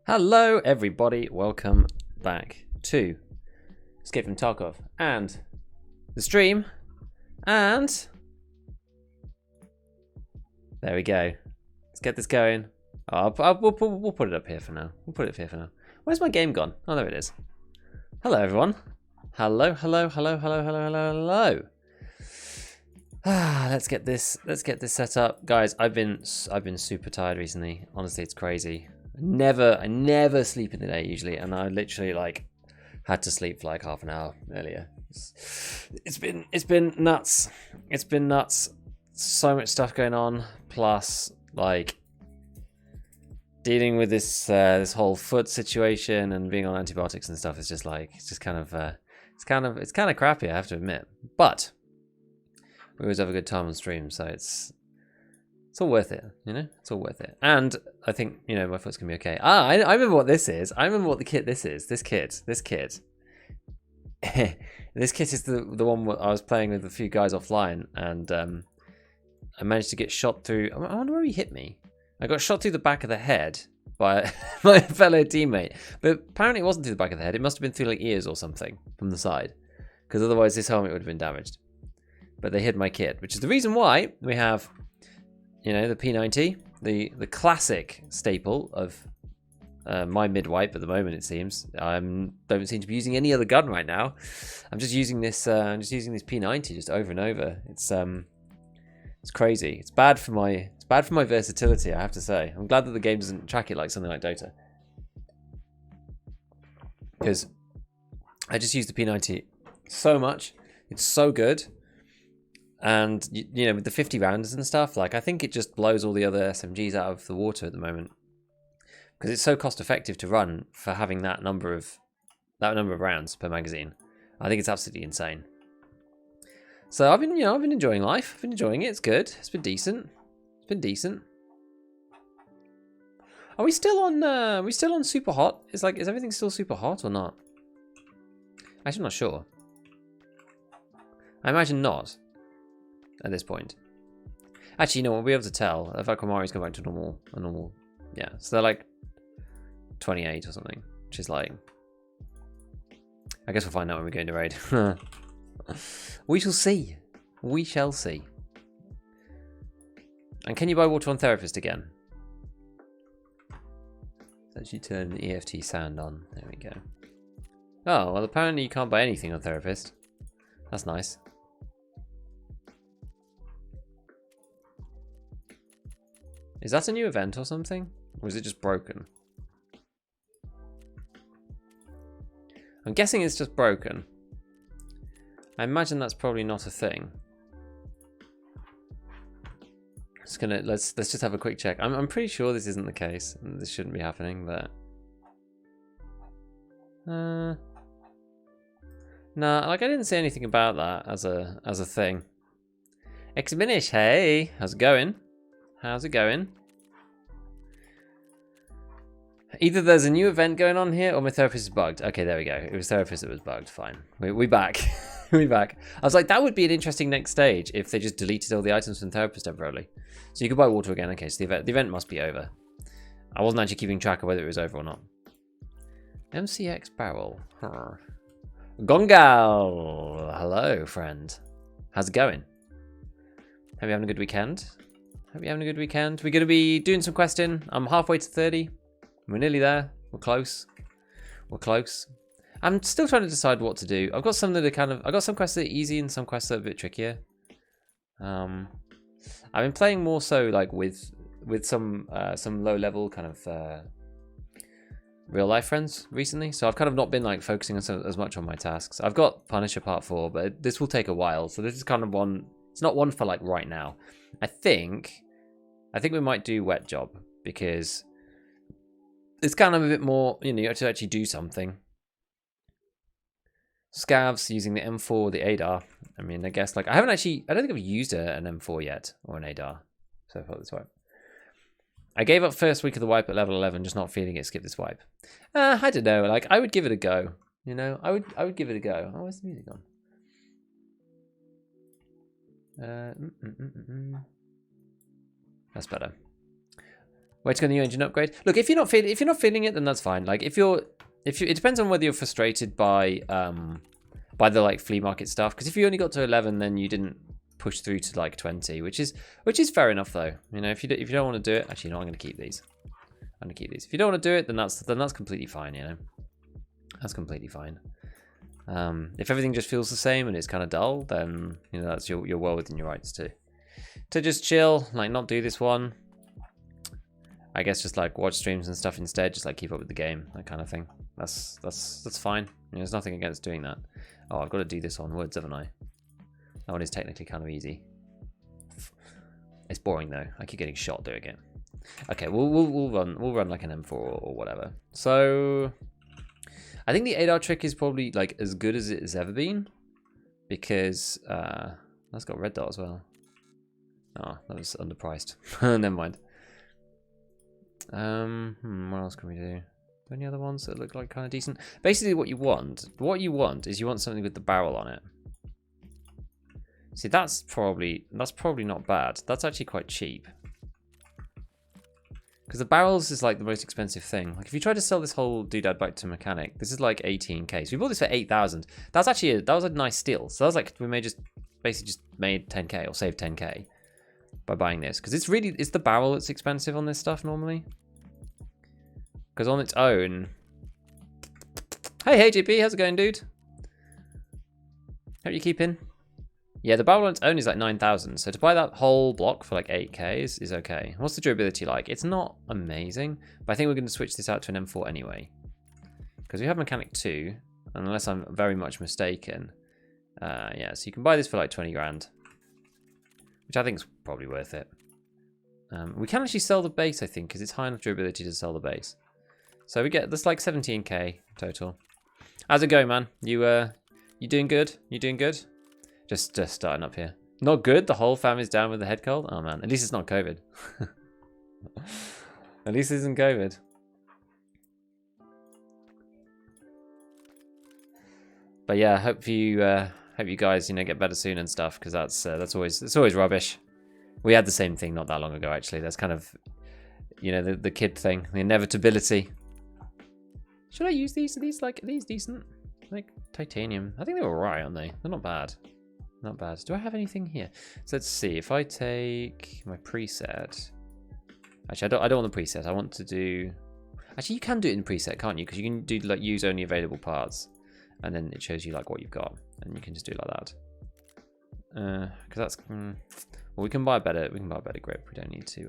Hello everybody, welcome back to Escape from Tarkov and the stream, and there we go. Let's get this going. We'll put it up here for now. Where's my game gone? Oh, there it is. Hello everyone. Hello. Let's get this set up, guys. I've been super tired recently. Honestly, it's crazy. I never sleep in the day usually, and I literally had to sleep for like half an hour earlier. It's been nuts. It's been nuts. So much stuff going on, plus dealing with this whole foot situation and being on antibiotics and stuff. It's kind of crappy, I have to admit. But we always have a good time on stream, so it's all worth it, It's all worth it. And I think, my foot's going to be okay. I remember what this is. I remember what the kit this is. This kit. This kit is the one I was playing with a few guys offline, and I managed to get shot through. I wonder where he hit me. I got shot through the back of the head by my fellow teammate. But apparently it wasn't through the back of the head. It must have been through ears or something from the side. Because otherwise this helmet would have been damaged. But they hid my kit, which is the reason why we have the P90, the classic staple of my mid-wipe at the moment. It seems I don't seem to be using any other gun right now. I'm just using this. I'm just using this P90 just over and over. It's crazy. It's bad for my versatility, I have to say. I'm glad that the game doesn't track it like something like Dota, because I just use the P90 so much. It's so good. And, with the 50 rounds and stuff, I think it just blows all the other SMGs out of the water at the moment. Because it's so cost effective to run for having that number of rounds per magazine. I think it's absolutely insane. So I've been enjoying life. I've been enjoying it. It's good. It's been decent. Are we still on super hot? Is everything still super hot or not? Actually, I'm not sure. I imagine not. At this point, actually, we'll be able to tell if Akamari's go back to normal. Yeah, so they're 28 or something, which is I guess we'll find out when we go into raid. We shall see. We shall see. And can you buy water on Therapist again? Let's actually turn the EFT sound on. There we go. Oh well, apparently you can't buy anything on Therapist. That's nice. Is that a new event or something? Or is it just broken? I'm guessing it's just broken. I imagine that's probably not a thing. Let's just have a quick check. I'm pretty sure this isn't the case. This shouldn't be happening, but nah, I didn't say anything about that as a thing. Exminish, hey, how's it going? How's it going? Either there's a new event going on here or my Therapist is bugged. Okay, there we go. It was Therapist that was bugged. Fine. We back. We back. I was like, that would be an interesting next stage if they just deleted all the items from Therapist temporarily. So you could buy water again. Okay, so the event must be over. I wasn't actually keeping track of whether it was over or not. MCX barrel. Gongal. Hello, friend. How's it going? Hope you're having a good weekend. We're going to be doing some questing. I'm halfway to 30. We're nearly there. We're close. I'm still trying to decide what to do. I've got some that are I've got some quests that are easy and some quests that are a bit trickier. I've been playing more so with some low level real life friends recently. So I've kind of not been focusing as much on my tasks. I've got Punisher Part 4, but this will take a while. So this is kind of one. It's not one for right now. I think we might do Wet Job because it's kind of a bit more, you have to actually do something. Scavs using the M4, the ADAR. I mean, I guess I don't think I've used an M4 yet or an ADAR. So far this wipe. I gave up first week of the wipe at level 11, just not feeling it. Skip this wipe. I don't know. I would give it a go. I would give it a go. Oh, where's the music on? That's better. Wait on the new engine upgrade. Look, if you're not feeling it, then that's fine. Like it depends on whether you're frustrated by the like flea market stuff. Because if you only got to 11, then you didn't push through to like 20, which is fair enough though. You know, if you don't want to do it, actually, no, I'm going to keep these. I'm going to keep these. If you don't want to do it, then that's completely fine. You know, that's completely fine. If everything just feels the same and it's kind of dull, then you know that's you're well within your rights to just chill, like not do this one. I guess just like watch streams and stuff instead, just like keep up with the game, that kind of thing. That's fine. You know, there's nothing against doing that. Oh, I've got to do this on woods, haven't I? That one is technically kind of easy. It's boring though. I keep getting shot doing it. Okay, we'll run like an M4 or whatever. So I think the 8R trick is probably like as good as it has ever been, because that's got red dot as well. Oh, that was underpriced. Never mind. What else can we do? Any other ones that look like kind of decent? Basically, what you want is you want something with the barrel on it. See, that's probably not bad. That's actually quite cheap. Because the barrels is like the most expensive thing. Like if you try to sell this whole doodad back to mechanic, this is like 18k. So we bought this for 8,000. That's actually that was a nice steal. So that was like we basically just made 10k or saved 10k by buying this. Because it's the barrel that's expensive on this stuff normally. Because on its own, hey JP, how's it going, dude? Hope you're keeping. Yeah, the barrel on its own is like 9,000. So to buy that whole block for like 8k is okay. What's the durability like? It's not amazing, but I think we're going to switch this out to an M4 anyway. Because we have mechanic 2, unless I'm very much mistaken. Yeah, so you can buy this for like 20 grand. Which I think is probably worth it. We can actually sell the base, I think, because it's high enough durability to sell the base. So we get this like 17k total. How's it going, man? You doing good? You doing good? Just starting up here. Not good. The whole family's down with the head cold. Oh man, at least it's not COVID. At least it isn't COVID. But yeah, hope you guys get better soon and stuff, because that's always rubbish. We had the same thing not that long ago actually. That's kind of the kid thing, the inevitability. Should I use these? Are these decent? Like titanium. I think they're alright, aren't they? They're not bad. Not bad. Do I have anything here? So let's see. If I take my preset. Actually, I don't want the preset. I want to do. Actually, you can do it in preset, can't you? Because you can do like use only available parts, and then it shows you like what you've got, and you can just do it like that. Because that's. Well, we can buy a better grip. We don't need to.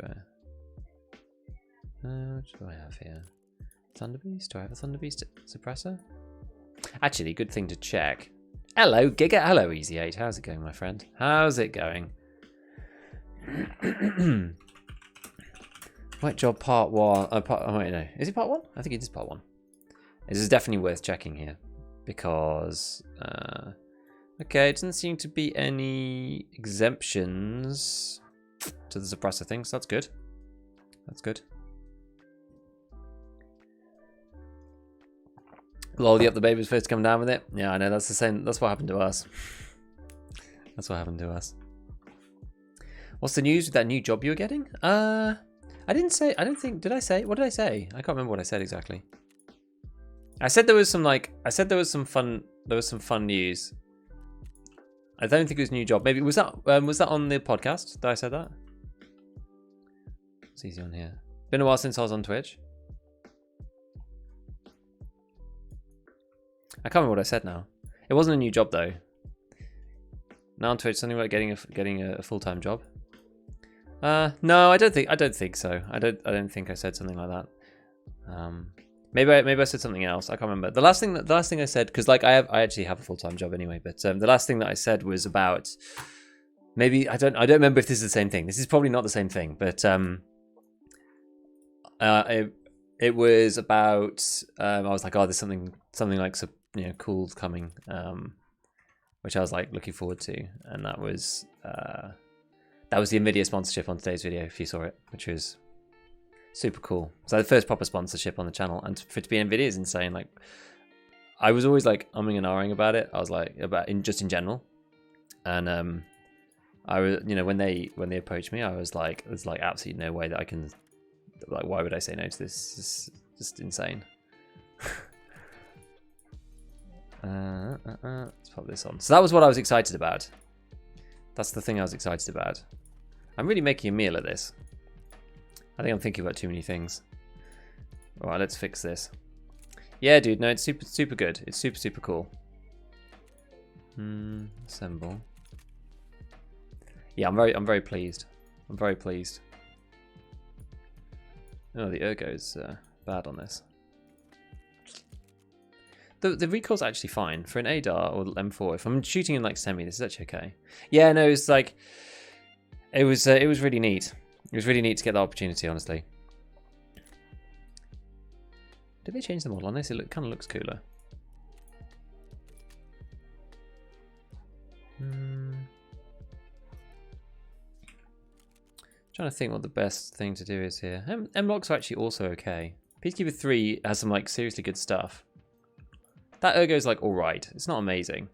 What do I have here? Thunderbeast? Do I have a Thunderbeast suppressor? Actually, good thing to check. Hello, Giga. Hello, Easy8. How's it going, my friend? How's it going? Wet job part 1. Oh, wait, no. Is it part 1? I think it is part 1. This is definitely worth checking here. Because, okay, it doesn't seem to be any exemptions to the suppressor thing, so that's good. That's good. Lol, yep, the baby was first to come down with it. Yeah, I know, that's the same. That's what happened to us. That's what happened to us. What's the news with that new job you were getting? I didn't say, I don't think, did I say? What did I say? I can't remember what I said exactly. I said there was some fun news. I don't think it was a new job. Maybe, was that on the podcast that I said that? It's easy on here. Been a while since I was on Twitch. I can't remember what I said now. It wasn't a new job though. Now on Twitch, something about getting a full-time job. No, I don't think so. I don't think I said something like that. Maybe I said something else. I can't remember. The last thing I said, because like I actually have a full-time job anyway. But the last thing that I said was about maybe I don't remember if this is the same thing. This is probably not the same thing. But it was about I was like, oh, there's something like cool coming, which I was like looking forward to, and that was the Nvidia sponsorship on today's video, if you saw it, which was super cool. So the first proper sponsorship on the channel, and for it to be Nvidia is insane. Like I was always like umming and ahhing about it. I was like just in general, and I was when they approached me, I was like, there's like absolutely no way that I can Like, why would I say no to this? This is just insane. Let's pop this on. So that was what I was excited about. That's the thing I was excited about. I'm really making a meal of this. I think I'm thinking about too many things. Alright, let's fix this. Yeah, dude, no, it's super good. It's super cool. Assemble. Yeah, I'm very pleased. I'm very pleased. Oh, the ergo's bad on this. The recoil's actually fine for an ADAR or M4. If I'm shooting in like semi, this is actually okay. Yeah, no, it's like it was really neat. It was really neat to get the opportunity, honestly. Did they change the model on this? It kind of looks cooler. Trying to think what the best thing to do is here. M-Locks are actually also okay. Peacekeeper 3 has some like seriously good stuff. That ergo's like alright. It's not amazing.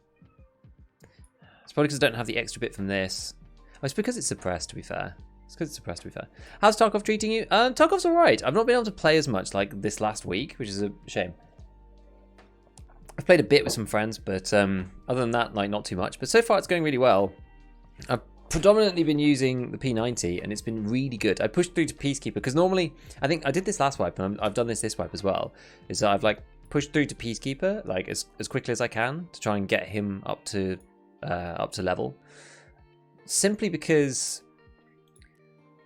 It's probably because I don't have the extra bit from this. Oh, it's because it's suppressed, to be fair. It's because it's suppressed, to be fair. How's Tarkov treating you? Tarkov's alright. I've not been able to play as much like this last week, which is a shame. I've played a bit with some friends, but other than that, like not too much. But so far it's going really well. I've predominantly been using the P90 and it's been really good. I pushed through to Peacekeeper because normally, I think I did this last wipe and I've done this wipe as well, is that I've like pushed through to Peacekeeper like as quickly as I can to try and get him up to level. Simply because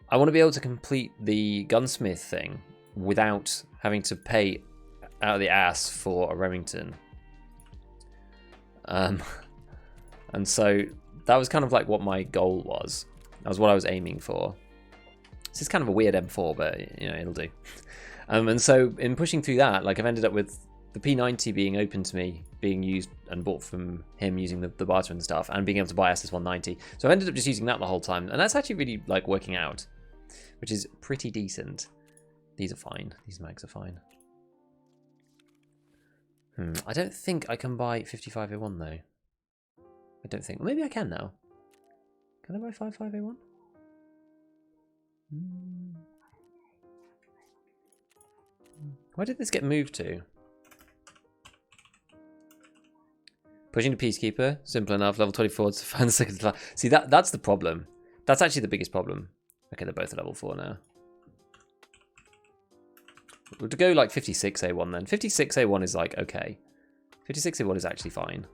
I want to be able to complete the gunsmith thing without having to pay out of the ass for a Remington. And so that was kind of like what my goal was. That was what I was aiming for. This is kind of a weird M4, but you know, it'll do. And so in pushing through that, like I've ended up with the P90 being open to me, being used and bought from him using the barter and stuff, and being able to buy SS190. So I ended up just using that the whole time, and that's actually really like working out, which is pretty decent. These are fine. These mags are fine. I don't think I can buy 55A1 though. I don't think. Maybe I can now. Can I buy 55A1? Where did this get moved to? Pushing to Peacekeeper, simple enough. Level 24 to find the second class. See, that's the problem. That's actually the biggest problem. Okay, they're both at level 4 now. We'll go like 56A1 then. 56A1 is like okay. 56A1 is actually fine.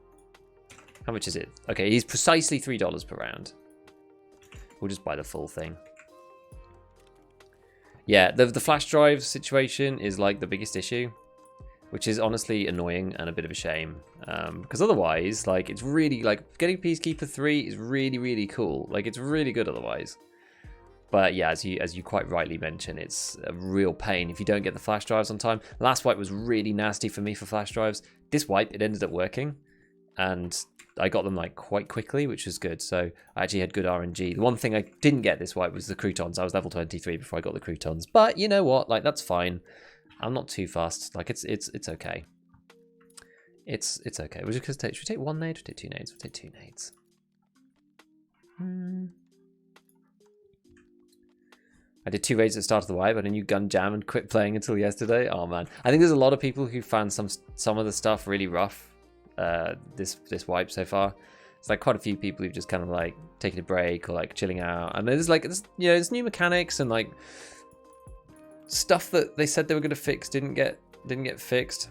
How much is it? Okay, he's precisely $3 per round. We'll just buy the full thing. Yeah, the flash drive situation is like the biggest issue, which is honestly annoying and a bit of a shame. Because otherwise, like it's really like getting Peacekeeper 3 is really cool. Like it's really good otherwise. But yeah, as you quite rightly mentioned, it's a real pain if you don't get the flash drives on time. Last wipe was really nasty for me for flash drives. This wipe, it ended up working, and I got them like quite quickly, which was good. So I actually had good RNG. The one thing I didn't get this wipe was the croutons. I was level 23 before I got the croutons. But you know what? Like that's fine. I'm not too fast. Like it's okay. It's okay. Should we take one nade? Should we take two nades? We'll take two nades. I did 2 raids at the start of the wipe, but a new gun jam and quit playing until yesterday. Oh man, I think there's a lot of people who found some of the stuff really rough. This wipe so far. It's like quite a few people who've just kind of like taken a break or like chilling out. And there's like there's new mechanics and like stuff that they said they were going to fix didn't get fixed.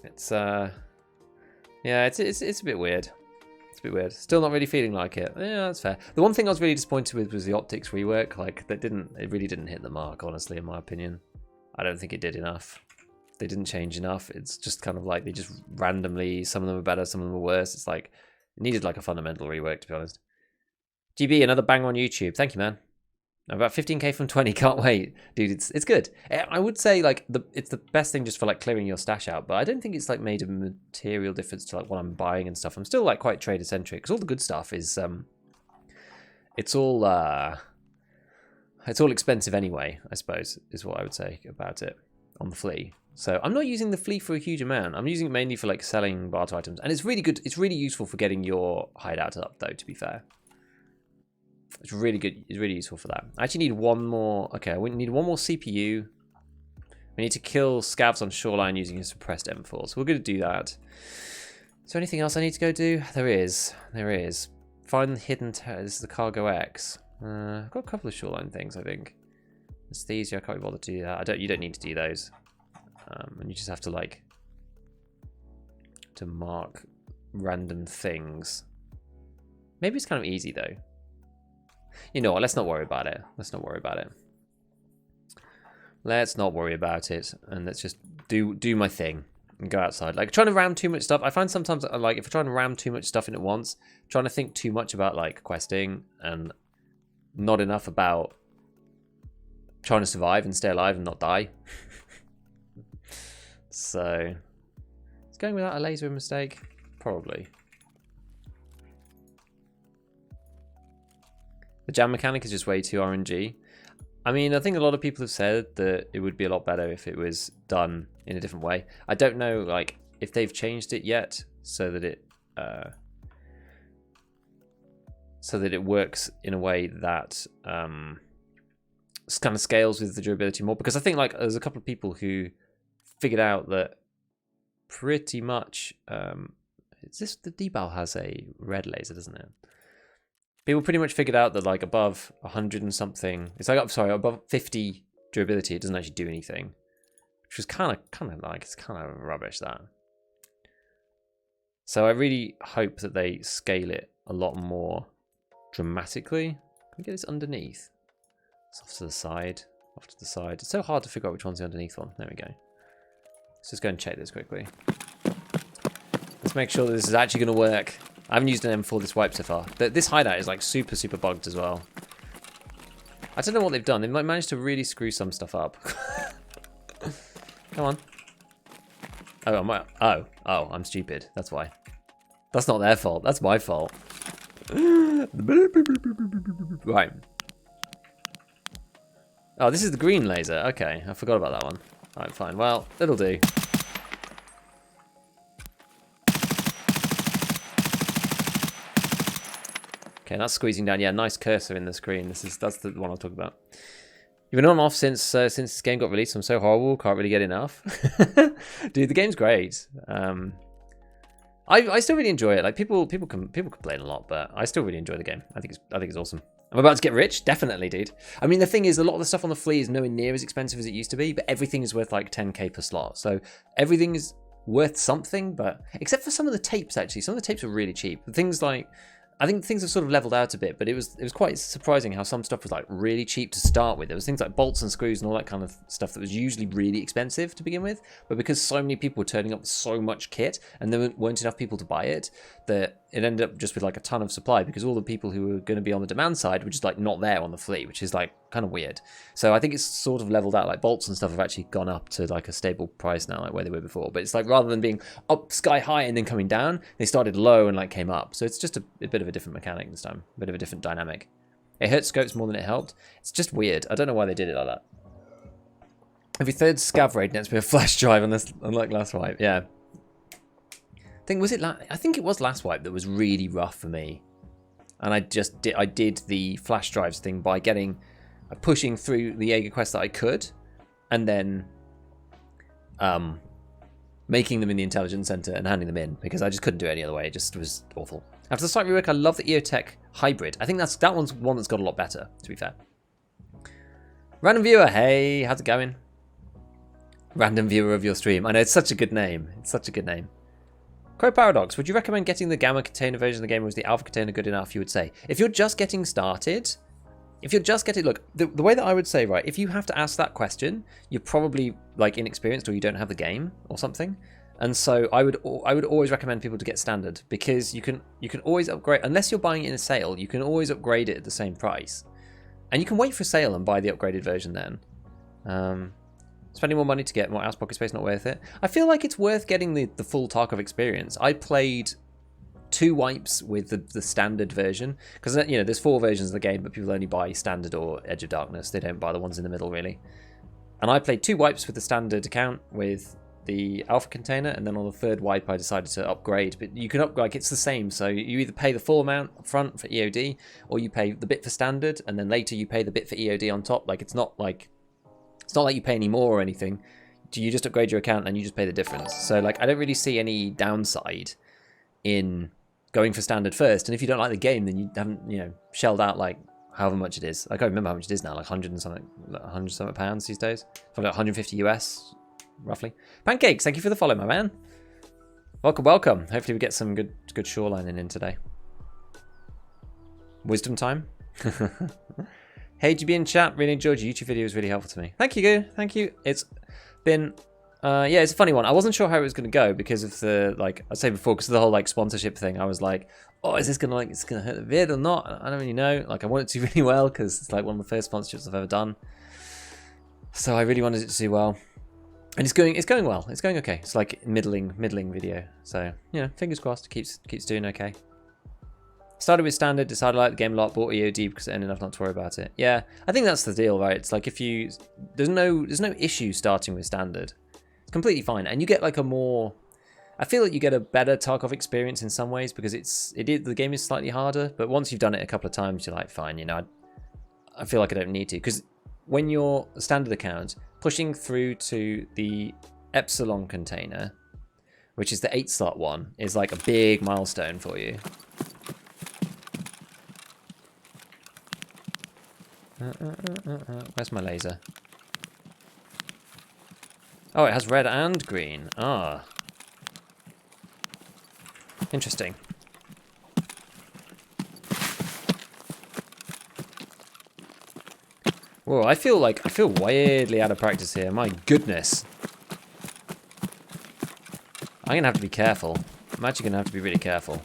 It's yeah, it's a bit weird. It's a bit weird. Still not really feeling like it. Yeah, that's fair. The one thing I was really disappointed with was the optics rework. Like it really didn't hit the mark, honestly, in my opinion. I don't think it did enough. They didn't change enough. It's just kind of like they just randomly, some of them are better, some of them are worse. It's like it needed like a fundamental rework, to be honest. GB, another bang on YouTube. Thank you, man. About 15k from 20. Can't wait, dude. It's good. I would say like it's the best thing just for like clearing your stash out, but I don't think it's like made a material difference to like what I'm buying and stuff. I'm still like quite trader centric because all the good stuff is it's all expensive anyway, I suppose, is what I would say about it on the flea. So I'm not using the flea for a huge amount. I'm using it mainly for like selling barter items, and it's really good. It's really useful for getting your hideout up, though. To be fair, It's really good. It's really useful for that. I actually need one more. Okay, we need one more CPU. We need to kill scavs on Shoreline using a suppressed M4. So we're going to do that. Is there anything else I need to go do? There is. There is. Find the hidden... This is the Cargo X. I've got a couple of Shoreline things, I think. It's easier. I can't be bothered to do that. You don't need to do those. And you just have to, like... to mark random things. Maybe it's kind of easy, though. You know what? Let's not worry about it. Let's not worry about it. Let's not worry about it, and let's just do my thing and go outside. Like, trying to ram too much stuff. I find sometimes, like, if I'm trying to ram too much stuff in at once, trying to think too much about, like, questing and not enough about trying to survive and stay alive and not die. So, is going without a laser a mistake? Probably. The jam mechanic is just way too RNG. I mean, I think a lot of people have said that it would be a lot better if it was done in a different way. I don't know, like, if they've changed it yet so that it works in a way that kind of scales with the durability more. Because I think, like, there's a couple of people who figured out that pretty much the D-Bal has a red laser, doesn't it? People pretty much figured out that, like, above 100 and something, it's like, sorry, above 50 durability, it doesn't actually do anything, which was kind of like, it's kind of rubbish, that. So I really hope that they scale it a lot more dramatically. Can we get this underneath? It's off to the side, off to the side. It's so hard to figure out which one's the underneath one. There we go. Let's just go and check this quickly. Let's make sure that this is actually going to work. I haven't used an M4 this wipe so far. This hideout is, like, super, super bugged as well. I don't know what they've done. They might manage to really screw some stuff up. Come on. Oh, I'm stupid. That's why. That's not their fault. That's my fault. Right. Oh, this is the green laser. Okay, I forgot about that one. Alright, fine. Well, it'll do. Okay, that's squeezing down. Yeah, nice cursor in the screen. That's the one I'm talking about. You've been on and off since this game got released. I'm so horrible, can't really get enough. Dude, the game's great. I still really enjoy it. Like, people complain a lot, but I still really enjoy the game. I think it's awesome. I'm about to get rich, definitely, dude. I mean, the thing is, a lot of the stuff on the Flea is nowhere near as expensive as it used to be, but everything is worth like 10k per slot. So everything is worth something, but except for some of the tapes, actually, some of the tapes are really cheap. Things like, I think things have sort of leveled out a bit, but it was quite surprising how some stuff was, like, really cheap to start with. There was things like bolts and screws and all that kind of stuff that was usually really expensive to begin with, but because so many people were turning up with so much kit and there weren't enough people to buy it, that it ended up just with, like, a ton of supply, because all the people who were going to be on the demand side were just, like, not there on the Flea, which is, like, kind of weird. So I think it's sort of leveled out. Like, bolts and stuff have actually gone up to, like, a stable price now, like where they were before. But it's like, rather than being up sky high and then coming down, they started low and, like, came up. So it's just a bit of a different mechanic this time, a bit of a different dynamic. It hurt scopes more than it helped. It's just weird. I don't know why they did it like that. Every third scav raid nets me a flash drive, unlike last wipe. Yeah. I think it was last wipe that was really rough for me, and I did the flash drives thing by pushing through the Jaeger quest that I could, and then making them in the intelligence center and handing them in, because I just couldn't do it any other way. It just was awful. After the site rework, I love the EOTech hybrid. I think that one's one that's got a lot better, to be fair. Random viewer, hey, how's it going? Random viewer of your stream. I know, it's such a good name. It's such a good name. Crow Paradox, would you recommend getting the Gamma container version of the game, or is the Alpha container good enough, you would say? If you're just getting started, look, the way that I would say, right, if you have to ask that question, you're probably, like, inexperienced, or you don't have the game or something. And so I would always recommend people to get standard, because you can always upgrade, unless you're buying it in a sale, you can always upgrade it at the same price. And you can wait for a sale and buy the upgraded version then. Spending more money to get more out-of-pocket space, not worth it. I feel like it's worth getting the full Tarkov experience. I played 2 wipes with the standard version, because, you know, there's 4 versions of the game, but people only buy standard or Edge of Darkness. They don't buy the ones in the middle, really. And I played 2 wipes with the standard account with the alpha container, and then on the third wipe I decided to upgrade. But you can upgrade, like, it's the same. So you either pay the full amount up front for EOD, or you pay the bit for standard, and then later you pay the bit for EOD on top. Like, it's not like you pay any more or anything. You just upgrade your account and you just pay the difference. So like, I don't really see any downside in going for standard first. And if you don't like the game, then you haven't, you know, shelled out like however much it is. I can't remember how much it is now, like 100 and something, 100 something pounds these days. Probably like 150 US, roughly. Pancakes, thank you for the follow, my man. Welcome, welcome. Hopefully we get some good shorelining in today. Wisdom time. Hey, GB in chat, really enjoyed your YouTube video, it was really helpful to me. Thank you, Goo. Thank you. It's been, yeah, it's a funny one. I wasn't sure how it was going to go because of the, like I said before, because of the whole like sponsorship thing. I was like, oh, is this going to like, it's going to hurt the vid or not? I don't really know. Like, I want it to do really well because it's like one of the first sponsorships I've ever done. So I really wanted it to do well. And it's going well. It's going okay. It's like middling video. So, you know, fingers crossed, keeps doing okay. Started with standard, decided I liked the game a lot, bought EOD because it ended enough not to worry about it. Yeah, I think that's the deal, right? It's like if you, there's no issue starting with standard. It's completely fine, and you get like a more, I feel like you get a better Tarkov experience in some ways because the game is slightly harder, but once you've done it a couple of times, you're like, fine, you know, I feel like I don't need to, because when you're a standard account, pushing through to the Epsilon container, which is the 8-slot one, is like a big milestone for you. Where's my laser? Oh, it has red and green. Ah. Interesting. Whoa, I feel weirdly out of practice here. My goodness. I'm gonna have to be careful. I'm actually gonna have to be really careful.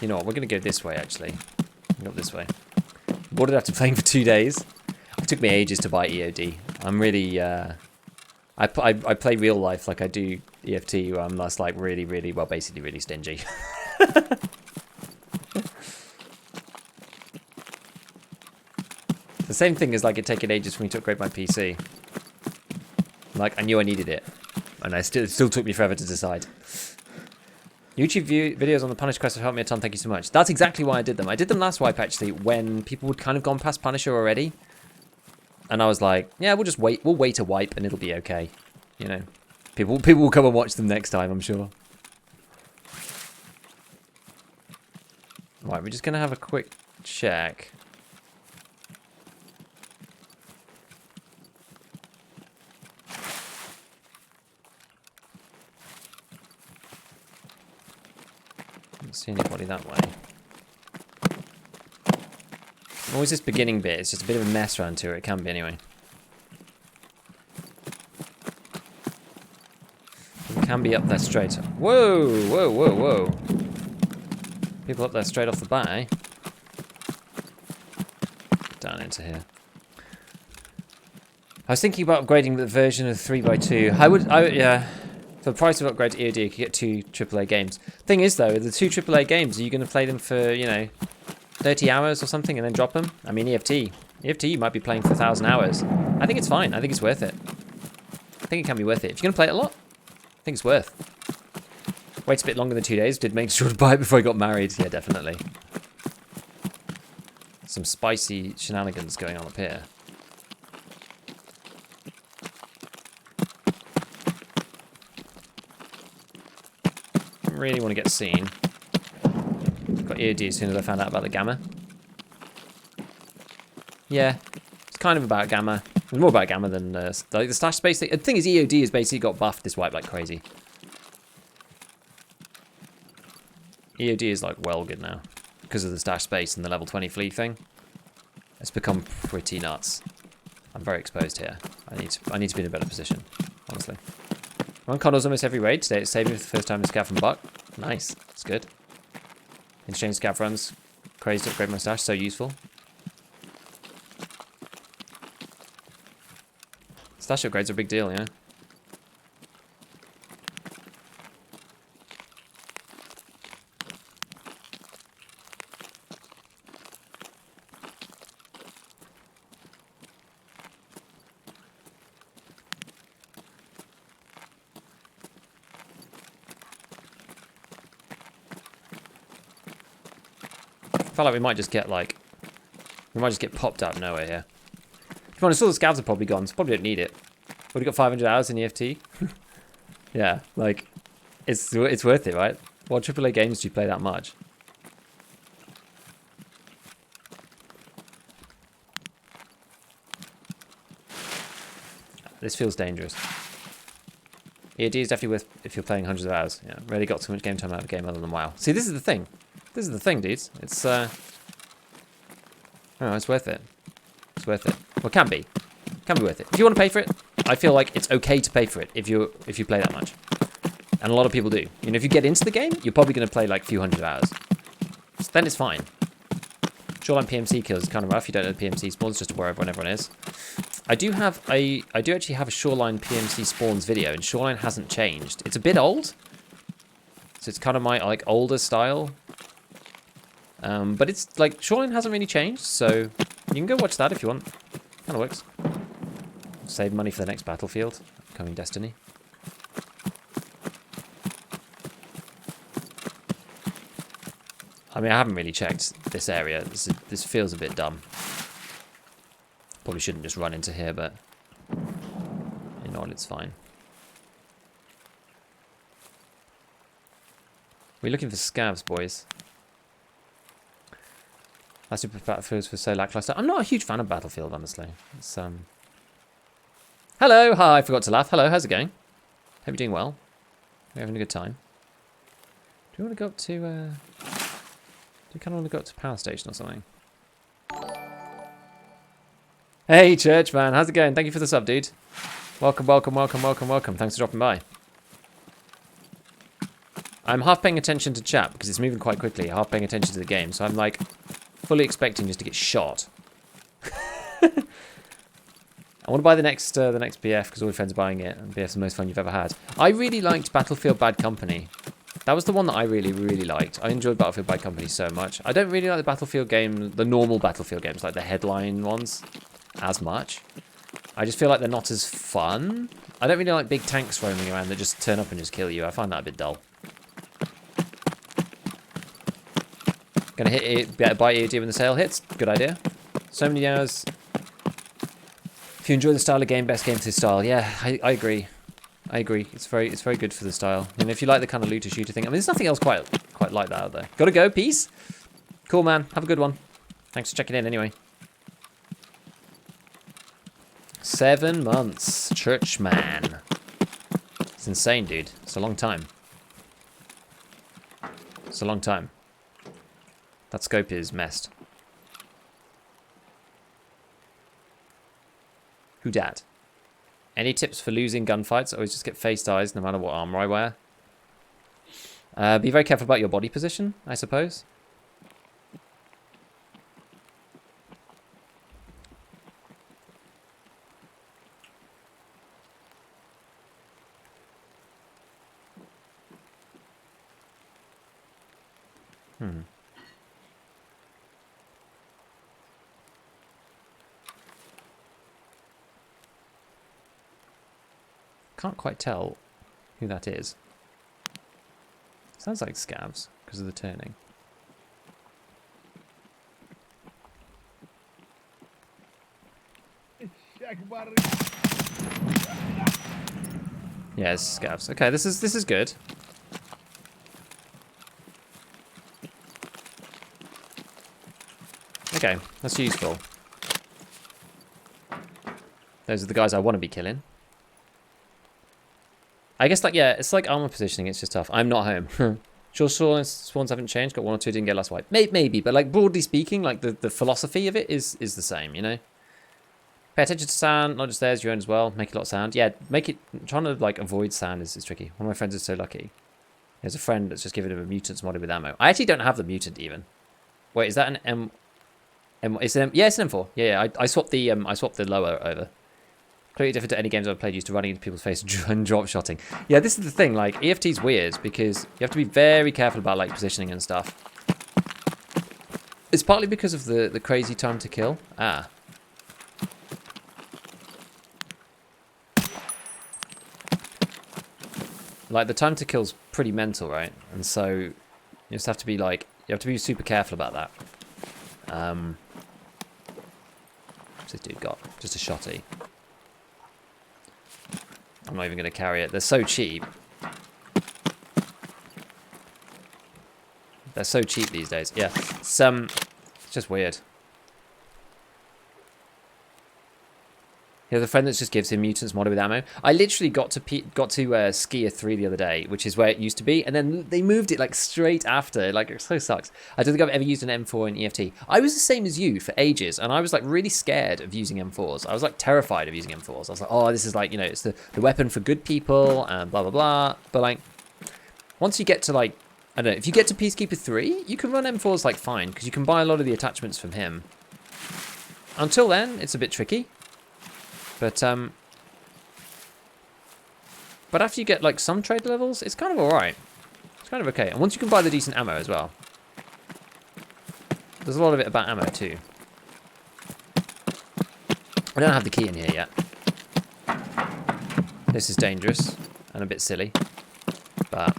You know what, we're going to go this way, actually. Not this way. Bought it after playing for 2 days. It took me ages to buy EOD. I'm really, I play real life like I do EFT, where I'm just like really, well, basically really stingy. The same thing as like it taking ages for me to upgrade my PC. Like, I knew I needed it. And it still took me forever to decide. YouTube videos on the Punish quest have helped me a ton, thank you so much. That's exactly why I did them. I did them last wipe, actually, when people had kind of gone past Punisher already. And I was like, yeah, we'll just wait. We'll wait a wipe and it'll be okay. You know, people will come and watch them next time, I'm sure. Right, we're just going to have a quick check. Don't see anybody that way. Always this beginning bit, it's just a bit of a mess around here. It can be anyway. It can be up there straight. Whoa! People up there straight off the bat, eh? Down into here. I was thinking about upgrading the version of 3x2. Yeah. For the price of upgrade to EOD, you could get 2 AAA games. Thing is, though, the 2 AAA games, are you going to play them for, you know, 30 hours or something and then drop them? I mean, EFT you might be playing for 1,000 hours. I think it's fine. I think it's worth it. I think it can be worth it. If you're going to play it a lot, I think it's worth. Waits a bit longer than 2 days. Did make sure to buy it before I got married. Yeah, definitely. Some spicy shenanigans going on up here. Don't really want to get seen. Got EOD as soon as I found out about the gamma. Yeah, it's kind of about gamma. It's more about gamma than like the stash space thing. The thing is, EOD has basically got buffed this wipe like crazy. EOD is like well good now because of the stash space and the level 20 flea thing. It's become pretty nuts. I'm very exposed here. I need to be in a better position, honestly. Run Condors almost every raid today. It's saving me for the first time in Scav from Buck. Nice, that's good. Interchange Scav runs. Crazy to upgrade my stash, so useful. Stash upgrades are a big deal, yeah. feel like we might just get like... We might just get popped out of nowhere here. If you want to, all the scavs are probably gone, so probably don't need it. Already got 500 hours in EFT. Yeah, like, it's worth it, right? What AAA games do you play that much? This feels dangerous. EAD is definitely worth if you're playing hundreds of hours. Yeah, really got too much game time out of a game other than WoW. See, this is the thing. This is the thing, dudes. It's oh, it's worth it. It's worth it. Well, it can be. It can be worth it. If you want to pay for it, I feel like it's okay to pay for it if you play that much. And a lot of people do. You know, if you get into the game, you're probably going to play like a few hundred hours. So then it's fine. Shoreline PMC kills is kind of rough. You don't know the PMC spawns, just wherever everyone is. I do actually have a Shoreline PMC spawns video, and Shoreline hasn't changed. It's a bit old, so it's kind of my like older style. But it's like Shoreline hasn't really changed, so you can go watch that if you want. Kind of works. Save money for the next battlefield, coming Destiny. I mean, I haven't really checked this area. This feels a bit dumb. Probably shouldn't just run into here, but you know what, it's fine. We're looking for scavs, boys. That's super Battlefield for so lackluster. I'm not a huge fan of Battlefield, honestly. It's Hello, hi, I forgot to laugh. Hello, how's it going? Hope you're doing well. We're having a good time. Do you want to go up to do you kind of want to go up to power station or something? Hey, Church man, how's it going? Thank you for the sub, dude. Welcome, welcome, welcome, welcome, welcome. Thanks for dropping by. I'm half paying attention to chat because it's moving quite quickly. Half paying attention to the game, so I'm like fully expecting just to get shot. I want to buy the next BF because all my friends are buying it, and BF's the most fun you've ever had. I really liked Battlefield Bad Company. That was the one that I really, really liked. I enjoyed Battlefield Bad Company so much. I don't really like the Battlefield game, the normal Battlefield games, like the headline ones, as much. I just feel like they're not as fun. I don't really like big tanks roaming around that just turn up and just kill you. I find that a bit dull. Gonna hit it, buy EAD when the sale hits. Good idea. So many hours. If you enjoy the style of game, best game for this style. Yeah, I agree. I agree. It's very good for the style. And if you like the kind of looter shooter thing, I mean, there's nothing else quite like that out there. Gotta go. Peace. Cool, man. Have a good one. Thanks for checking in anyway. 7 months. Churchman. It's insane, dude. It's a long time. It's a long time. That scope is messed. Who dat? Any tips for losing gunfights? Always just get faced eyes no matter what armor I wear. Be very careful about your body position, I suppose. Can't quite tell who that is. Sounds like scavs because of the turning. Yeah, it's scavs. Okay, this is good. Okay, that's useful. Those are the guys I want to be killing. I guess, like, yeah, it's like armor positioning. It's just tough. I'm not home. Sure, spawns haven't changed. Got 1 or 2 didn't get last wipe. Maybe, but like broadly speaking, like the philosophy of it is the same. You know, pay attention to sound, not just theirs, your own as well. Make a lot of sound. Yeah, make it. Trying to like avoid sound is tricky. One of my friends is so lucky. There's a friend that's just given him a mutants modded with ammo. I actually don't have the mutant even. Wait, is that an M? It's an M. Yeah, it's an M4. Yeah. I swapped the lower over. Completely different to any games I've played used to running into people's faces and drop shotting. Yeah, this is the thing, like, EFT's weird because you have to be very careful about, like, positioning and stuff. It's partly because of the crazy time to kill. Ah. Like, the time to kill's pretty mental, right? And so, you just have to be, like, you have to be super careful about that. What's this dude got? Just a shotty. I'm not even going to carry it. They're so cheap. They're so cheap these days. Yeah, it's just weird. He has a friend that just gives him mutants modded with ammo. I literally got to Skier 3 the other day, which is where it used to be, and then they moved it like straight after. Like, it so sucks. I don't think I've ever used an M4 in EFT. I was the same as you for ages, and I was like really scared of using M4s. I was like terrified of using M4s. I was like, oh, this is like, you know, it's the weapon for good people and blah blah blah. But like, once you get to like, I don't know, if you get to Peacekeeper 3, you can run M4s like fine because you can buy a lot of the attachments from him. Until then, it's a bit tricky. But after you get like some trade levels, it's kind of alright. It's kind of okay. And once you can buy the decent ammo as well. There's a lot of it about ammo too. I don't have the key in here yet. This is dangerous and a bit silly. But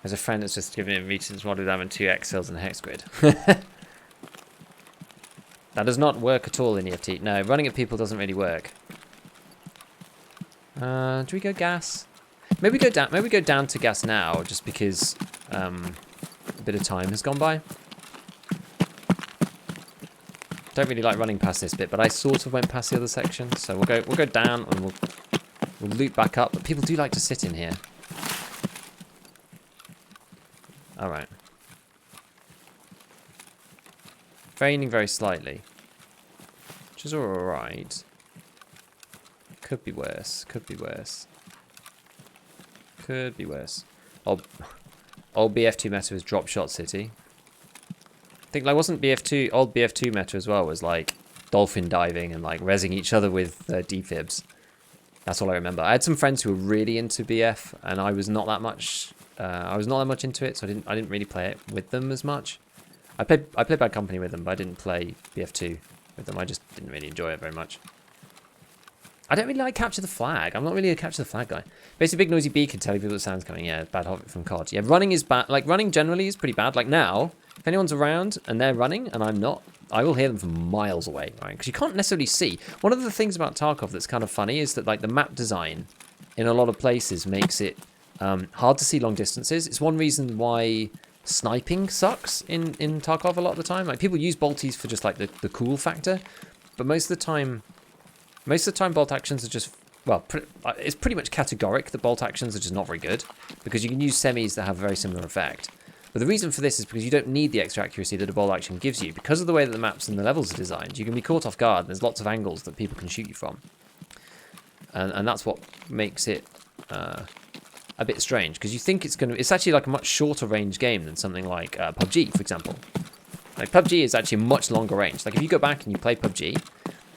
there's a friend that's just giving him mutants modded ammo and 2 X-cells and hex grid. That does not work at all in EFT. No, running at people doesn't really work. Do we go gas? Maybe go down. Maybe we go down to gas now, just because a bit of time has gone by. Don't really like running past this bit, but I sort of went past the other section, so we'll go down and we'll loop back up. But people do like to sit in here. All right. Raining very slightly, which is all right. Could be worse. Could be worse. Could be worse. Old BF2 meta was Drop Shot City. I think like wasn't BF2 old BF2 meta as well was like dolphin diving and like rezzing each other with defibs. That's all I remember. I had some friends who were really into BF, and I was not that much. I was not that much into it, so I didn't really play it with them as much. I played Bad Company with them, but I didn't play BF2 with them. I just didn't really enjoy it very much. I don't really like Capture the Flag. I'm not really a Capture the Flag guy. Basically, Big Noisy Bee can tell you people the sound's coming. Yeah, bad Hobbit from COD. Yeah, running is bad. Like, running generally is pretty bad. Like, now, if anyone's around and they're running and I'm not, I will hear them from miles away, right? Because you can't necessarily see. One of the things about Tarkov that's kind of funny is that, like, the map design in a lot of places makes it hard to see long distances. It's one reason why sniping sucks in Tarkov a lot of the time. Like, people use bolties for just, like, the cool factor. But most of the time bolt actions are just, well, it's pretty much categoric that bolt actions are just not very good, because you can use semis that have a very similar effect. But the reason for this is because you don't need the extra accuracy that a bolt action gives you. Because of the way that the maps and the levels are designed, you can be caught off guard, and there's lots of angles that people can shoot you from. And that's what makes it a bit strange, because you think it's actually like a much shorter range game than something like PUBG, for example. Like, PUBG is actually a much longer range. Like, if you go back and you play PUBG,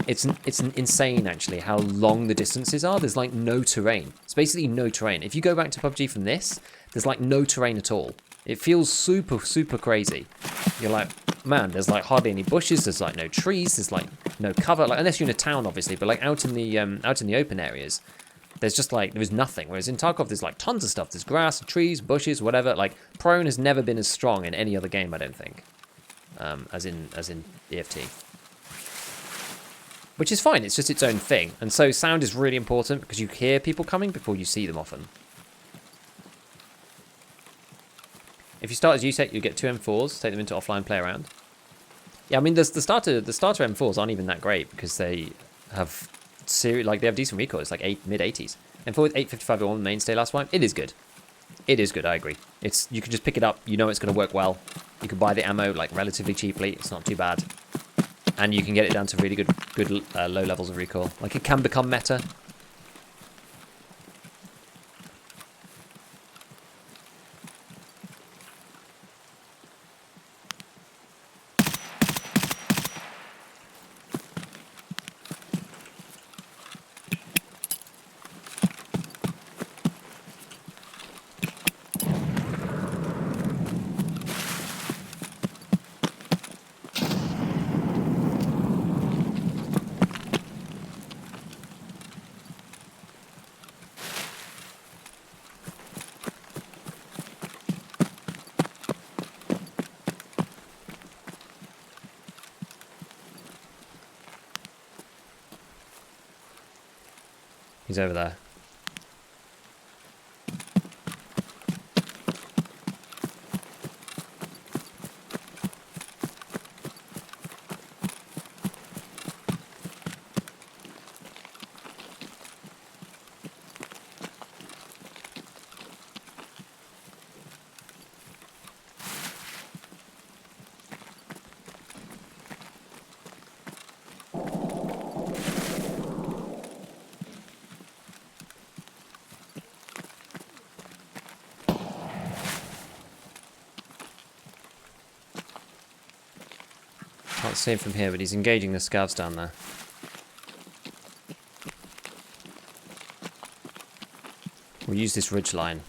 it's insane, actually, how long the distances are. There's, like, no terrain. It's basically no terrain. If you go back to PUBG from this, there's, like, no terrain at all. It feels super, super crazy. You're like, man, there's, like, hardly any bushes. There's, like, no trees. There's, like, no cover. Like, unless you're in a town, obviously. But, like, out in the open areas, there's just, like, there is nothing. Whereas in Tarkov, there's, like, tons of stuff. There's grass, trees, bushes, whatever. Like, prone has never been as strong in any other game, I don't think, as in EFT. Which is fine, it's just its own thing. And so sound is really important because you hear people coming before you see them often. If you start as USEC, you get 2 M4s, take them into offline, play around. Yeah, I mean, the starter M4s aren't even that great because they have they have decent recoil. It's like mid-80s. M4 with 855 on mainstay last wipe. It is good. It is good, I agree. You can just pick it up, you know it's going to work well. You can buy the ammo like relatively cheaply, it's not too bad. And you can get it down to really good low levels of recoil. Like, it can become meta. He's over there. Can't see him from here, but he's engaging the scavs down there. We'll use this ridge line.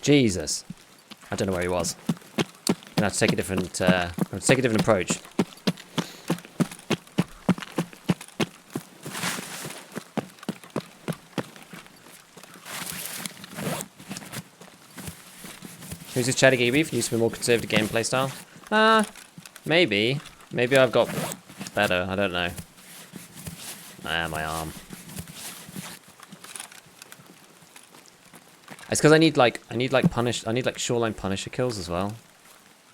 Jesus. I don't know where he was. I'm gonna have to take a different approach. Who's this Chatty Gee Beef? Used to be more conservative gameplay style? Maybe. Maybe I've got better, I don't know. My arm. It's because I need like Shoreline Punisher kills as well.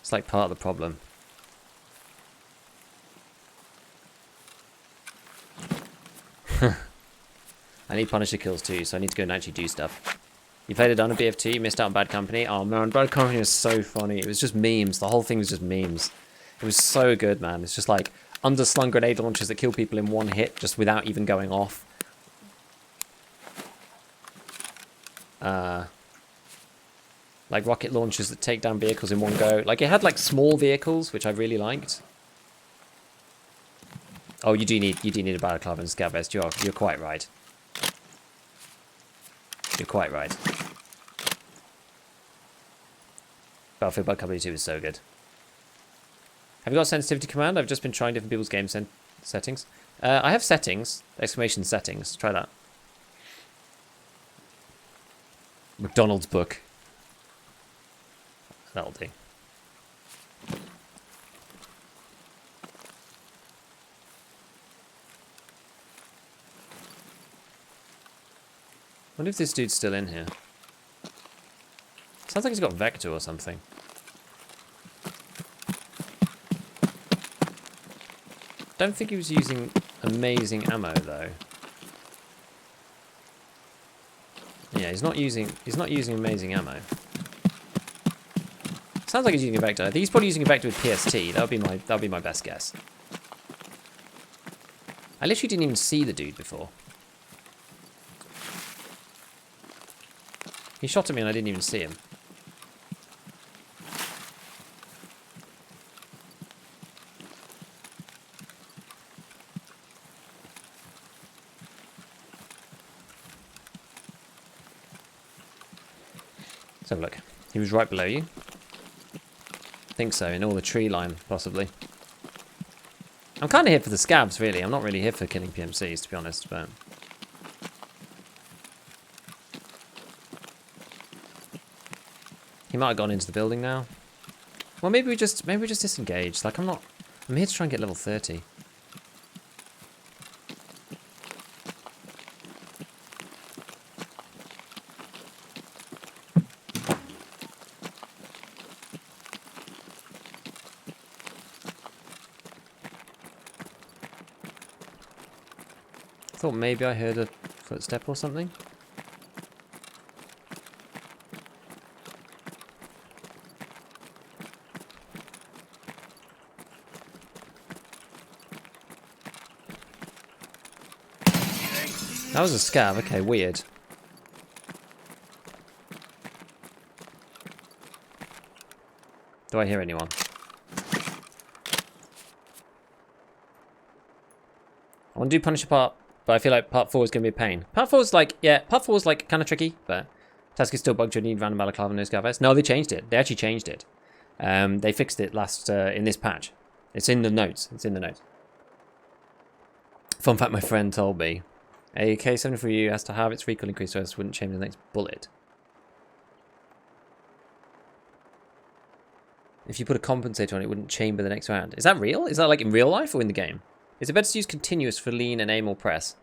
It's like part of the problem. I need Punisher kills too, so I need to go and actually do stuff. You played it on a BF2, you missed out on Bad Company. Oh man, Bad Company was so funny. It was just memes. The whole thing was just memes. It was so good, man. It's just like underslung grenade launchers that kill people in one hit just without even going off. Like rocket launchers that take down vehicles in one go. Like it had like small vehicles, which I really liked. Oh, you do need a balaclava and scav vest. You're quite right. You're quite right. Battlefield Bad Company 2 is so good. Have you got sensitivity command? I've just been trying different people's game settings. I have settings. Exclamation settings. Try that. McDonald's book. That'll do. Wonder if this dude's still in here. Sounds like he's got Vector or something. Don't think he was using amazing ammo though. Yeah, he's not using amazing ammo. Sounds like he's using a Vector. I think he's probably using a Vector with PST. That would be my best guess. I literally didn't even see the dude before. He shot at me and I didn't even see him. Let's have a look. He was right below you. I think so, in all the tree line, possibly. I'm kind of here for the scabs, really. I'm not really here for killing PMCs, to be honest, but... He might have gone into the building now. Well, maybe we just disengage. Like, I'm here to try and get level 30. I thought maybe I heard a footstep or something. That was a scav, okay, weird. Do I hear anyone? I want to do Punisher part, but I feel like part 4 is going to be a pain. Part 4 is like, yeah, part 4 is like kind of tricky, but task is still bugged. You need random balaclava and no scav vest. No, they changed it. They actually changed it. They fixed it last in this patch. It's in the notes. It's in the notes. Fun fact my friend told me. A K-74U has to have its recoil increased so it wouldn't chamber the next bullet. If you put a compensator on it, wouldn't chamber the next round. Is that real? Is that like in real life or in the game? Is it better to use continuous for lean and aim or press?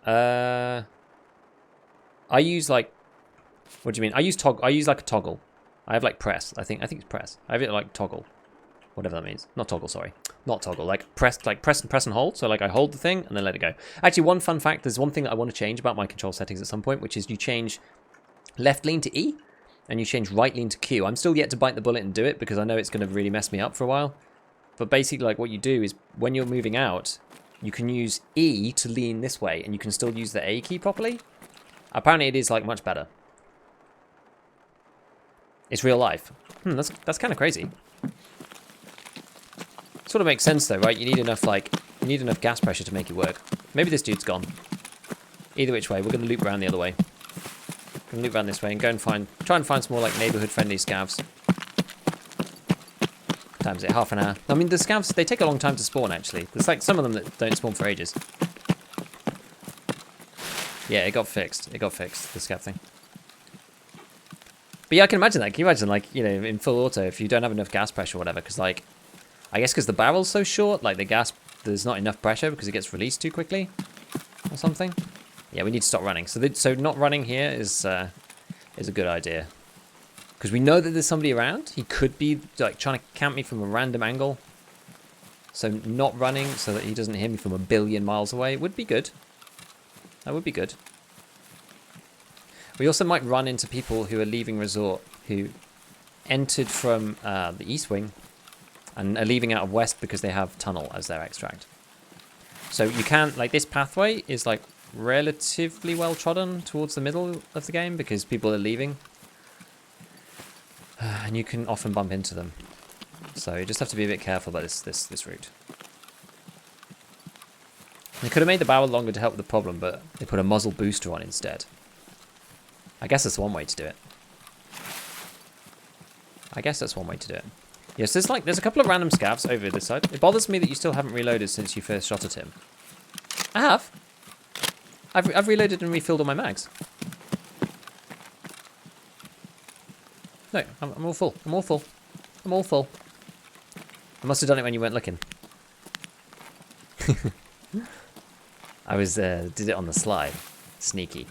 I use like... What do you mean? I use like a toggle. I have like press. I think it's press. I have it like toggle. Whatever that means. Not toggle, sorry. Not toggle. Like press and hold. So like I hold the thing and then let it go. Actually, one fun fact. There's one thing that I want to change about my control settings at some point, which is you change left lean to E and you change right lean to Q. I'm still yet to bite the bullet and do it because I know it's going to really mess me up for a while. But basically, like what you do is when you're moving out, you can use E to lean this way and you can still use the A key properly. Apparently, it is like much better. It's real life. That's kind of crazy. Sort of makes sense though, right? You need enough gas pressure to make it work. Maybe this dude's gone. Either which way, we're going to loop around the other way. We're going to loop around this way and go and try and find some more like neighborhood friendly scavs. What time is it? Half an hour. I mean, the scavs, they take a long time to spawn actually. There's like some of them that don't spawn for ages. Yeah, it got fixed. It got fixed, the scav thing. But yeah, I can imagine that. Can you imagine, like, you know, in full auto, if you don't have enough gas pressure or whatever, because, like, I guess because the barrel's so short, like, the gas, there's not enough pressure because it gets released too quickly or something. Yeah, we need to stop running. So not running here is a good idea. Because we know that there's somebody around. He could be, like, trying to camp me from a random angle. So not running so that he doesn't hear me from a billion miles away would be good. That would be good. We also might run into people who are leaving resort who entered from the east wing and are leaving out of west because they have tunnel as their extract. So you can, like, this pathway is like relatively well trodden towards the middle of the game because people are leaving. And you can often bump into them. So you just have to be a bit careful about this route. They could have made the barrel longer to help with the problem, but they put a muzzle booster on instead. I guess that's one way to do it. Yes, there's a couple of random scavs over this side. It bothers me that you still haven't reloaded since you first shot at him. I have. I've reloaded and refilled all my mags. No, I'm all full. I'm all full. I'm all full. I must have done it when you weren't looking. I was did it on the slide. Sneaky.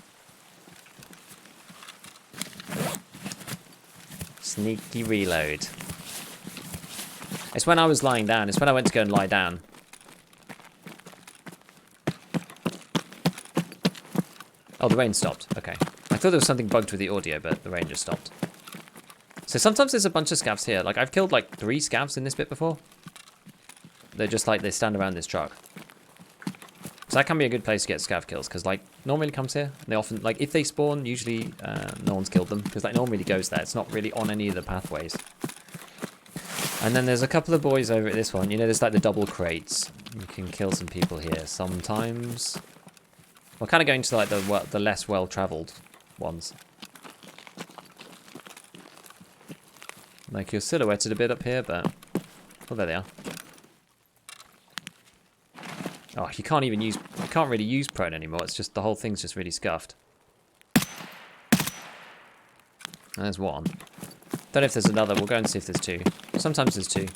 Sneaky reload. It's when I was lying down. It's when I went to go and lie down. Oh, the rain stopped. Okay. I thought there was something bugged with the audio, but the rain just stopped. So sometimes there's a bunch of scavs here. Like, I've killed like 3 scavs in this bit before. They're just like, they stand around this truck. So that can be a good place to get scav kills, because like, no one really comes here. They often, like, if they spawn, usually no one's killed them, because like, no one really goes there. It's not really on any of the pathways. And then there's a couple of boys over at this one. You know, there's like the double crates. You can kill some people here sometimes. We're kind of going to like the less well-traveled ones. Like, you're silhouetted a bit up here, but... Oh, there they are. Oh, you can't really use prone anymore. It's just, the whole thing's just really scuffed. There's one. Don't know if there's another. We'll go and see if there's 2. Sometimes there's 2.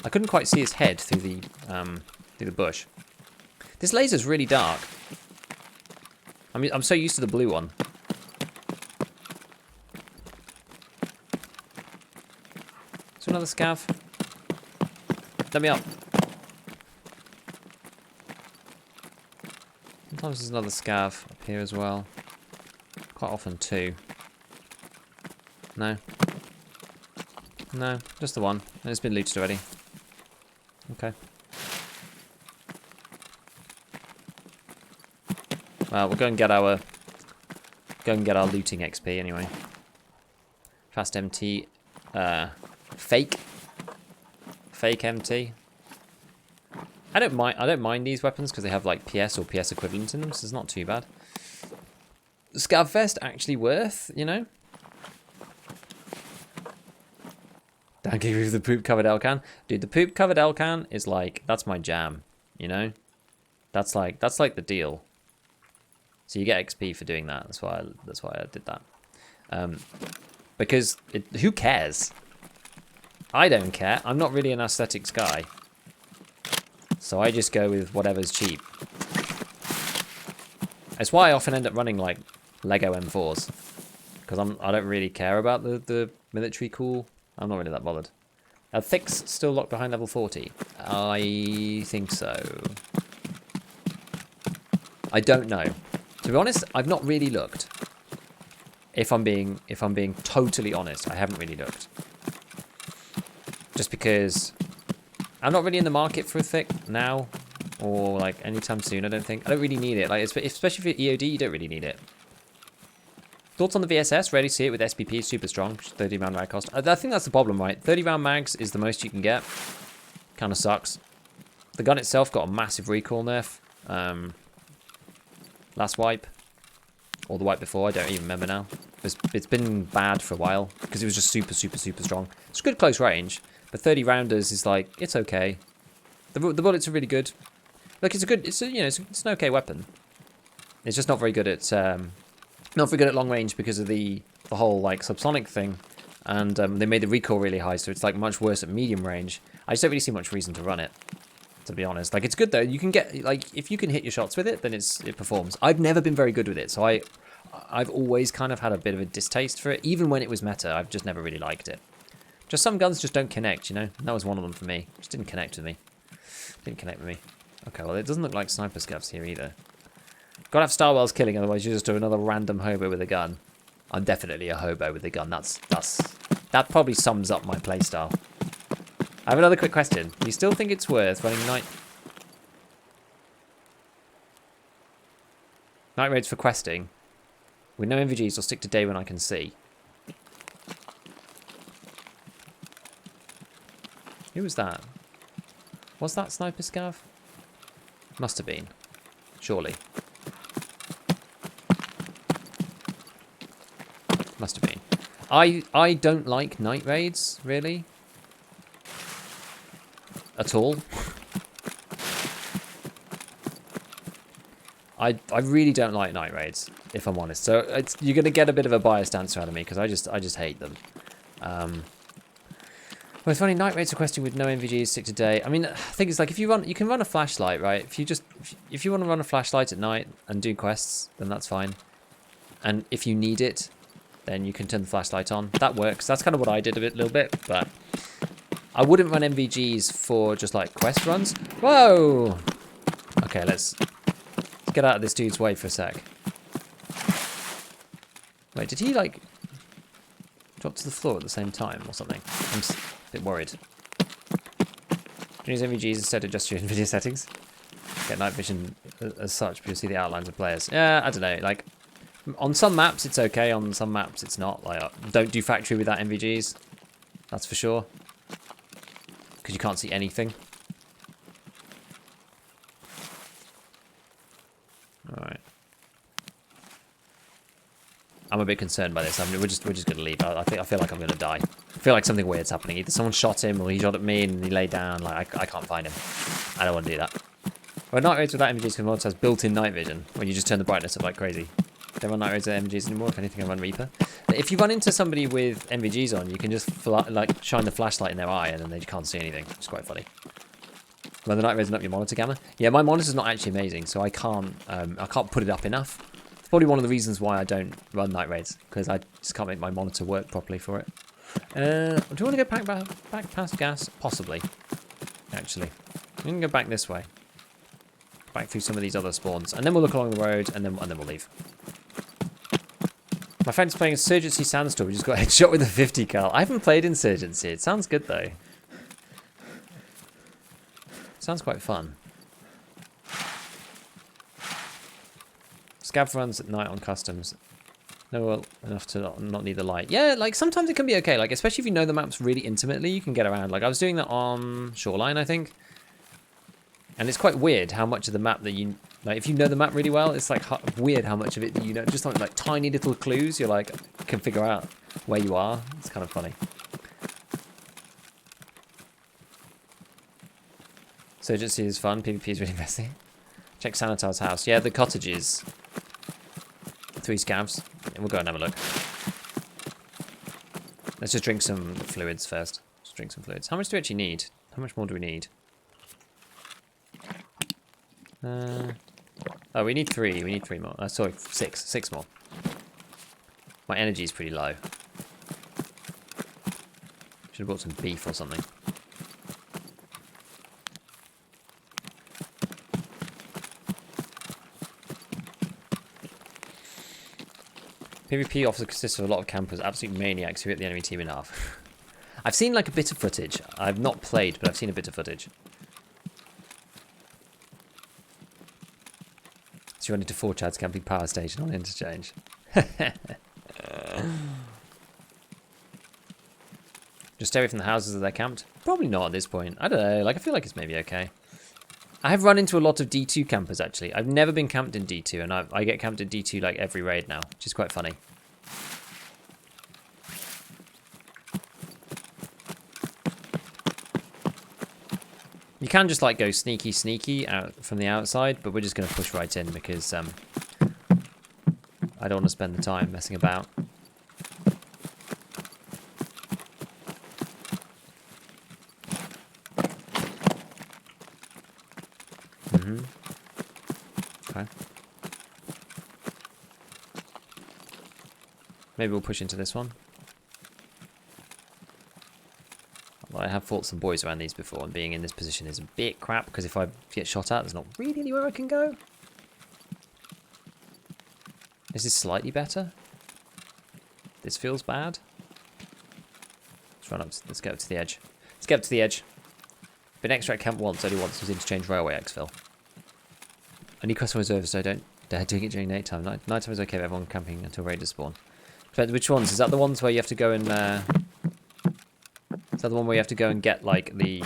I couldn't quite see his head through the bush. This laser's really dark. I mean, I'm so used to the blue one. Is there another scav? Let me up. Sometimes there's another scav up here as well. Quite often 2. No. No, just the one. And it's been looted already. Okay. Well, we'll go and get our looting XP anyway. Fast MT, fake MT. I don't mind these weapons because they have like PS or PS equivalent in them, so it's not too bad. Scav vest actually worth, you know? I'll give you the poop-covered Elcan. Dude, the poop-covered Elcan is like, that's my jam, you know? That's like the deal. So you get XP for doing that. That's why I did that. Because who cares? I don't care. I'm not really an aesthetics guy. So I just go with whatever's cheap. That's why I often end up running like Lego M4s. Because I don't really care about the military cool. I'm not really that bothered. Are Thicks still locked behind level 40? I think so. I don't know. To be honest, I've not really looked. If I'm being totally honest, I haven't really looked. Just because I'm not really in the market for a Thick now, or like anytime soon. I don't think. I don't really need it. Like especially for EOD, you don't really need it. Thoughts on the VSS? Rarely see it with SPP. Super strong. 30 round mag cost. I think that's the problem, right? 30 round mags is the most you can get. Kind of sucks. The gun itself got a massive recoil nerf. Last wipe. Or the wipe before. I don't even remember now. It's been bad for a while. Because it was just super, super, super strong. It's good close range. But 30 rounders is like, it's okay. The bullets are really good. Look, it's an okay weapon. It's just not very good at long range because of the whole like subsonic thing, and they made the recoil really high, so it's like much worse at medium range. I just don't really see much reason to run it, to be honest. Like it's good though. You can get like if you can hit your shots with it, then it performs. I've never been very good with it, so I've always kind of had a bit of a distaste for it. Even when it was meta, I've just never really liked it. Just some guns just don't connect, you know. And that was one of them for me. Just didn't connect with me. Okay, well it doesn't look like sniper scavs here either. Gotta have Starwell's killing, otherwise you just do another random hobo with a gun. I'm definitely a hobo with a gun. That probably sums up my playstyle. I have another quick question. Do you still think it's worth running night raids for questing with no MVGs or stick to day when I can see? Who was that? Was that Sniper Scav? Must have been. Surely. Must have been. I don't like night raids, really. At all. I really don't like night raids, if I'm honest. So you're going to get a bit of a biased answer out of me, because I just hate them. Well, it's funny, night raids are questing with no MVGs, stick to day. I mean, the thing is, like, you can run a flashlight, right? If you want to run a flashlight at night and do quests, then that's fine. And if you need it, then you can turn the flashlight on. That works. That's kind of what I did a little bit, but I wouldn't run MVGs for just like quest runs. Whoa! Okay, let's get out of this dude's way for a sec. Wait, did he like drop to the floor at the same time or something? I'm a bit worried. Use MVGs instead of just your NVIDIA settings. Get night vision as such, but you'll see the outlines of players. Yeah, I don't know. Like on some maps it's okay, on some maps it's not. Like don't do factory without MVGs. That's for sure. Because you can't see anything. Alright. I'm a bit concerned by this. We're just gonna leave. I feel like I'm gonna die. I feel like something weird's happening. Either someone shot him or he shot at me and he lay down. Like I can't find him. I don't want to do that. Well, night raids without MVGs can has built-in night vision when you just turn the brightness up like crazy. Don't run night raids with MVGs anymore. If anything, I run Reaper. If you run into somebody with MVGs on, you can just like shine the flashlight in their eye and then they can't see anything. It's quite funny. Well, the night raid's not your monitor gamma. Yeah, my monitor's not actually amazing, so I can't put it up enough. It's probably one of the reasons why I don't run night raids, because I just can't make my monitor work properly for it. Do you want to go back past gas? Possibly. Actually, we can go back this way. Back through some of these other spawns, and then we'll look along the road, and then we'll leave. My friend's playing Insurgency Sandstorm. He just got headshot with a 50 cal. I haven't played Insurgency. It sounds good though. Sounds quite fun. Scav runs at night on customs. No, well, enough to not need the light. Yeah, like sometimes it can be okay. Like especially if you know the maps really intimately, you can get around. Like I was doing that on Shoreline, I think. And it's quite weird how much of the map that you... Like, if you know the map really well, it's, like, weird how much of it that you know. Just, like tiny little clues, you're, like, can figure out where you are. It's kind of funny. Surgency is fun. PvP is really messy. Check Sanitar's house. Yeah, the cottages. 3 scavs. Yeah, we'll go and have a look. Let's just drink some fluids first. Just drink some fluids. How much do we actually need? How much more do we need? Oh, we need 3. We need 3 more. Sorry, 6. 6 more. My energy is pretty low. Should have brought some beef or something. PvP often consists of a lot of campers, absolute maniacs who hit the enemy team in half. I've seen like a bit of footage. I've not played, but I've seen a bit of footage. So you run into 4 Chads camping power station on interchange. Just stay away from the houses that they're camped? Probably not at this point. I don't know. Like, I feel like it's maybe okay. I have run into a lot of D2 campers, actually. I've never been camped in D2, and I get camped in D2 like every raid now, which is quite funny. You can just like go sneaky out from the outside, but we're just going to push right in because I don't want to spend the time messing about. Okay. Maybe we'll push into this one. Well, I have fought some boys around these before, and being in this position is a bit crap, because if I get shot at, there's not really anywhere I can go. Is this slightly better? This feels bad. Let's run up. Let's get up to the edge. Let's get up to the edge. Been extract camp once, only once, was Interchange Railway exfil. Only custom reserves, so don't dare doing it during nighttime. Nighttime is okay with everyone camping until raiders spawn. But which ones? Is that the ones where you have to go and... Is that the one where you have to go and get, like, the...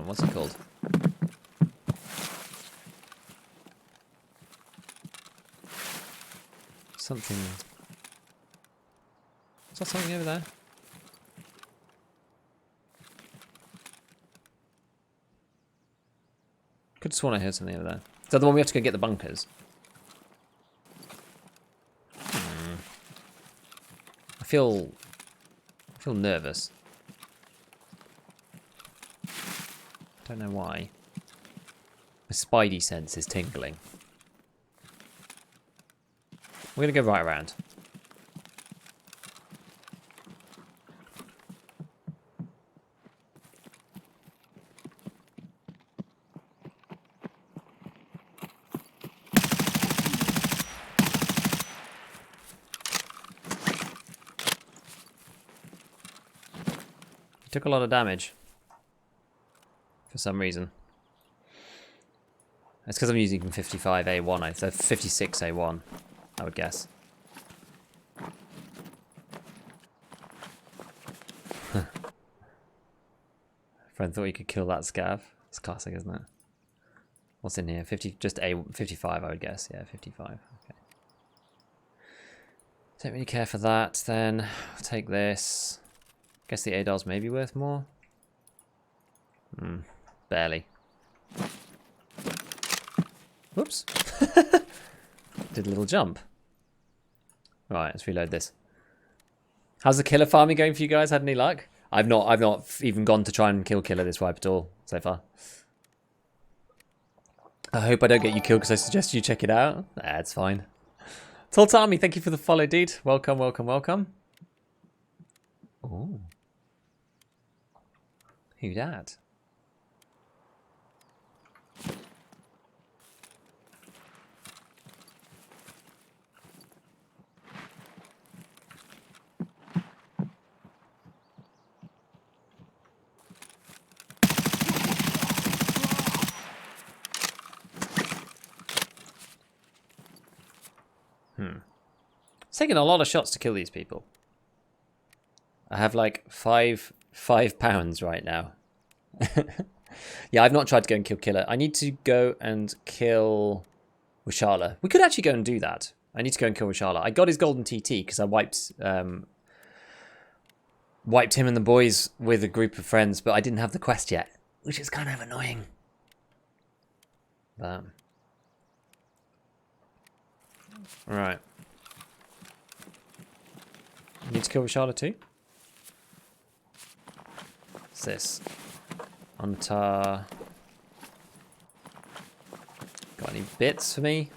what's it called? Something... Is that something over there? Could have sworn I heard something over there. Is that the one we have to go get the bunkers? I feel nervous. Don't know why. My spidey sense is tingling. We're gonna go right around. Took a lot of damage for some reason. It's because I'm using 55A1, so 56A1, I would guess. Friend thought he could kill that scav. It's classic, isn't it? What's in here? 55, I would guess. Yeah, 55. Okay. Don't really care for that. Then I'll take this. Guess the ADAR's may be worth more. Barely. Whoops. Did a little jump. Right, let's reload this. How's the killer farming going for you guys? Had any luck? I've not even gone to try and kill killer this wipe at all so far. I hope I don't get you killed because I suggest you check it out. Nah, it's fine. Toltami, thank you for the follow, dude. Welcome, welcome, welcome. Oh. Who dat? It's taking a lot of shots to kill these people. I have like five pounds right now. Yeah, I've not tried to go and kill Killer. I need to go and kill Wishala. We could actually go and do that. I need to go and kill Wishala. I got his golden TT because I wiped him and the boys with a group of friends, but I didn't have the quest yet. which is kind of annoying. But right. Need to kill Rashada too? What's this? Untar. Got any bits for me?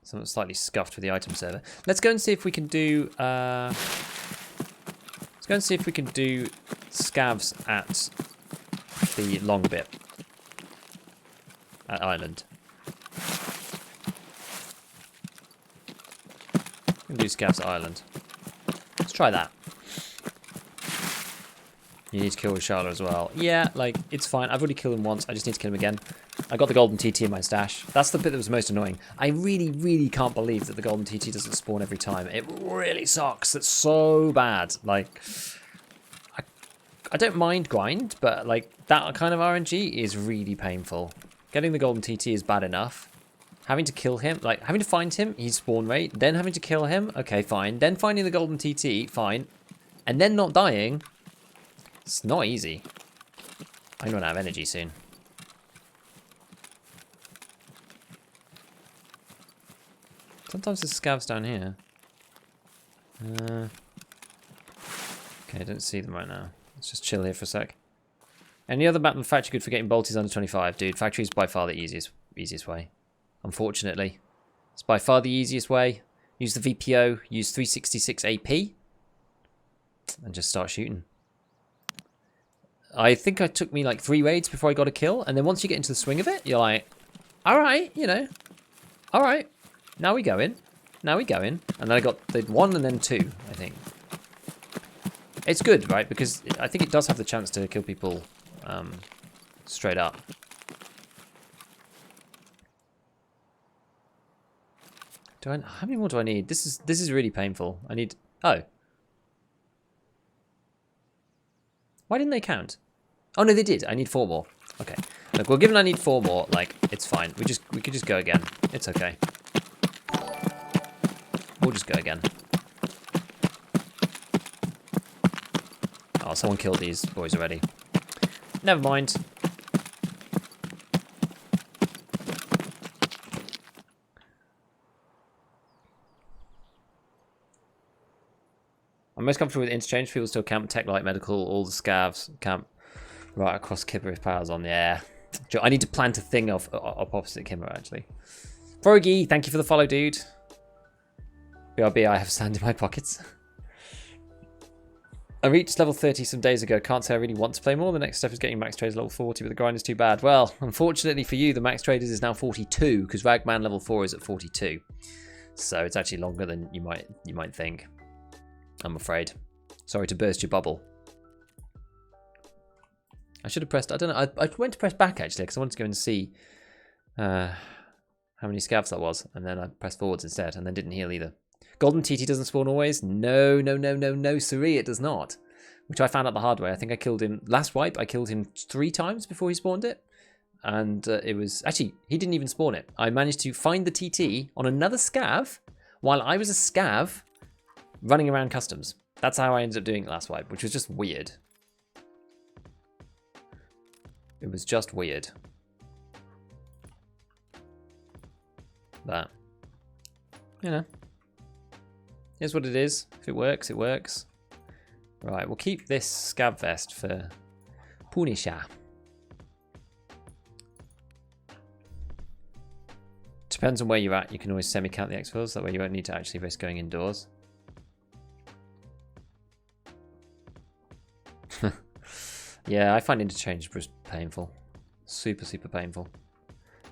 Something slightly scuffed with the item server. Let's go and see if we can do let's go and see if we can do scavs at the long bit. At Island. We can do scavs at Island. Let's try that. You need to kill Rishala as well. Yeah, like, it's fine. I've already killed him once. I just need to kill him again. I got the golden TT in my stash. That's the bit that was most annoying. I really, really can't believe that the golden TT doesn't spawn every time. It really sucks. It's so bad. Like, I don't mind grind, but, like, that kind of RNG is really painful. Getting the golden TT is bad enough. Having to kill him, like, having to find him, he's spawn rate. Then having to kill him, okay, fine. Then finding the golden TT, fine. And then not dying... It's not easy. I'm gonna run out of energy soon. Sometimes there's scavs down here. Okay, I don't see them right now. Let's just chill here for a sec. Any other map than factory good for getting bolties under 25? Dude, factory is by far the easiest way. Unfortunately. It's by far the easiest way. Use the VPO, use 366 AP, and just start shooting. I think it took me like 3 raids before I got a kill, and then once you get into the swing of it, you're like, alright, you know, alright, now we go in, now we go in. And then I got the 1 and then 2, I think. It's good, right, because I think it does have the chance to kill people straight up. How many more do I need? This is really painful. I need, oh. Why didn't they count? Oh no, they did. I need 4 more. Okay. Look, well, given I need 4 more, like, it's fine. We could just go again. It's okay. We'll just go again. Oh, someone killed these boys already. Never mind. I'm most comfortable with interchange. People still camp tech, light, medical, all the scavs camp right across Kibber if power's on. Yeah. I need to plant a thing of opposite Kimber, actually. Frogy, thank you for the follow, dude. BRB, I have sand in my pockets. I reached level 30 some days ago. Can't say I really want to play more. The next step is getting max traders level 40, but the grind is too bad. Well, unfortunately for you, the max traders is now 42, because Ragman level 4 is at 42. So it's actually longer than you might think. I'm afraid. Sorry to burst your bubble. I should have pressed... I don't know. I went to press back, actually, because I wanted to go and see how many scavs that was. And then I pressed forwards instead, and then didn't heal either. Golden TT doesn't spawn always? No, siree, it does not. Which I found out the hard way. I think I killed him... Last wipe, I killed him 3 times before he spawned it. And it was... Actually, he didn't even spawn it. I managed to find the TT on another scav while I was a scav running around customs. That's how I ended up doing it last wipe, which was just weird. It was just weird. But, you know, here's what it is. If it works, it works. Right, we'll keep this scab vest for Punisha. Depends on where you're at. You can always semi-count the exfils. That way you won't need to actually risk going indoors. Yeah, I find interchange just painful. Super, super painful.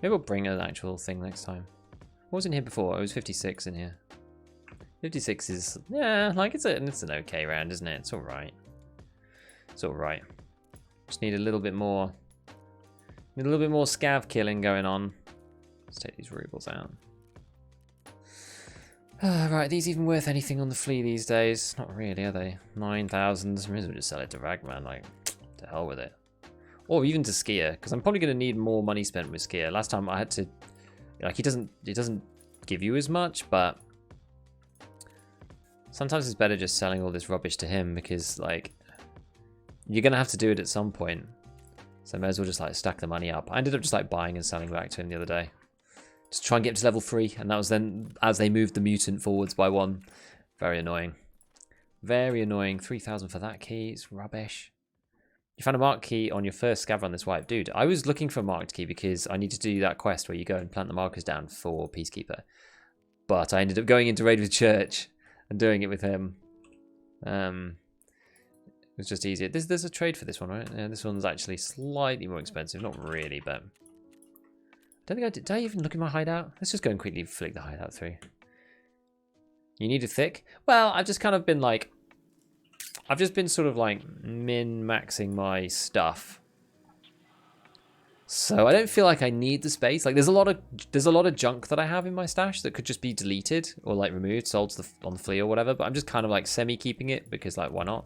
Maybe we'll bring an actual thing next time. What was in here before? It was 56 in here. 56 is, yeah, like it's an okay round, isn't it? It's alright. It's alright. Just need a little bit more. Need a little bit more scav killing going on. Let's take these rubles out. Right, are these even worth anything on the flea these days? Not really, are they? 9,000. May as well just sell it to Ragman, like, to hell with it. Or even to Skier, because I'm probably going to need more money spent with Skier. Last time I had to, like, he doesn't give you as much, but sometimes it's better just selling all this rubbish to him, because, like, you're going to have to do it at some point. So I may as well just like stack the money up. I ended up just like buying and selling back to him the other day. Just try and get him to level 3. And that was then as they moved the mutant forwards by 1. Very annoying. Very annoying. 3,000 for that key. It's rubbish. You found a marked key on your first scav on this wipe. Dude, I was looking for a marked key because I need to do that quest where you go and plant the markers down for Peacekeeper. But I ended up going into Raid with Church and doing it with him. It was just easier. There's a trade for this one, right? Yeah, this one's actually slightly more expensive. Not really, but... I don't think I did. Did I even look in my hideout? Let's just go and quickly flick the hideout through. You need a thick? Well, I've just kind of been like... I've just been sort of like min-maxing my stuff. So I don't feel like I need the space. Like there's a lot of junk that I have in my stash that could just be deleted or like removed, sold to on the flea or whatever, but I'm just kind of like semi-keeping it because like why not?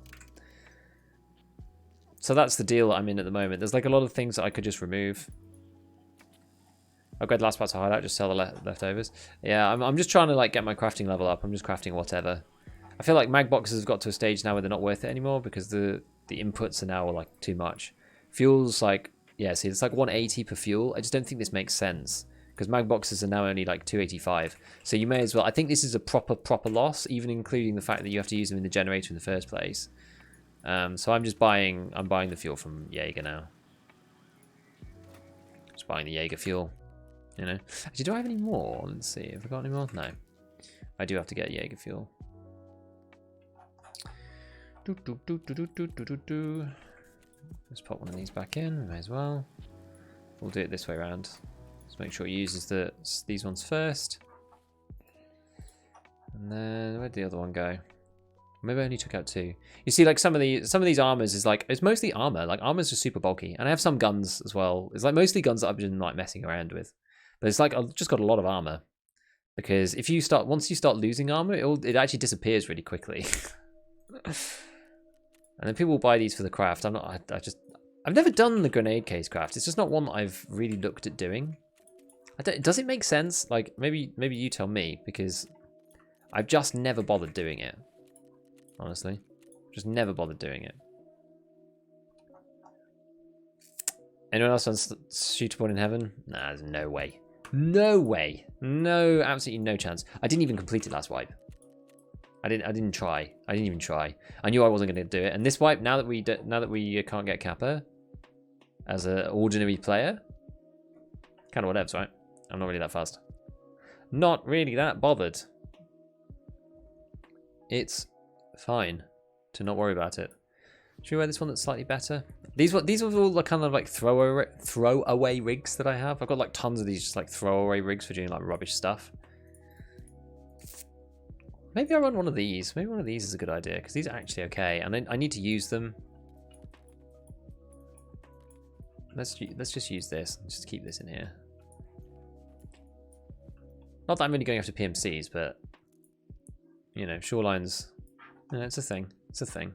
So that's the deal that I'm in at the moment. There's like a lot of things that I could just remove. Upgrade last parts of hideout, just sell the leftovers. Yeah, I'm just trying to like get my crafting level up. I'm just crafting whatever. I feel like mag boxes have got to a stage now where they're not worth it anymore because the inputs are now like too much. Fuel's like, yeah, see, it's like 180 per fuel. I just don't think this makes sense because mag boxes are now only like 285. So you may as well, I think this is a proper loss, even including the fact that you have to use them in the generator in the first place. So I'm buying the fuel from Jaeger now. Just buying the Jaeger fuel, you know. Actually, do I have any more? Let's see, have I got any more? No. I do have to get Jaeger fuel. Let's pop one of these back in, may as well. We'll do it this way around. Let's make sure it uses these ones first. And then where'd the other one go? Maybe I only took out 2. You see, like some of these armors is like it's mostly armor. Like armor's just super bulky, and I have some guns as well. It's like mostly guns that I've been like messing around with. But it's like I've just got a lot of armor because if you once you start losing armor, it actually disappears really quickly. And then people will buy these for the craft. I've never done the grenade case craft. It's just not one that I've really looked at doing. Does it make sense? Like maybe you tell me because I've just never bothered doing it. Honestly, just never bothered doing it. Anyone else on Shootable in Heaven? Nah, there's no way. No way. No, absolutely no chance. I didn't even complete it last wipe. I didn't try. I didn't even try. I knew I wasn't going to do it. And this wipe, now that we can't get Kappa as an ordinary player, kind of whatevs, right? I'm not really that fast. Not really that bothered. It's fine to not worry about it. Should we wear this one that's slightly better? These are all the kind of like throwaway rigs that I have. I've got like tons of these just like throwaway rigs for doing like rubbish stuff. Maybe I run one of these. Maybe one of these is a good idea because these are actually okay, and I need to use them. Let's just use this. Just keep this in here. Not that I'm really going after PMCs, but you know, shorelines. You know, it's a thing. It's a thing.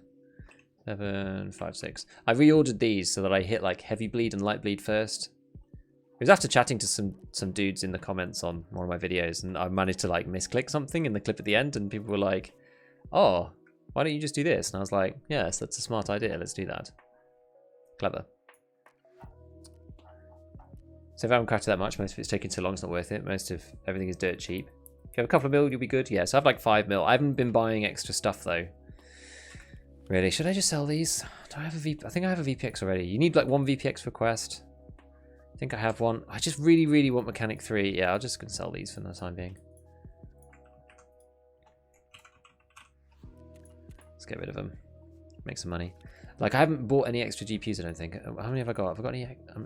7, 5, 6. I reordered these so that I hit like heavy bleed and light bleed first. It was after chatting to some dudes in the comments on one of my videos, and I managed to like misclick something in the clip at the end, and people were like, "Oh, why don't you just do this?" And I was like, "Yes, that's a smart idea. Let's do that." Clever. So if I haven't crafted that much, most of it's taking so long, it's not worth it. Most of everything is dirt cheap. If you have a couple of mil, you'll be good. Yeah, so I have like 5 mil. I haven't been buying extra stuff though. Really, should I just sell these? Do I have a VP? I think I have a VPX already. You need like 1 VPX per quest. I think I have one. I just really want Mechanic 3. Yeah, I'll just sell these for the time being. Let's get rid of them. Make some money. Like, I haven't bought any extra GPUs, I don't think. How many have I got? Have I got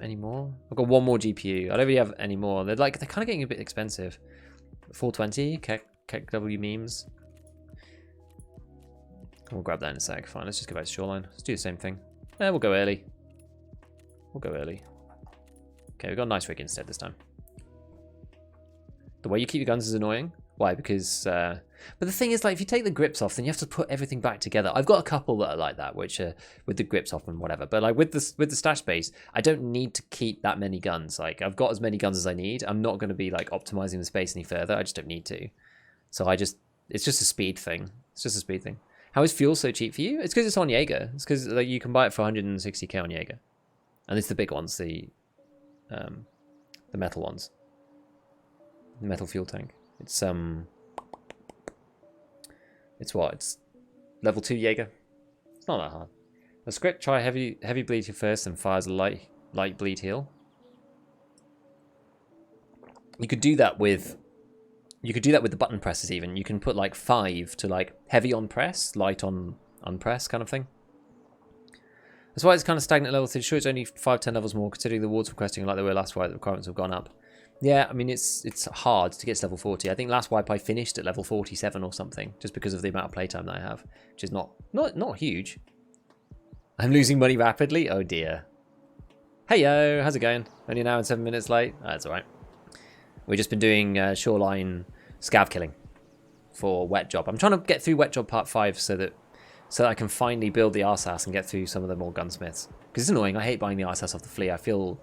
any more? I've got 1 more GPU. I don't really have any more. They're kind of getting a bit expensive. 420, KEKW memes. We'll grab that in a sec. Fine, let's just go back to Shoreline. Let's do the same thing. We'll go early. We'll go early. Okay, we've got a nice rig instead this time. The way you keep your guns is annoying. Why? Because... but the thing is, like, if you take the grips off, then you have to put everything back together. I've got a couple that are like that, which are with the grips off and whatever. But, like, with the stash space, I don't need to keep that many guns. Like, I've got as many guns as I need. I'm not going to be, like, optimizing the space any further. I just don't need to. So it's just a speed thing. It's just a speed thing. How is fuel so cheap for you? It's because it's on Jaeger. It's because like, you can buy it for 160k on Jaeger. And it's the big ones, the metal ones. The metal fuel tank. It's what? It's level 2 Jaeger. It's not that hard. The script, try heavy bleed heal first and fires a light bleed heal. You could do that with the button presses even. You can put like 5 to like heavy on press, light on unpress kind of thing. That's why it's kind of stagnant at level 3. Sure, it's only 5-10 levels more considering the wards requesting like they were last wipe, the requirements have gone up. Yeah, I mean it's hard to get to level 40. I think last wipe I finished at level 47 or something, just because of the amount of playtime that I have, which is not huge. I'm losing money rapidly. Oh dear. Hey yo, how's it going? Only an hour and 7 minutes late. That's alright. We've just been doing Shoreline scav killing for Wet Job. I'm trying to get through Wet Job Part 5 so that I can finally build the RSAS and get through some of the more gunsmiths. Because it's annoying. I hate buying the RSAS off the flea. I feel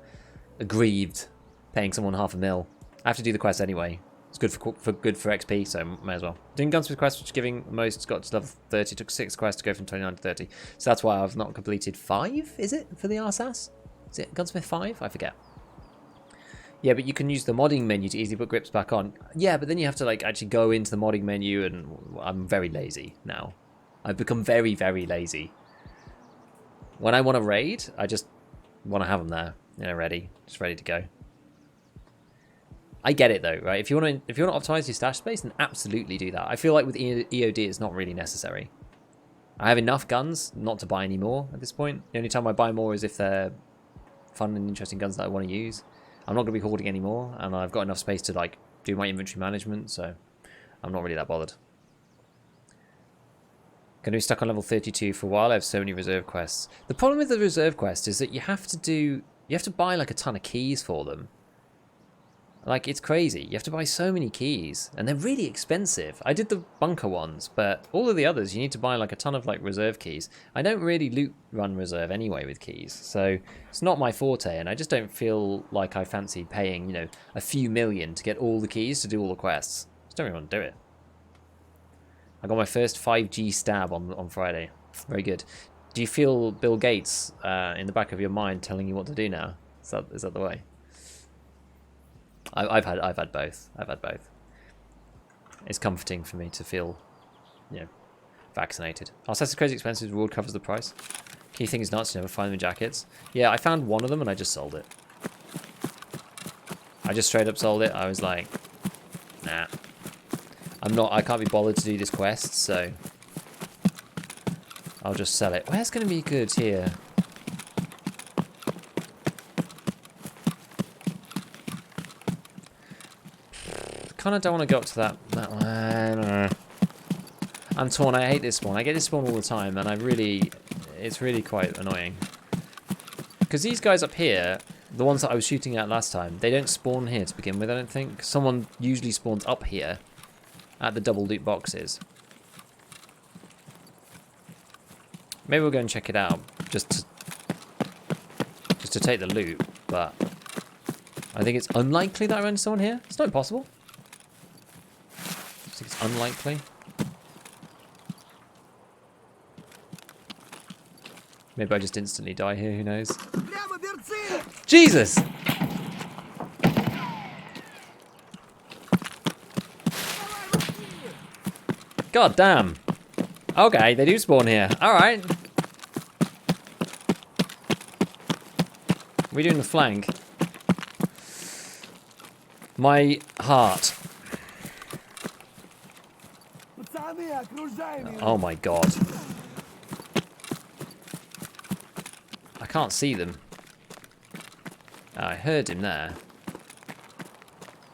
aggrieved paying someone $500,000. I have to do the quest anyway. It's good for XP, so may as well. Doing gunsmith quest, which giving most got to level 30, took 6 quests to go from 29 to 30. So that's why I've not completed 5, is it, for the RSAS? Is it gunsmith 5? I forget. Yeah, but you can use the modding menu to easily put grips back on. Yeah, but then you have to like actually go into the modding menu, and I'm very lazy now. I've become very, very lazy. When I want to raid, I just want to have them there, ready, just ready to go. I get it though, right? If you want to optimize your stash space, then absolutely do that. I feel like with EOD, it's not really necessary. I have enough guns not to buy any more at this point. The only time I buy more is if they're fun and interesting guns that I want to use. I'm not going to be hoarding any more, and I've got enough space to like do my inventory management, so I'm not really that bothered. Going to be stuck on level 32 for a while. I have so many reserve quests. The problem with the reserve quest is that you have to buy like a ton of keys for them. Like, it's crazy. You have to buy so many keys, and they're really expensive. I did the bunker ones, but all of the others, you need to buy like a ton of like reserve keys. I don't really loot run reserve anyway with keys, so it's not my forte, and I just don't feel like I fancy paying, you know, a few million to get all the keys to do all the quests. Just don't really want to do it. I got my first 5G stab on Friday. Very good. Do you feel Bill Gates in the back of your mind telling you what to do now? Is that the way? I've had both. I've had both. It's comforting for me to feel, you know, vaccinated. Assassin's crazy expensive. Reward covers the price. Key thing is nuts. You never find them in jackets. Yeah, I found one of them and I just sold it. I just straight up sold it. I was like, nah. I can't be bothered to do this quest, so I'll just sell it. Where's going to be good here? Kind of don't want to go up to that one. I'm torn. I hate this spawn. I get this spawn all the time, and it's really quite annoying. Because these guys up here, the ones that I was shooting at last time, they don't spawn here to begin with, I don't think. Someone usually spawns up here at the double loot boxes. Maybe we'll go and check it out just to take the loot, but I think it's unlikely that I run into someone here. It's not impossible. I think it's unlikely. Maybe I just instantly die here, who knows? Jesus! God damn. Okay, they do spawn here. Alright. We're doing the flank. My heart. Oh my god. I can't see them. Oh, I heard him there.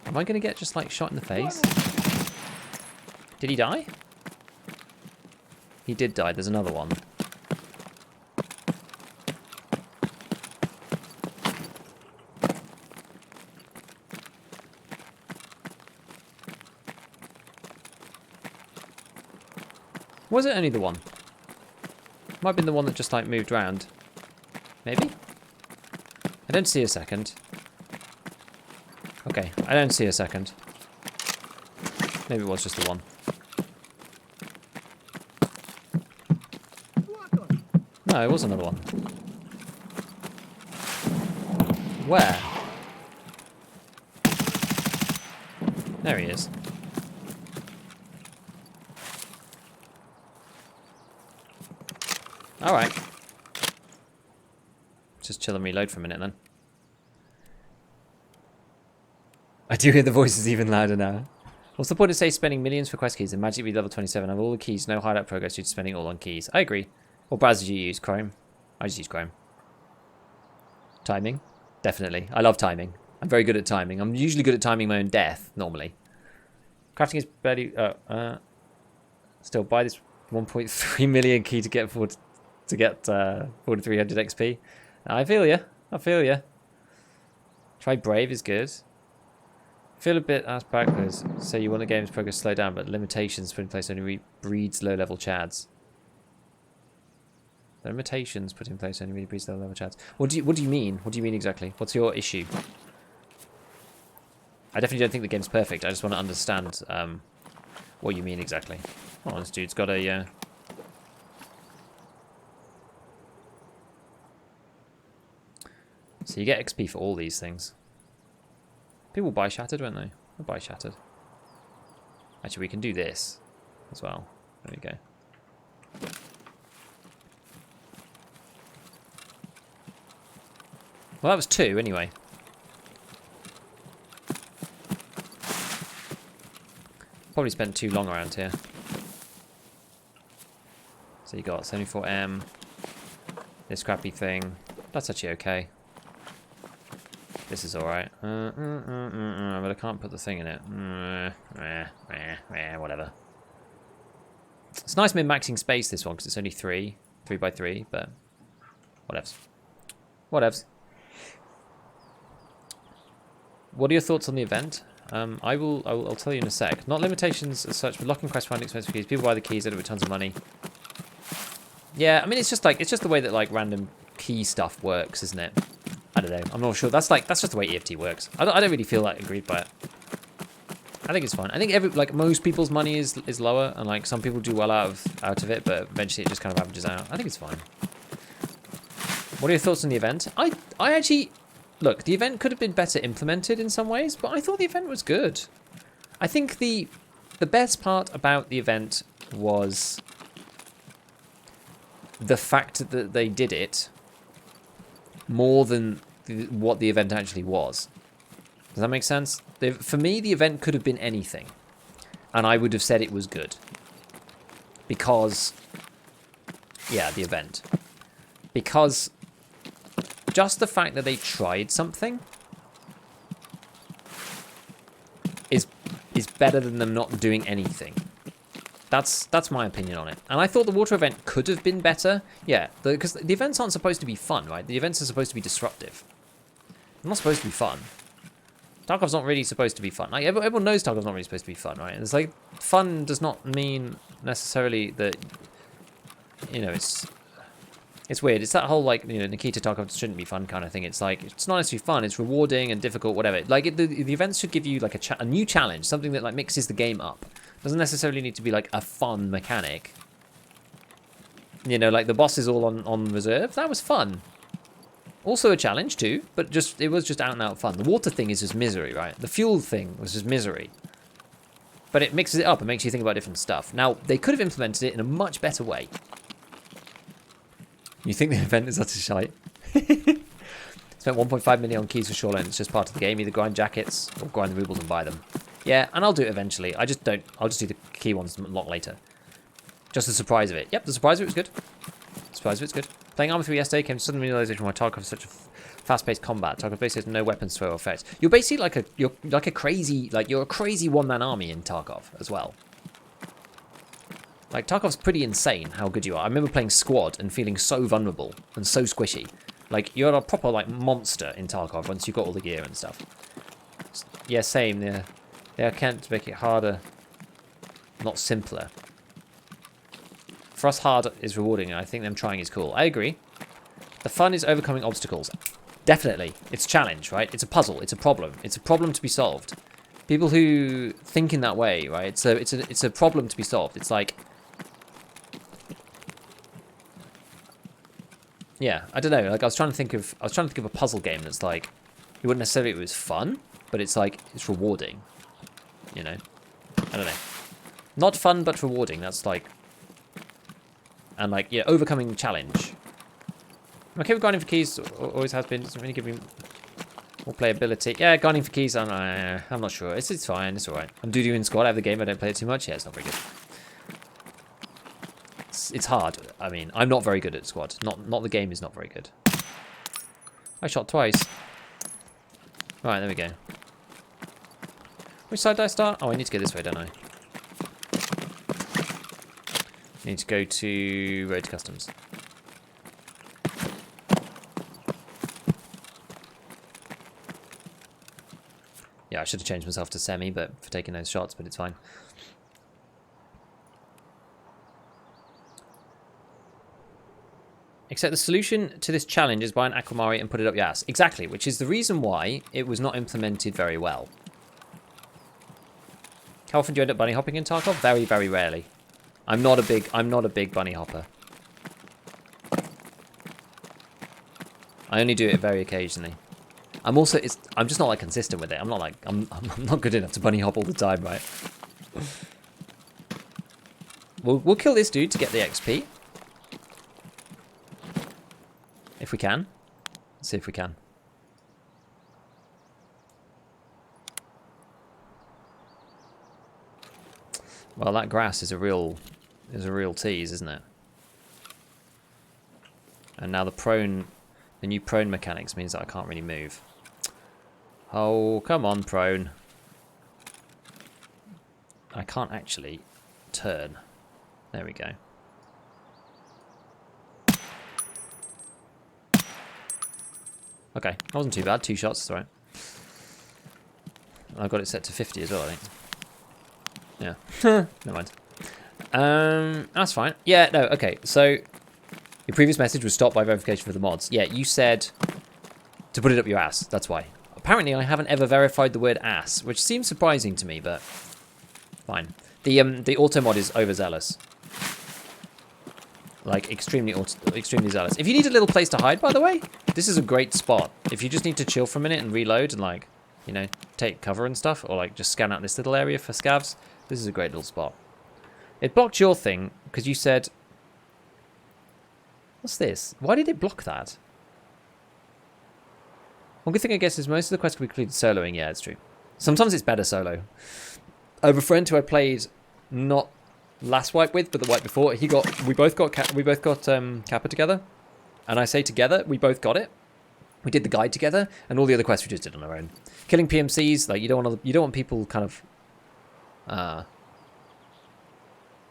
Am I going to get just like shot in the face? Did he die? He did die. There's another one. Was it only the one? Might have been the one that just like moved around. Maybe? I don't see a second. Okay, I don't see a second. Maybe it was just the one. No, it was another one. Where? There he is. Alright. Just chill and reload for a minute then. I do hear the voices even louder now. What's the point of, say, spending millions for quest keys and magically level 27? I have all the keys, no hideout progress due to spending it all on keys. I agree. What browser do you use? Chrome? I just use Chrome. Timing? Definitely. I love timing. I'm very good at timing. I'm usually good at timing my own death, normally. Crafting is barely... still, buy this 1.3 million key to get 4300 XP. I feel ya. I feel ya. Try Brave is good. Feel a bit ass backwards. Say you want the game's progress slow down, but limitations put in place only breeds low-level chads. The limitations put in place only breeds low-level chads. What do you mean? What do you mean exactly? What's your issue? I definitely don't think the game's perfect. I just want to understand what you mean exactly. Oh, this dude's got a... So you get XP for all these things. People buy Shattered, won't they? They'll buy Shattered. Actually, we can do this as well. There we go. Well, that was 2 anyway. Probably spent too long around here. So you got 74M. This crappy thing. That's actually okay. This is alright. But I can't put the thing in it. Whatever. It's nice min-maxing space, this one, because it's only 3 by 3, but whatevs. Whatevs. What are your thoughts on the event? I'll tell you in a sec. Not limitations as such, but locking quest finding expensive keys. People buy the keys, they do it with tons of money. Yeah, I mean it's just the way that like random key stuff works, isn't it? I don't know. I'm not sure. That's just the way EFT works. I don't really feel that aggrieved by it. I think it's fine. I think most people's money is lower, and like some people do well out of it, but eventually it just kind of averages out. I think it's fine. What are your thoughts on the event? I actually look. The event could have been better implemented in some ways, but I thought the event was good. I think the best part about the event was the fact that they did it more than what the event actually was. Does that make sense? For me, the event could have been anything, and I would have said it was good. Because, yeah, the event. Because just the fact that they tried something is better than them not doing anything. That's my opinion on it. And I thought the water event could have been better. Yeah, because the events aren't supposed to be fun, right? The events are supposed to be disruptive. They're not supposed to be fun. Tarkov's not really supposed to be fun. Like, everyone knows Tarkov's not really supposed to be fun, right? And it's like, fun does not mean necessarily that, you know, it's weird. It's that whole, like, you know, Nikita Tarkov shouldn't be fun kind of thing. It's like, it's not necessarily fun. It's rewarding and difficult, whatever. Like, the events should give you, like, a new challenge. Something that, like, mixes the game up. Doesn't necessarily need to be like a fun mechanic. You know, like the boss is all on reserve. That was fun. Also a challenge too, but it was just out and out fun. The water thing is just misery, right? The fuel thing was just misery. But it mixes it up and makes you think about different stuff. Now, they could have implemented it in a much better way. You think the event is utter shite? Spent 1.5 million on keys for Shoreline. It's just part of the game. Either grind jackets or grind the rubles and buy them. Yeah, and I'll do it eventually. I'll just do the key ones a lot later. Just the surprise of it. Yep, the surprise of it was good. The surprise of it's good. Playing Arma 3 yesterday came to sudden realization why Tarkov is such a fast-paced combat. Tarkov basically has no weapons throw effect. You're basically you're a crazy one-man army in Tarkov as well. Like Tarkov's pretty insane how good you are. I remember playing Squad and feeling so vulnerable and so squishy. Like you're a proper like monster in Tarkov once you've got all the gear and stuff. Yeah, same. Yeah. I can't make it harder, not simpler. For us, hard is rewarding, and I think them trying is cool. I agree. The fun is overcoming obstacles. Definitely. It's a challenge, right? It's a puzzle. It's a problem. It's a problem to be solved. People who think in that way, right? It's a problem to be solved. It's like... Yeah, I don't know. Like I was trying to think of a puzzle game that's like, it wouldn't necessarily be fun, but it's like it's rewarding. You know, I don't know. Not fun, but rewarding. That's like, and like yeah, overcoming the challenge. I'm okay with grinding for keys. Always has been. Doesn't really give me more playability. Yeah, grinding for keys. I'm not sure. It's fine. It's all right. I'm doo-doo in squad. I have the game. I don't play it too much. Yeah, it's not very good. It's hard. I mean, I'm not very good at squad. Not the game is not very good. I shot twice. Right, there we go. Which side do I start? Oh, I need to go this way, don't I? I need to go to Road to Customs. Yeah, I should have changed myself to semi, but for taking those shots, but it's fine. Except the solution to this challenge is buy an Aquamari and put it up your ass. Exactly, which is the reason why it was not implemented very well. How often do you end up bunny hopping in Tarkov? Very, very rarely. I'm not a big bunny hopper. I only do it very occasionally. I'm just not like consistent with it. I'm not good enough to bunny hop all the time, right? We'll kill this dude to get the XP. If we can. Let's see if we can. Well, that grass is a real tease, isn't it? And now the new prone mechanics means that I can't really move. Oh, come on, prone. I can't actually turn. There we go. Okay, that wasn't too bad. 2 shots, that's right. I've got it set to 50 as well, I think. Yeah, never mind. That's fine. Yeah, no, okay. So your previous message was stopped by verification for the mods. Yeah, you said to put it up your ass. That's why. Apparently, I haven't ever verified the word ass, which seems surprising to me, but fine. The auto mod is overzealous. Like extremely zealous. If you need a little place to hide, by the way, this is a great spot. If you just need to chill for a minute and reload and like, you know, take cover and stuff, or like just scan out this little area for scavs, this is a great little spot. It blocked your thing because you said, what's this? Why did it block that? One good thing I guess is most of the quests can be completed soloing. Yeah, it's true. Sometimes it's better solo. I have a friend who I played not last wipe with, but the wipe before. We both got Kappa together, and I say together, we both got it. We did the guide together, and all the other quests we just did on our own. Killing PMCs, like you don't want people kind of,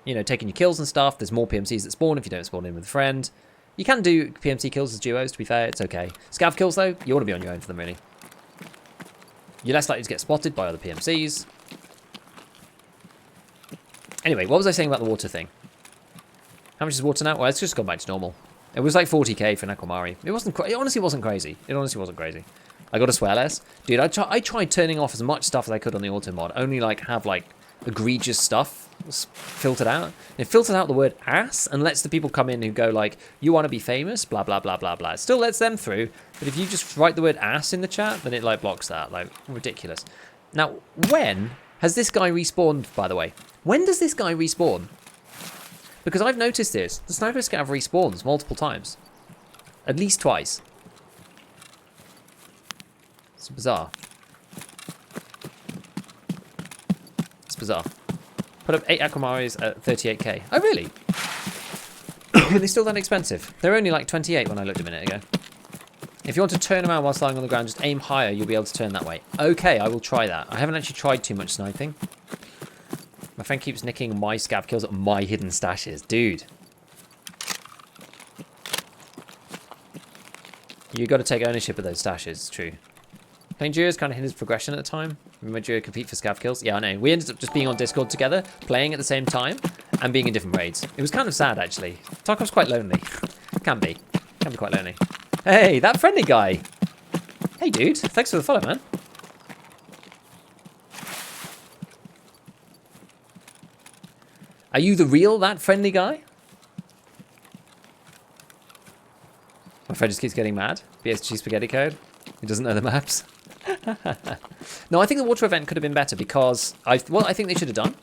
you know, taking your kills and stuff. There's more PMCs that spawn if you don't spawn in with a friend. You can do PMC kills as duos, to be fair, it's okay. Scav kills though, you want to be on your own for them really. You're less likely to get spotted by other PMCs. Anyway, what was I saying about the water thing? How much is water now? Well, it's just gone back to normal. It was like 40k for an Aquamari. It honestly wasn't crazy. It honestly wasn't crazy. I got to swear less. Dude, I tried turning off as much stuff as I could on the auto mod. Only like have like egregious stuff filtered out. It filters out the word ass and lets the people come in who go like, you want to be famous, blah, blah, blah, blah, blah. It still lets them through. But if you just write the word ass in the chat, then it like blocks that. Like, ridiculous. Now, when has this guy respawned, by the way? When does this guy respawn? Because I've noticed this. The sniper scav respawns multiple times. At least twice. It's bizarre. It's bizarre. Put up 8 Aquamaris at 38k. Oh, really? Are they still that expensive? They're only like 28 when I looked a minute ago. If you want to turn around whilst lying on the ground, just aim higher, you'll be able to turn that way. Okay, I will try that. I haven't actually tried too much sniping. My friend keeps nicking my scav kills at my hidden stashes. Dude. You got to take ownership of those stashes, it's true. Playing duos kind of hinders progression at the time. My duo compete for scav kills. Yeah, I know. We ended up just being on Discord together, playing at the same time, and being in different raids. It was kind of sad, actually. Tarkov's quite lonely. Can be. Can be quite lonely. Hey, that friendly guy. Hey, dude. Thanks for the follow, man. Are you the real that friendly guy? My friend just keeps getting mad. BSG Spaghetti Code. He doesn't know the maps. No, I think the water event could have been better because I think they should have done.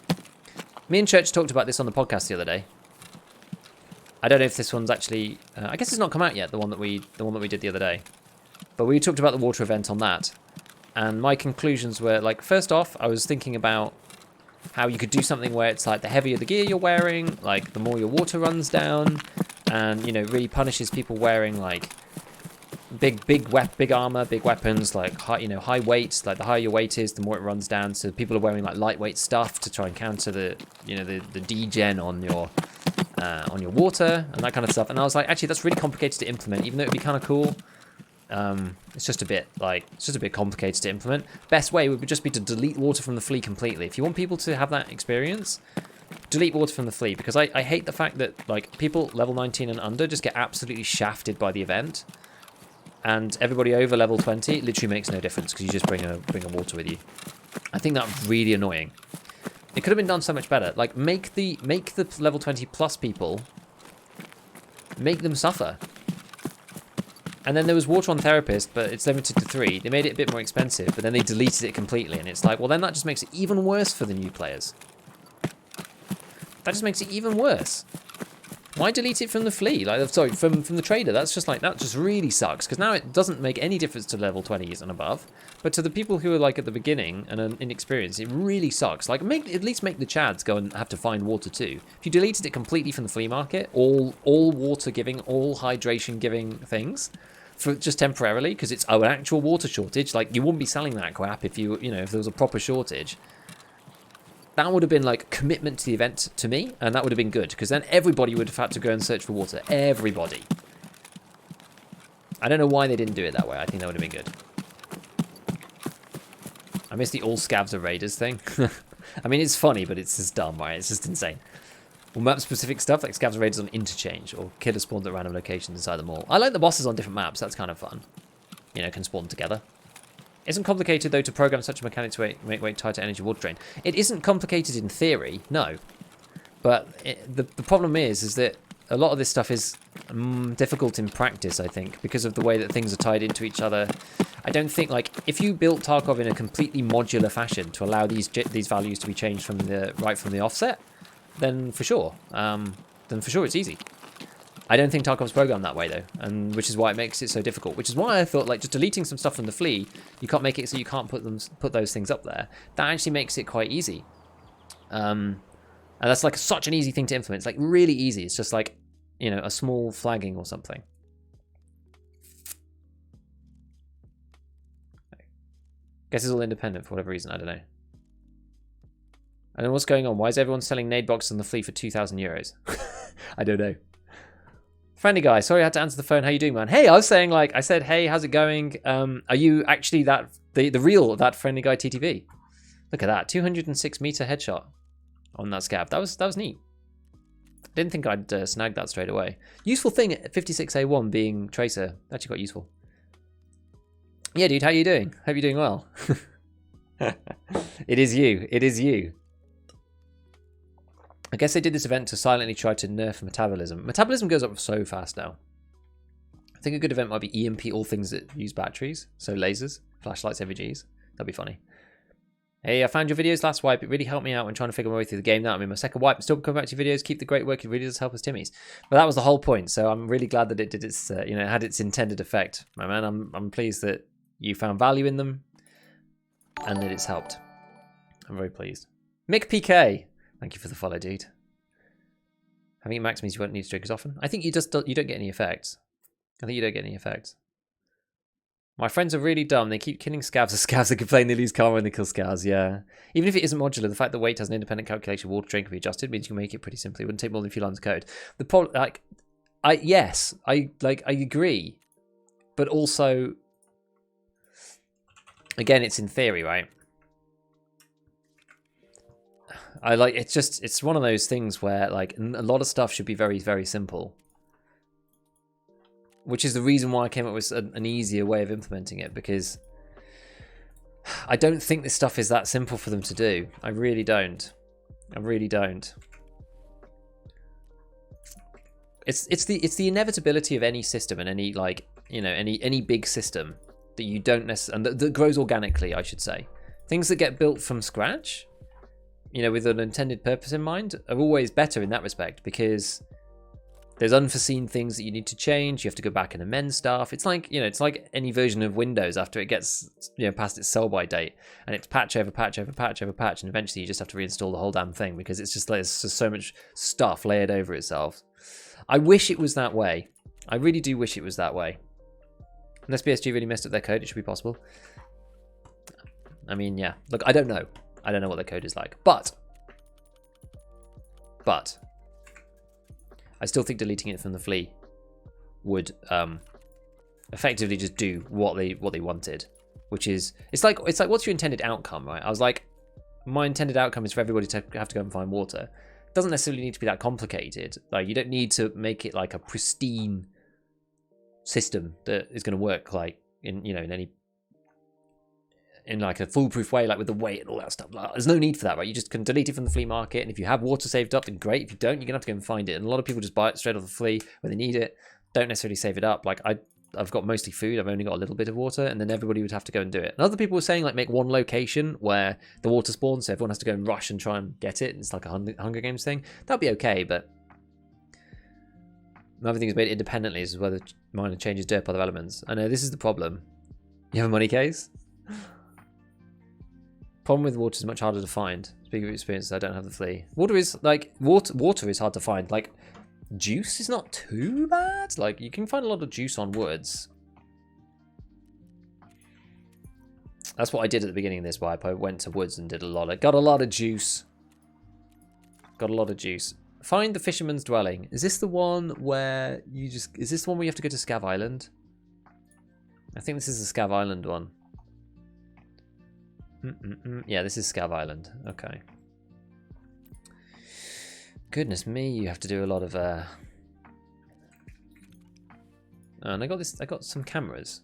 Me and Church talked about this on the podcast the other day. I don't know if this one's actually. I guess it's not come out yet. The one that we did the other day. But we talked about the water event on that, and my conclusions were like, first off, I was thinking about how you could do something where it's like the heavier the gear you're wearing, like the more your water runs down, and really punishes people wearing like big armor, big weapons, like high weights. Like the higher your weight is, the more it runs down. So people are wearing like lightweight stuff to try and counter the degen on your water and that kind of stuff. And I was like, actually, that's really complicated to implement, even though it'd be kind of cool. It's just a bit complicated to implement. Best way would just be to delete water from the flea completely. If you want people to have that experience, delete water from the flea, because I hate the fact that like people level 19 and under just get absolutely shafted by the event. And everybody over level 20 literally makes no difference because you just bring a water with you. I think that's really annoying. It could have been done so much better. Like make the level 20 plus people, make them suffer. And then there was water on therapist, but it's limited to 3. They made it a bit more expensive, but then they deleted it completely, and it's like, well, then that just makes it even worse for the new players. That just makes it even worse. Why delete it from the flea? Like, sorry, from the trader. That's just like, that just really sucks, because now it doesn't make any difference to level 20s and above, but to the people who are like at the beginning and are inexperienced, it really sucks. Like, at least make the chads go and have to find water too. If you deleted it completely from the flea market, all water giving, all hydration giving things, for just temporarily, because it's an actual water shortage, like you wouldn't be selling that crap if if there was a proper shortage. That would have been like commitment to the event to me, and that would have been good, because then everybody would have had to go and search for water. Everybody. I don't know why they didn't do it that way. I think that would have been good. I miss the all scavs are raiders thing. I mean, it's funny, but it's just dumb, right? It's just insane. Or map-specific stuff like scavs are raiders on interchange, or killer spawns at random locations inside the mall. I like the bosses on different maps. That's kind of fun. Can spawn together. Isn't complicated, though, to program such a mechanic to make weight tied to energy water drain. It isn't complicated in theory, no. But the problem is that a lot of this stuff is difficult in practice, I think, because of the way that things are tied into each other. I don't think, like, if you built Tarkov in a completely modular fashion to allow these values to be changed from the offset, then for sure it's easy. I don't think Tarkov's programmed that way, though, and which is why it makes it so difficult. Which is why I thought, like, just deleting some stuff from the flea, you can't make it so you can't put those things up there. That actually makes it quite easy. And that's like such an easy thing to implement. It's like really easy. It's just like, a small flagging or something. Guess it's all independent for whatever reason. I don't know. I don't know what's going on. Why is everyone selling nade boxes on the flea for 2,000 euros? I don't know. Friendly guy, sorry I had to answer the phone. How you doing, man? Hey, I was saying, like, I said, hey, how's it going? Are you actually the real that friendly guy TTV? Look at that, 206 meter headshot on that scav. That was neat. Didn't think I'd snag that straight away. Useful thing at 56A1 being tracer. Actually quite useful. Yeah, dude, how you doing? Hope you're doing well. It is you. It is you. I guess they did this event to silently try to nerf metabolism. Metabolism goes up so fast now. I think a good event might be EMP all things that use batteries. So lasers, flashlights, FVGs. That'd be funny. Hey, I found your videos last wipe. It really helped me out when trying to figure my way through the game now. I'm in my second wipe. Still coming back to your videos. Keep the great work. It really does help us Timmies. But that was the whole point. So I'm really glad that it did its, had its intended effect. My man, I'm pleased that you found value in them and that it's helped. I'm very pleased. Mick PK. Thank you for the follow, dude. Having it max means you won't need to drink as often. I think you don't get any effects. I think you don't get any effects. My friends are really dumb. They keep killing scavs as scavs that complain they lose karma when they kill scavs. Yeah. Even if it isn't modular, the fact that weight has an independent calculation water drain can be adjusted means you can make it pretty simply. It wouldn't take more than a few lines of code. The problem, I agree, but also, again, it's in theory, right? It's one of those things where, like, a lot of stuff should be very, very simple. Which is the reason why I came up with an easier way of implementing it, because I don't think this stuff is that simple for them to do. I really don't. I really don't. it's the inevitability of any system and any like any big system that you don't necessarily and that grows organically, I should say. Things that get built from scratch, with an intended purpose in mind, are always better in that respect because there's unforeseen things that you need to change. You have to go back and amend stuff. It's like it's like any version of Windows after it gets past its sell-by date, and it's patch over patch over patch over patch, and eventually you just have to reinstall the whole damn thing because it's just like there's just so much stuff layered over itself. I wish it was that way. I really do wish it was that way. Unless BSG really messed up their code, it should be possible. I mean, yeah. Look, I don't know. I don't know what their code is like. But I still think deleting it from the flea would effectively just do what they wanted, which is it's like what's your intended outcome, right? I was like, my intended outcome is for everybody to have to go and find water. It doesn't necessarily need to be that complicated. Like you don't need to make it like a pristine system that is going to work like in like a foolproof way, like with the weight and all that stuff. Like, there's no need for that, right? You just can delete it from the flea market, and if you have water saved up, then great. If you don't, you're gonna have to go and find it. And a lot of people just buy it straight off the flea when they need it. Don't necessarily save it up. Like I've got mostly food. I've only got a little bit of water, and then everybody would have to go and do it. And other people were saying like make one location where the water spawns, so everyone has to go and rush and try and get it. It's like a Hunger Games thing. That'd be okay, but everything is made independently. This is where the miner changes dirt by other elements. I know this is the problem. You have a money case. Problem with water is much harder to find. Speaking of experience, I don't have the flea. Water is like water is hard to find. Like juice is not too bad. Like you can find a lot of juice on woods. That's what I did at the beginning of this wipe. I went to woods and did got a lot of juice. Got a lot of juice. Find the fisherman's dwelling. Is this the one where is this the one where you have to go to Scav Island? I think this is the Scav Island one. Yeah, this is Scav Island. Okay. Goodness me, you have to do a lot of and I got some cameras.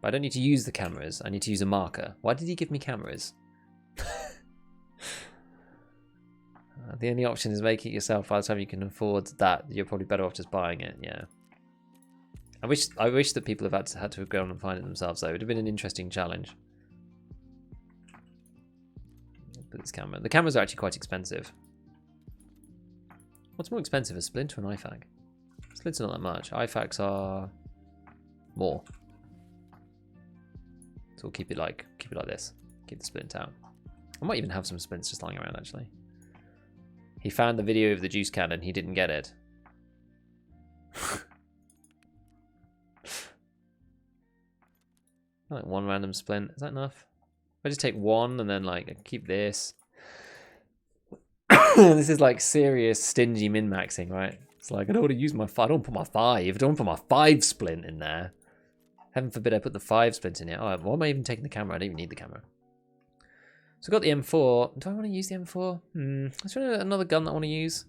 But I don't need to use the cameras. I need to use a marker. Why did he give me cameras? The only option is make it yourself. By the time you can afford that, you're probably better off just buying it. Yeah. I wish that people have had to go on and find it themselves though. It would have been an interesting challenge. This camera. The cameras are actually quite expensive. What's more expensive, a splint or an IFAK? Splints are not that much. IFAKs are more. So we'll keep it like this. Keep the splint out. I might even have some splints just lying around actually. He found the video of the juice cannon. He didn't get it. Like one random splint. Is that enough? I just take one and then like I keep this. This is like serious stingy min-maxing, right? It's like I don't want to use my 5. I don't put my 5. I don't put my 5 splint in there. Heaven forbid I put the 5 splint in here. Oh, why am I even taking the camera? I don't even need the camera. So I got the M4. Do I want to use the M4? Is there another gun that I want to use?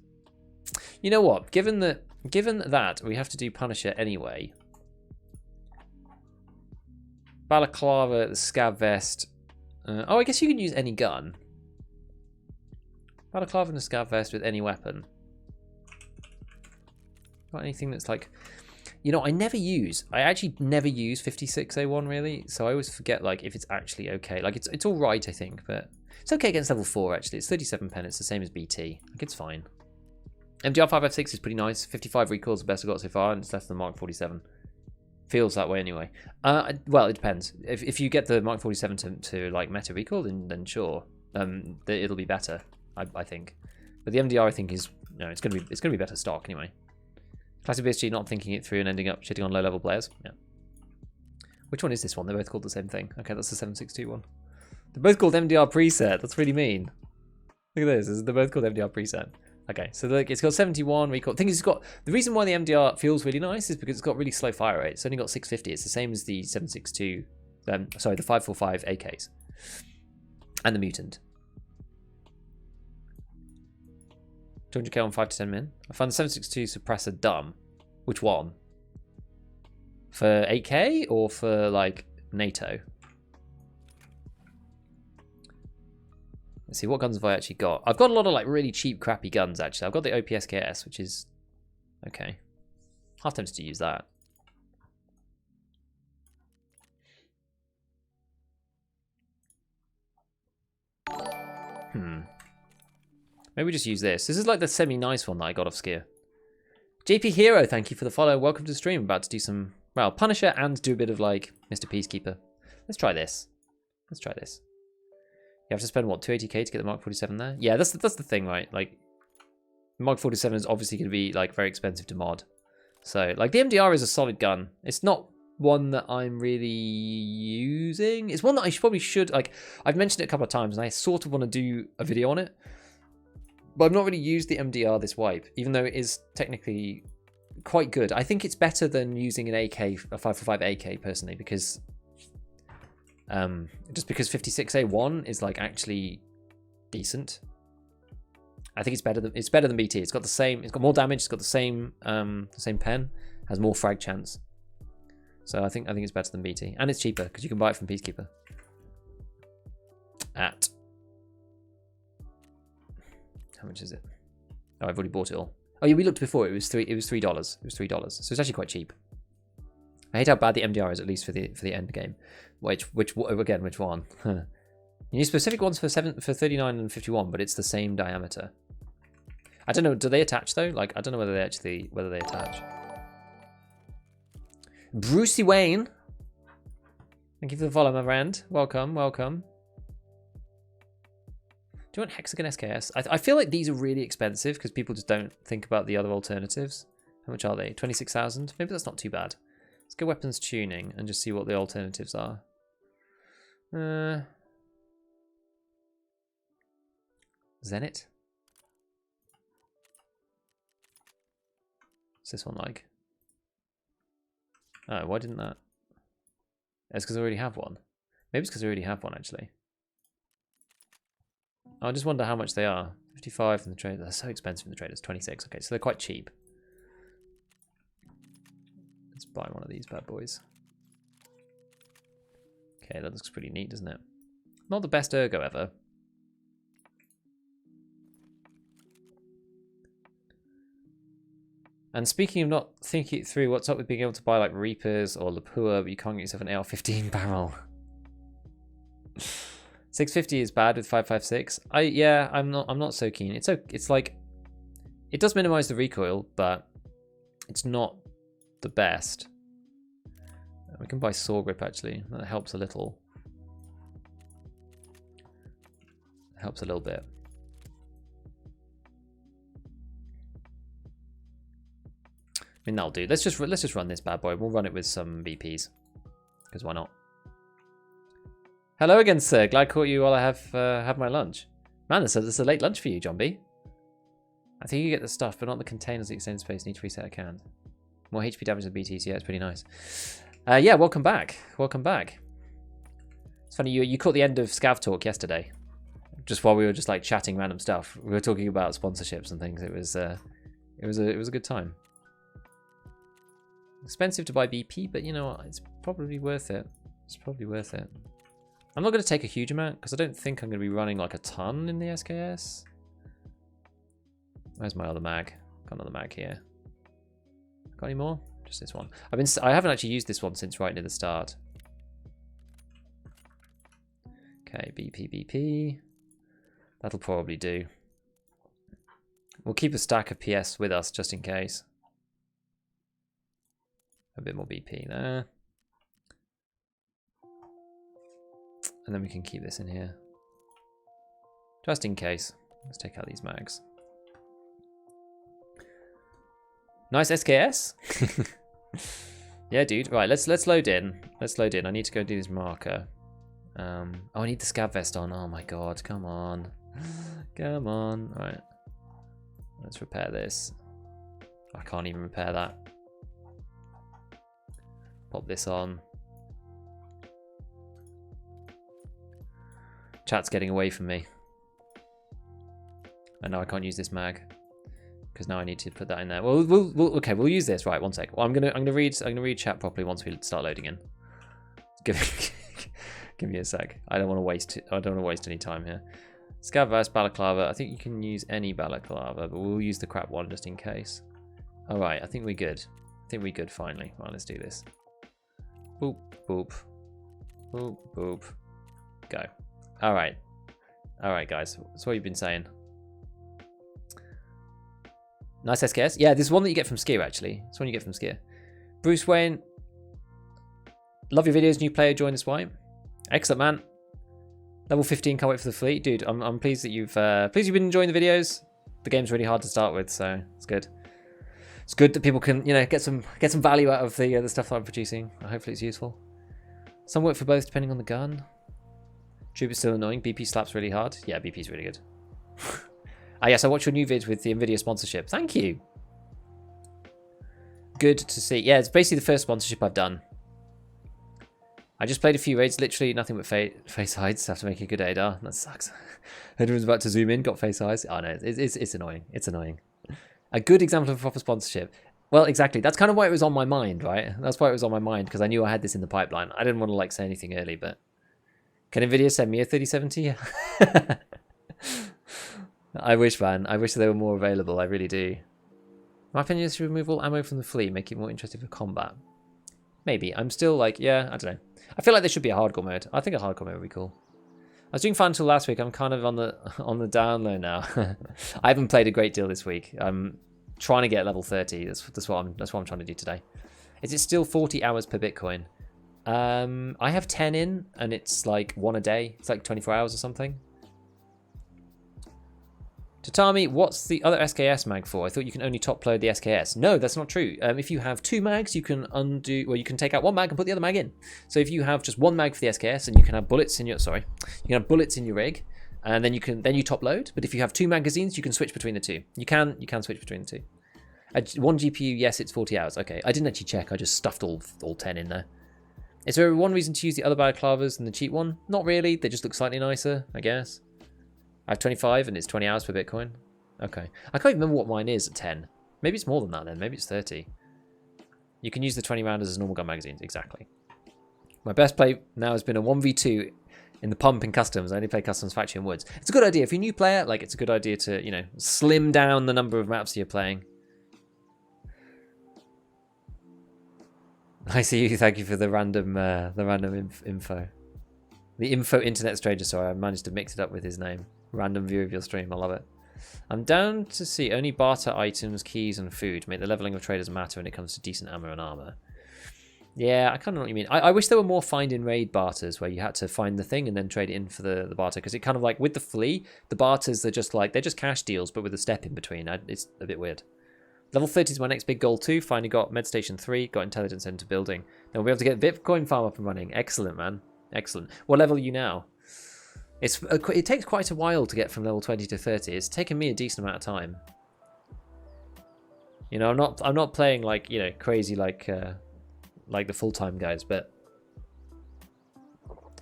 You know what? Given that we have to do Punisher anyway. Balaclava, the Scav Vest. I guess you can use any gun. Balaclava and a Scav Vest with any weapon. Got anything that's like... I actually never use 56A1 really, so I always forget like if it's actually okay. Like it's all right, I think, but it's okay against level 4 actually. It's 37 pen, it's the same as BT. Like it's fine. MDR 5F6 is pretty nice. 55 recoil is the best I've got so far, and it's less than the Mark 47. Feels that way anyway. Well, it depends. If you get the Mark 47 to like meta recoil, then sure, it'll be better. I think. But the MDR I think is it's gonna be better stock anyway. Classic BSG not thinking it through and ending up shitting on low level players. Yeah. Which one is this one? They're both called the same thing. Okay, that's the 762 one. They're both called MDR preset. That's really mean. Look at this. They're both called MDR preset. Okay, so like it's got 71 recoil. The thing is, the reason why the MDR feels really nice is because it's got really slow fire rate. It's only got 650. It's the same as the 762. Sorry, the 545 AKs and the mutant. 200k on 5 to 10 min. I found the 762 suppressor dumb. Which one? For 8k or for like NATO? Let's see, what guns have I actually got? I've got a lot of like really cheap, crappy guns actually. I've got the OPSKS, which is Okay. Half tempted to use that. Maybe we just use this. This is like the semi-nice one that I got off Skier. JP Hero, thank you for the follow. Welcome to the stream. About to do some, well, Punisher and do a bit of like Mr. Peacekeeper. Let's try this. Let's try this. You have to spend, what, 280k to get the Mark 47 there? Yeah, that's the thing, right? Like, Mark 47 is obviously going to be like very expensive to mod. So, like, the MDR is a solid gun. It's not one that I'm really using. It's one that I probably should, like, I've mentioned it a couple of times, and I sort of want to do a video on it. But I've not really used the MDR this wipe, even though it is technically quite good. I think it's better than using an AK, a 545 AK, personally, because just because 56A1 is like actually decent. I think it's better than BT. It's got the same. It's got more damage. It's got the same pen. Has more frag chance. So I think it's better than BT, and it's cheaper because you can buy it from Peacekeeper. At how much is it? Oh, I've already bought it all. Oh yeah, we looked before. It was $3. It was $3. So it's actually quite cheap. I hate how bad the MDR is, at least for the end game. Which one? You need specific ones for 39 and 51, but it's the same diameter. I don't know. Do they attach though? Like, I don't know whether they attach. Brucey Wayne, thank you for the follow, my friend. Welcome. Do you want Hexagon SKS? I feel like these are really expensive because people just don't think about the other alternatives. How much are they? 26,000. Maybe that's not too bad. Let's go weapons tuning and just see what the alternatives are. Zenit. What's this one like? Oh, why didn't that? It's because I already have one. Maybe it's because I already have one, actually. I just wonder how much they are. 55 from the trade. They're so expensive in the traders. 26. Okay, so they're quite cheap. Let's buy one of these bad boys. Okay, that looks pretty neat, doesn't it? Not the best ergo ever. And speaking of not thinking it through, what's up with being able to buy like Reapers or Lapua, but you can't get yourself an AR-15 barrel? 650 is bad with 5.56. I'm not so keen. It's like, it does minimize the recoil, but it's not the best. We can buy saw grip actually. That helps a little. Helps a little bit. I mean, that'll do. Let's just run this bad boy. We'll run it with some VPs, because why not? Hello again, sir. Glad I caught you while I have my lunch. Man, this is a late lunch for you, John B. I think you get the stuff, but not the containers. The extended space. Need to reset a can. More HP damage than BTs. Yeah, it's pretty nice. Yeah, welcome back. Welcome back. It's funny you caught the end of Scav Talk yesterday, just while we were just like chatting random stuff. We were talking about sponsorships and things. It was a good time. Expensive to buy BP, but you know what? It's probably worth it. It's probably worth it. I'm not going to take a huge amount because I don't think I'm going to be running like a ton in the SKS. Where's my other mag? Got another mag here. Got any more? Just this one. I haven't actually used this one since right near the start. Okay, BP. That'll probably do. We'll keep a stack of PS with us just in case. A bit more BP there. And then we can keep this in here. Just in case. Let's take out these mags. Nice SKS. Yeah, dude. Right, let's load in. Let's load in. I need to go do this marker. Oh, I need the scab vest on. Oh my god, come on. Come on. Right. Let's repair this. I can't even repair that. Pop this on. Chat's getting away from me. And now I can't use this mag because now I need to put that in there. Well, we'll use this. Right, one sec. Well, I'm gonna read chat properly once we start loading in. Give me a sec. I don't want to waste any time here. Scav vest, balaclava. I think you can use any balaclava, but we'll use the crap one just in case. All right, I think we're good. I think we're good finally. Right, let's do this. Boop, boop. Boop, boop. Go. All right. All right, guys. That's what you've been saying. Nice SKS. Yeah, this is one that you get from Skier, actually. It's one you get from Skier. Bruce Wayne. Love your videos. New player joined this white. Excellent, man. Level 15. Can't wait for the fleet. Dude, I'm pleased that you've been enjoying the videos. The game's really hard to start with, so it's good. It's good that people can, get some value out of the stuff that I'm producing. Hopefully it's useful. Some work for both, depending on the gun. Troop is still annoying. BP slaps really hard. Yeah, BP's really good. Yes, I watched your new vid with the Nvidia sponsorship. Thank you. Good to see. Yeah, it's basically the first sponsorship I've done. I just played a few raids, literally nothing but face hides. Have to make a good ADR. That sucks. Everyone's about to zoom in, got face eyes. Oh no, it's annoying. It's annoying. A good example of a proper sponsorship. Well, exactly. That's kind of why it was on my mind, right? That's why it was on my mind, because I knew I had this in the pipeline. I didn't want to say anything early, but can Nvidia send me a 3070? I wish, man. I wish they were more available. I really do. My opinion is to remove all ammo from the fleet, make it more interesting for combat. Maybe. I'm still yeah, I don't know. I feel like there should be a hardcore mode. I think a hardcore mode would be cool. I was doing fun until last week. I'm kind of on the down low now. I haven't played a great deal this week. I'm trying to get level 30. That's what I'm trying to do today. Is it still 40 hours per Bitcoin? I have 10 in, and it's like 1 a day. It's like 24 hours or something. Tatami, what's the other SKS mag for? I thought you can only top load the SKS. No, that's not true. If you have 2 mags, you can you can take out 1 mag and put the other mag in. So if you have just 1 mag for the SKS, and you can have bullets in your rig, and then you top load. But if you have 2 magazines, you can switch between the two. You can switch between the two. 1 GPU, yes, it's 40 hours. Okay, I didn't actually check. I just stuffed all 10 in there. Is there one reason to use the other balaclavas than the cheap one? Not really. They just look slightly nicer, I guess. I have 25 and it's 20 hours per Bitcoin. Okay. I can't even remember what mine is at 10. Maybe it's more than that then. Maybe it's 30. You can use the 20 rounders as normal gun magazines. Exactly. My best play now has been a 1v2 in the pump in customs. I only play customs factory and woods. It's a good idea. If you're a new player, it's a good idea to, slim down the number of maps you're playing. I see you. Thank you for the random info. The info internet stranger. Sorry, I managed to mix it up with his name. Random view of your stream. I love it. I'm down to see only barter items, keys, and food make the leveling of traders matter when it comes to decent ammo and armor. Yeah, I kind of know what you mean. I wish there were more find in raid barters where you had to find the thing and then trade it in for the barter, because it kind of with the flea, the barters are just they're just cash deals but with a step in between. It's a bit weird. Level 30 is my next big goal too. Finally got Med Station 3, got Intelligence Center building. Then we'll be able to get Bitcoin farm up and running. Excellent, man. Excellent. What level are you now? It takes quite a while to get from level 20 to 30. It's taken me a decent amount of time. I'm not playing crazy like the full-time guys, but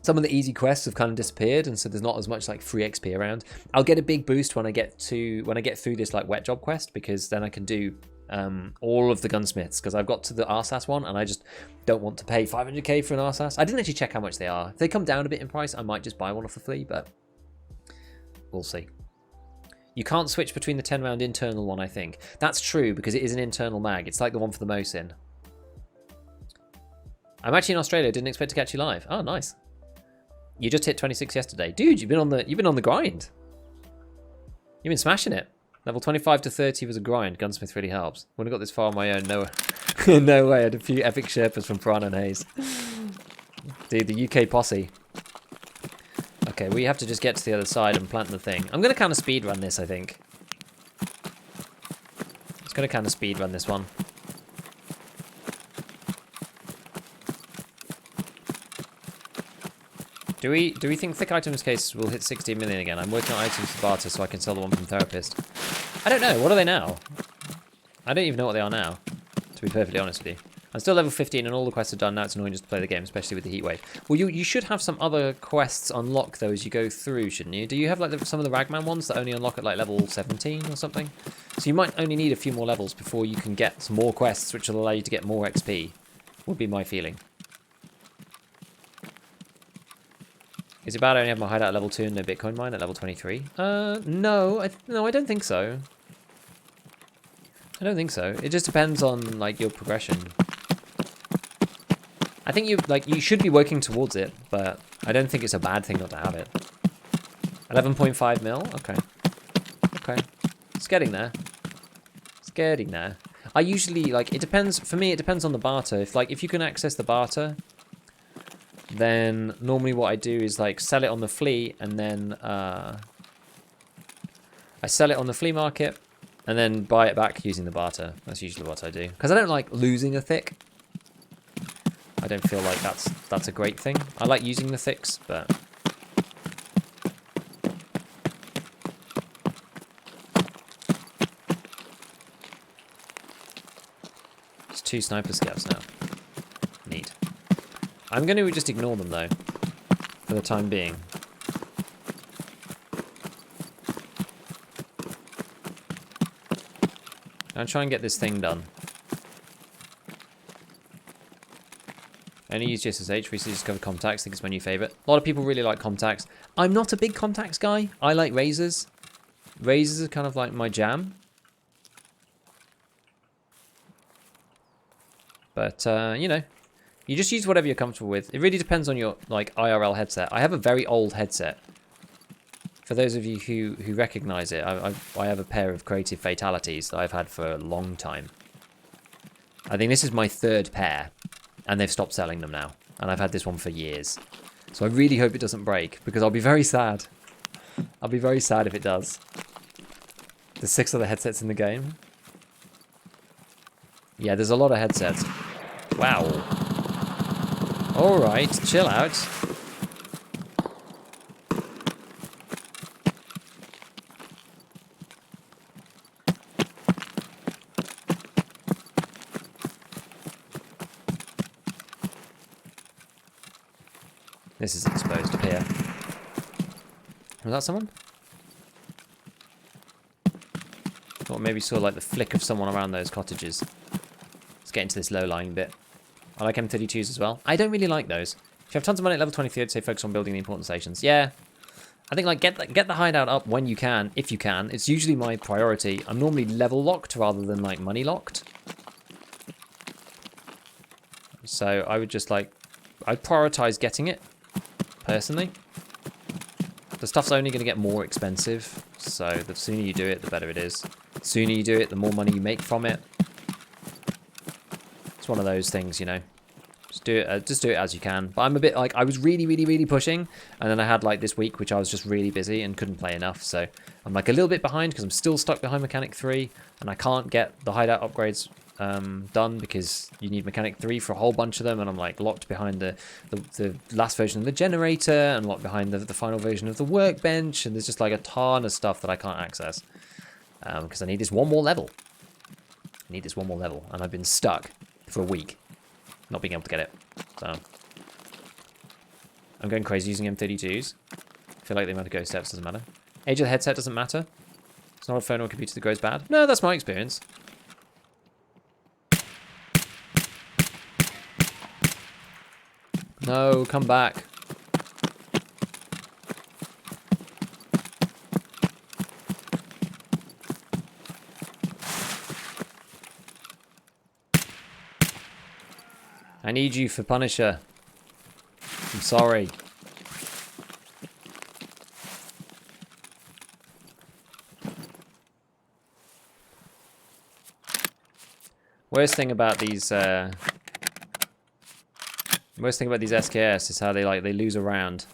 some of the easy quests have kind of disappeared, and so there's not as much free XP around. I'll get a big boost when I get through this wet job quest, because then I can do all of the gunsmiths, because I've got to the RSAS one and I just don't want to pay 500k for an RSAS. I didn't actually check how much they are. If they come down a bit in price, I might just buy one off the flea, but we'll see. You can't switch between the 10 round internal one, I think. That's true, because it is an internal mag. It's like the one for the Mosin. I'm actually in Australia. Didn't expect to catch you live. Oh, nice. You just hit 26 yesterday. Dude, you've been on the grind. You've been smashing it. Level 25 to 30 was a grind. Gunsmith really helps. Wouldn't have got this far on my own. No, no way. I had a few epic Sherpas from Piranha and Hayes. Dude, the UK posse. Okay, we have to just get to the other side and plant the thing. I'm going to kind of speed run this, I think. It's going to kind of speed run this one. Do we think thick items case will hit 16 million again? I'm working on items to barter so I can sell the one from Therapist. I don't know. What are they now? I don't even know what they are now, to be perfectly honest with you. I'm still level 15 and all the quests are done. Now it's annoying just to play the game, especially with the heat wave. Well, you should have some other quests unlock though as you go through, shouldn't you? Do you have some of the Ragman ones that only unlock at level 17 or something? So you might only need a few more levels before you can get some more quests which will allow you to get more XP, would be my feeling. Is it bad I only have my hideout at level 2 and no Bitcoin mine at level 23? No, I don't think so. I don't think so. It just depends on like your progression. I think you should be working towards it, but I don't think it's a bad thing not to have it. 11.5 mil? Okay. Okay. It's getting there. It's getting there. I usually, like, it depends, for me, it depends on the barter. If you can access the barter, then normally what I do is, like, sell it on the flea, and then, I sell it on the flea market, and then buy it back using the barter. That's usually what I do. Because I don't like losing a thick. I don't feel like that's a great thing. I like using the thicks, but... It's 2 sniper scouts now. Neat. I'm going to just ignore them, though, for the time being. I'll try and get this thing done. I only use GSSH, recently discovered contacts, I think it's my new favourite. A lot of people really like contacts. I'm not a big contacts guy. I like razors. Razors are kind of like my jam. But, you know, you just use whatever you're comfortable with. It really depends on your, like, IRL headset. I have a very old headset. For those of you who recognise it, I have a pair of Creative Fatalities that I've had for a long time. I think this is my 3rd pair. And they've stopped selling them now. And I've had this one for years. So I really hope it doesn't break, because I'll be very sad. I'll be very sad if it does. There's 6 other headsets in the game. Yeah, there's a lot of headsets. Wow. Alright, chill out. This is exposed up here. Was that someone? Or maybe saw like the flick of someone around those cottages. Let's get into this low-lying bit. I like M32s as well. I don't really like those. If you have tons of money at level 23, I'd say focus on building the important stations. Yeah. I think like get the hideout up when you can, if you can. It's usually my priority. I'm normally level locked rather than like money locked. So I would just like, I'd prioritize getting it. Personally, the stuff's only going to get more expensive, so the sooner you do it, the better it is. The sooner you do it, the more money you make from it. It's one of those things, you know. Just do it as you can. But I'm a bit like, I was really pushing, and then I had like this week which I was just really busy and couldn't play enough, so I'm like a little bit behind because I'm still stuck behind Mechanic 3, and I can't get the hideout upgrades done because you need Mechanic 3 for a whole bunch of them, and I'm like locked behind the last version of the generator and locked behind the final version of the workbench, and there's just like a ton of stuff that I can't access because I need this one more level. And I've been stuck for a week not being able to get it, so I'm going crazy using M32s. I feel like the amount of ghost steps doesn't matter. Age of the headset doesn't matter. It's not a phone or a computer that grows bad. No, that's my experience. No, come back. I need you for Punisher. I'm sorry. Worst thing about these SKS is how they lose a round.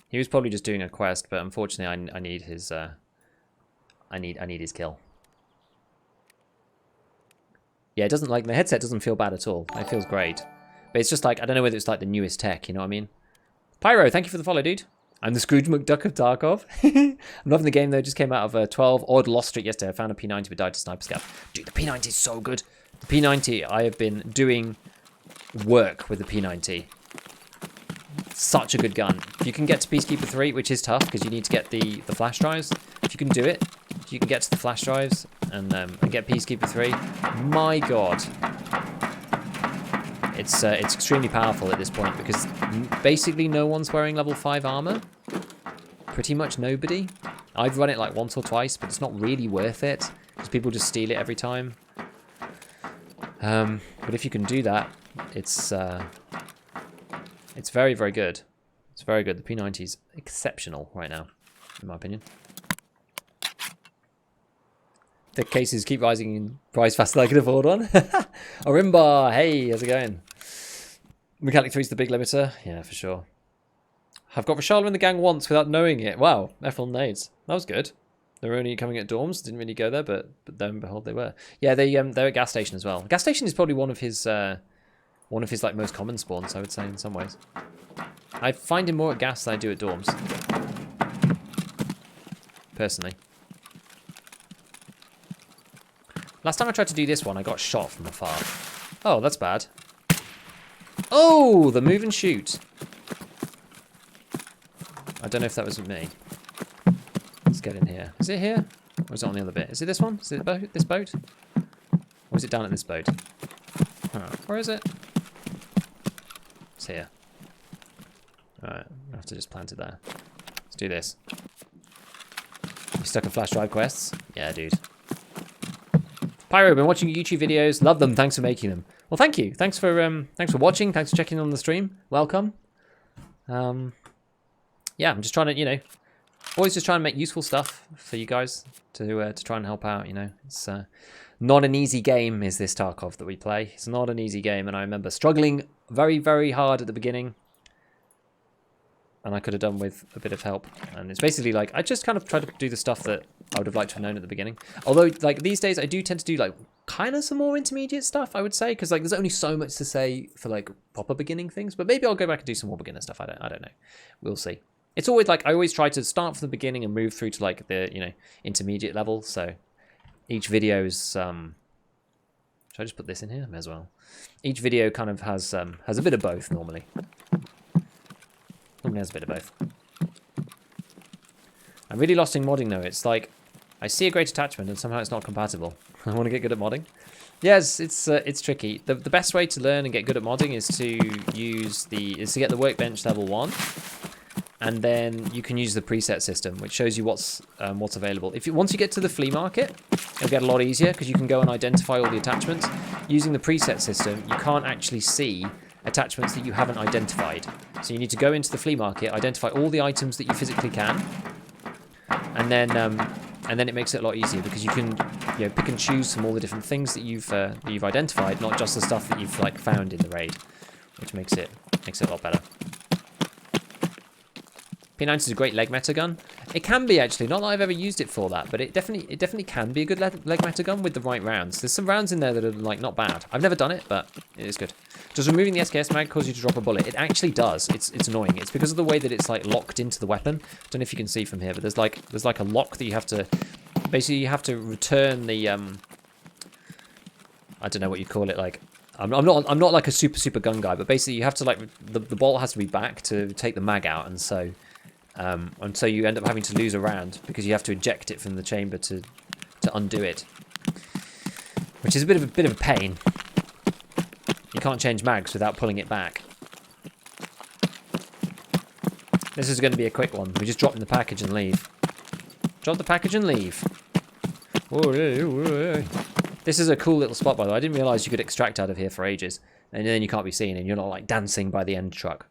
He was probably just doing a quest, but unfortunately I need his I need his kill. Yeah, it doesn't, like, the headset doesn't feel bad at all. It feels great. But it's just like, I don't know whether it's like the newest tech, you know what I mean? Pyro, thank you for the follow, dude. I'm the Scrooge McDuck of Tarkov. I'm loving the game, though. Just came out of 12. Odd lost streak yesterday. I found a P90 but died to Sniper Scout. Dude, the P90 is so good. The P90, I have been doing work with the P90. Such a good gun. If you can get to Peacekeeper 3, which is tough because you need to get the flash drives. If you can do it, if you can get to the flash drives and get Peacekeeper 3, my god. It's extremely powerful at this point because basically no one's wearing level 5 armor. pretty much nobody. I've run it like once or twice, but it's not really worth it because people just steal it every time. But if you can do that, it's very, very good. It's very good. The P90 is exceptional right now, in my opinion. The cases keep rising in price faster than I can afford one. Orimba, hey, how's it going? Mechanic 3's the big limiter. Yeah, for sure. I've got Rashala in the gang once without knowing it. Wow, F1 nades. That was good. They were only coming at dorms. Didn't really go there, but then behold, they were. Yeah, they're at gas station as well. Gas station is probably one of his like most common spawns, I would say, in some ways. I find him more at gas than I do at dorms. Personally. Last time I tried to do this one, I got shot from afar. Oh, that's bad. Oh, the move and shoot. I don't know if that was me. Let's get in here. Is it here? Or is it on the other bit? Is it this one? Is it this boat? Or is it down at this boat? Huh. Where is it? It's here. Alright, I have to just plant it there. Let's do this. You stuck in flash drive quests? Yeah, dude. Pyro, been watching your YouTube videos. Love them. Thanks for making them. Well, thank you. Thanks for watching. Thanks for checking on the stream. Welcome. Yeah, I'm just trying to, you know, always just trying to make useful stuff for you guys to try and help out. You know, it's not an easy game. Is this Tarkov that we play? It's not an easy game, and I remember struggling very, very hard at the beginning. And I could have done with a bit of help. And it's basically like, I just kind of try to do the stuff that I would have liked to have known at the beginning. Although, like, these days, I do tend to do, like, kind of some more intermediate stuff, I would say. Because, like, there's only so much to say for, like, proper beginning things. But maybe I'll go back and do some more beginner stuff. I don't know. We'll see. It's always, like, I always try to start from the beginning and move through to, like, the, you know, intermediate level. So, each video is, should I just put this in here? May as well. Each video kind of has a bit of both, normally. Normally has a bit of both. I'm really lost in modding though. It's like I see a great attachment and somehow it's not compatible. I want to get good at modding. Yes, it's tricky. The best way to learn and get good at modding is to get the workbench level 1, and then you can use the preset system, which shows you what's available. Once you get to the flea market, it'll get a lot easier because you can go and identify all the attachments. Using the preset system, you can't actually see attachments that you haven't identified. So you need to go into the flea market, identify all the items that you physically can, and then it makes it a lot easier because you can, you know, pick and choose from all the different things that you've identified, not just the stuff that you've like found in the raid, which makes it a lot better. P90 is a great leg meta gun. It can be actually, not that I've ever used it for that, but it definitely can be a good leg meta gun with the right rounds. There's some rounds in there that are like not bad. I've never done it, but it is good. Does removing the SKS mag cause you to drop a bullet? It actually does. It's annoying. It's because of the way that it's like locked into the weapon. Don't know if you can see from here, but there's like a lock that you have to, basically you have to return the I don't know what you call it, like I'm not like a super gun guy, but basically you have to like the bolt has to be back to take the mag out, and so you end up having to lose a round because you have to eject it from the chamber to undo it, which is a bit of a pain. You can't change mags without pulling it back. This is going to be a quick one. We just drop in the package and leave. Drop the package and leave. This is a cool little spot, by the way. I didn't realise you could extract out of here for ages, and then you can't be seen, and you're not like dancing by the end truck.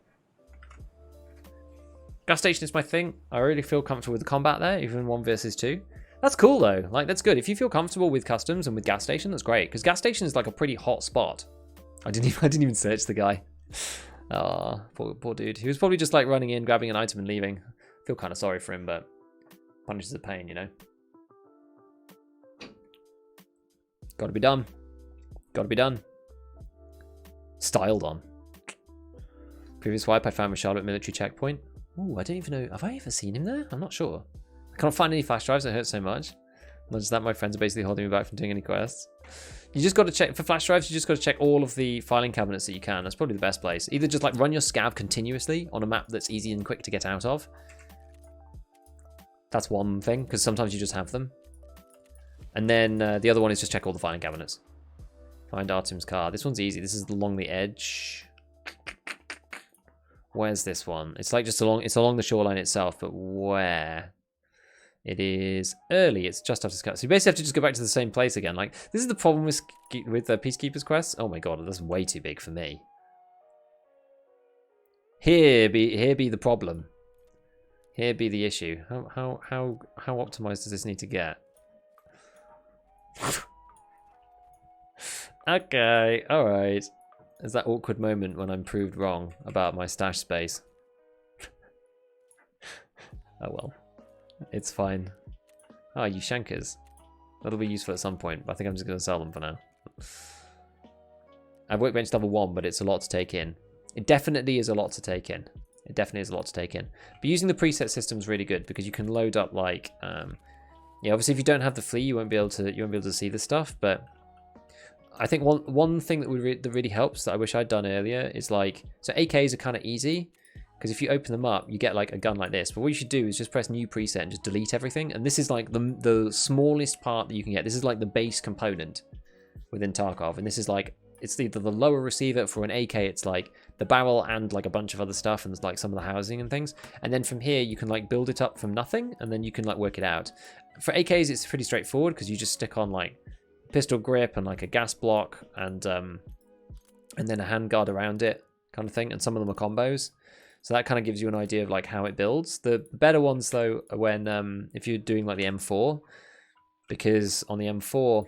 Gas station is my thing. I really feel comfortable with the combat there, even 1 versus 2. That's cool though. Like, that's good. If you feel comfortable with customs and with gas station, that's great. Because gas station is like a pretty hot spot. I didn't even search the guy. Oh, poor dude. He was probably just like running in, grabbing an item and leaving. I feel kind of sorry for him, but punches the pain, you know. Gotta be done. Gotta be done. Styled on. Previous wipe, I found Rashala at military checkpoint. Ooh, I don't even know. Have I ever seen him there? I'm not sure. I can't find any flash drives. It hurts so much. Not just that, my friends are basically holding me back from doing any quests. You just got to check, for flash drives, you just got to check all of the filing cabinets that you can. That's probably the best place. Either just like run your scav continuously on a map that's easy and quick to get out of. That's one thing, because sometimes you just have them. And then the other one is just check all the filing cabinets. Find Artem's car. This one's easy. This is along the edge. Where's this one? It's like just along the shoreline itself, but where? It is early. It's just after Scout. So you basically have to just go back to the same place again. Like, this is the problem with Peacekeeper's quests. Oh my god, that's way too big for me. Here be the problem. Here be the issue. How optimized does this need to get? Okay, alright. There's that awkward moment when I'm proved wrong about my stash space. Oh well. It's fine. Oh, you shankers. That'll be useful at some point, but I think I'm just going to sell them for now. I've workbench level 1, but it's a lot to take in. It definitely is a lot to take in. It definitely is a lot to take in. But using the preset system is really good because you can load up like, yeah, obviously if you don't have the flea, you won't be able to see this stuff. But I think one thing that really helps that I wish I'd done earlier is like, so AKs are kind of easy. Because if you open them up, you get like a gun like this. But what you should do is just press new preset and just delete everything. And this is like the smallest part that you can get. This is like the base component within Tarkov. And this is like, it's either the lower receiver. For an AK, it's like the barrel and like a bunch of other stuff. And there's like some of the housing and things. And then from here, you can like build it up from nothing. And then you can like work it out. For AKs, it's pretty straightforward because you just stick on like pistol grip and like a gas block and then a handguard around it kind of thing. And some of them are combos. So that kind of gives you an idea of like how it builds. The better ones though are when if you're doing like the M4, because on the M4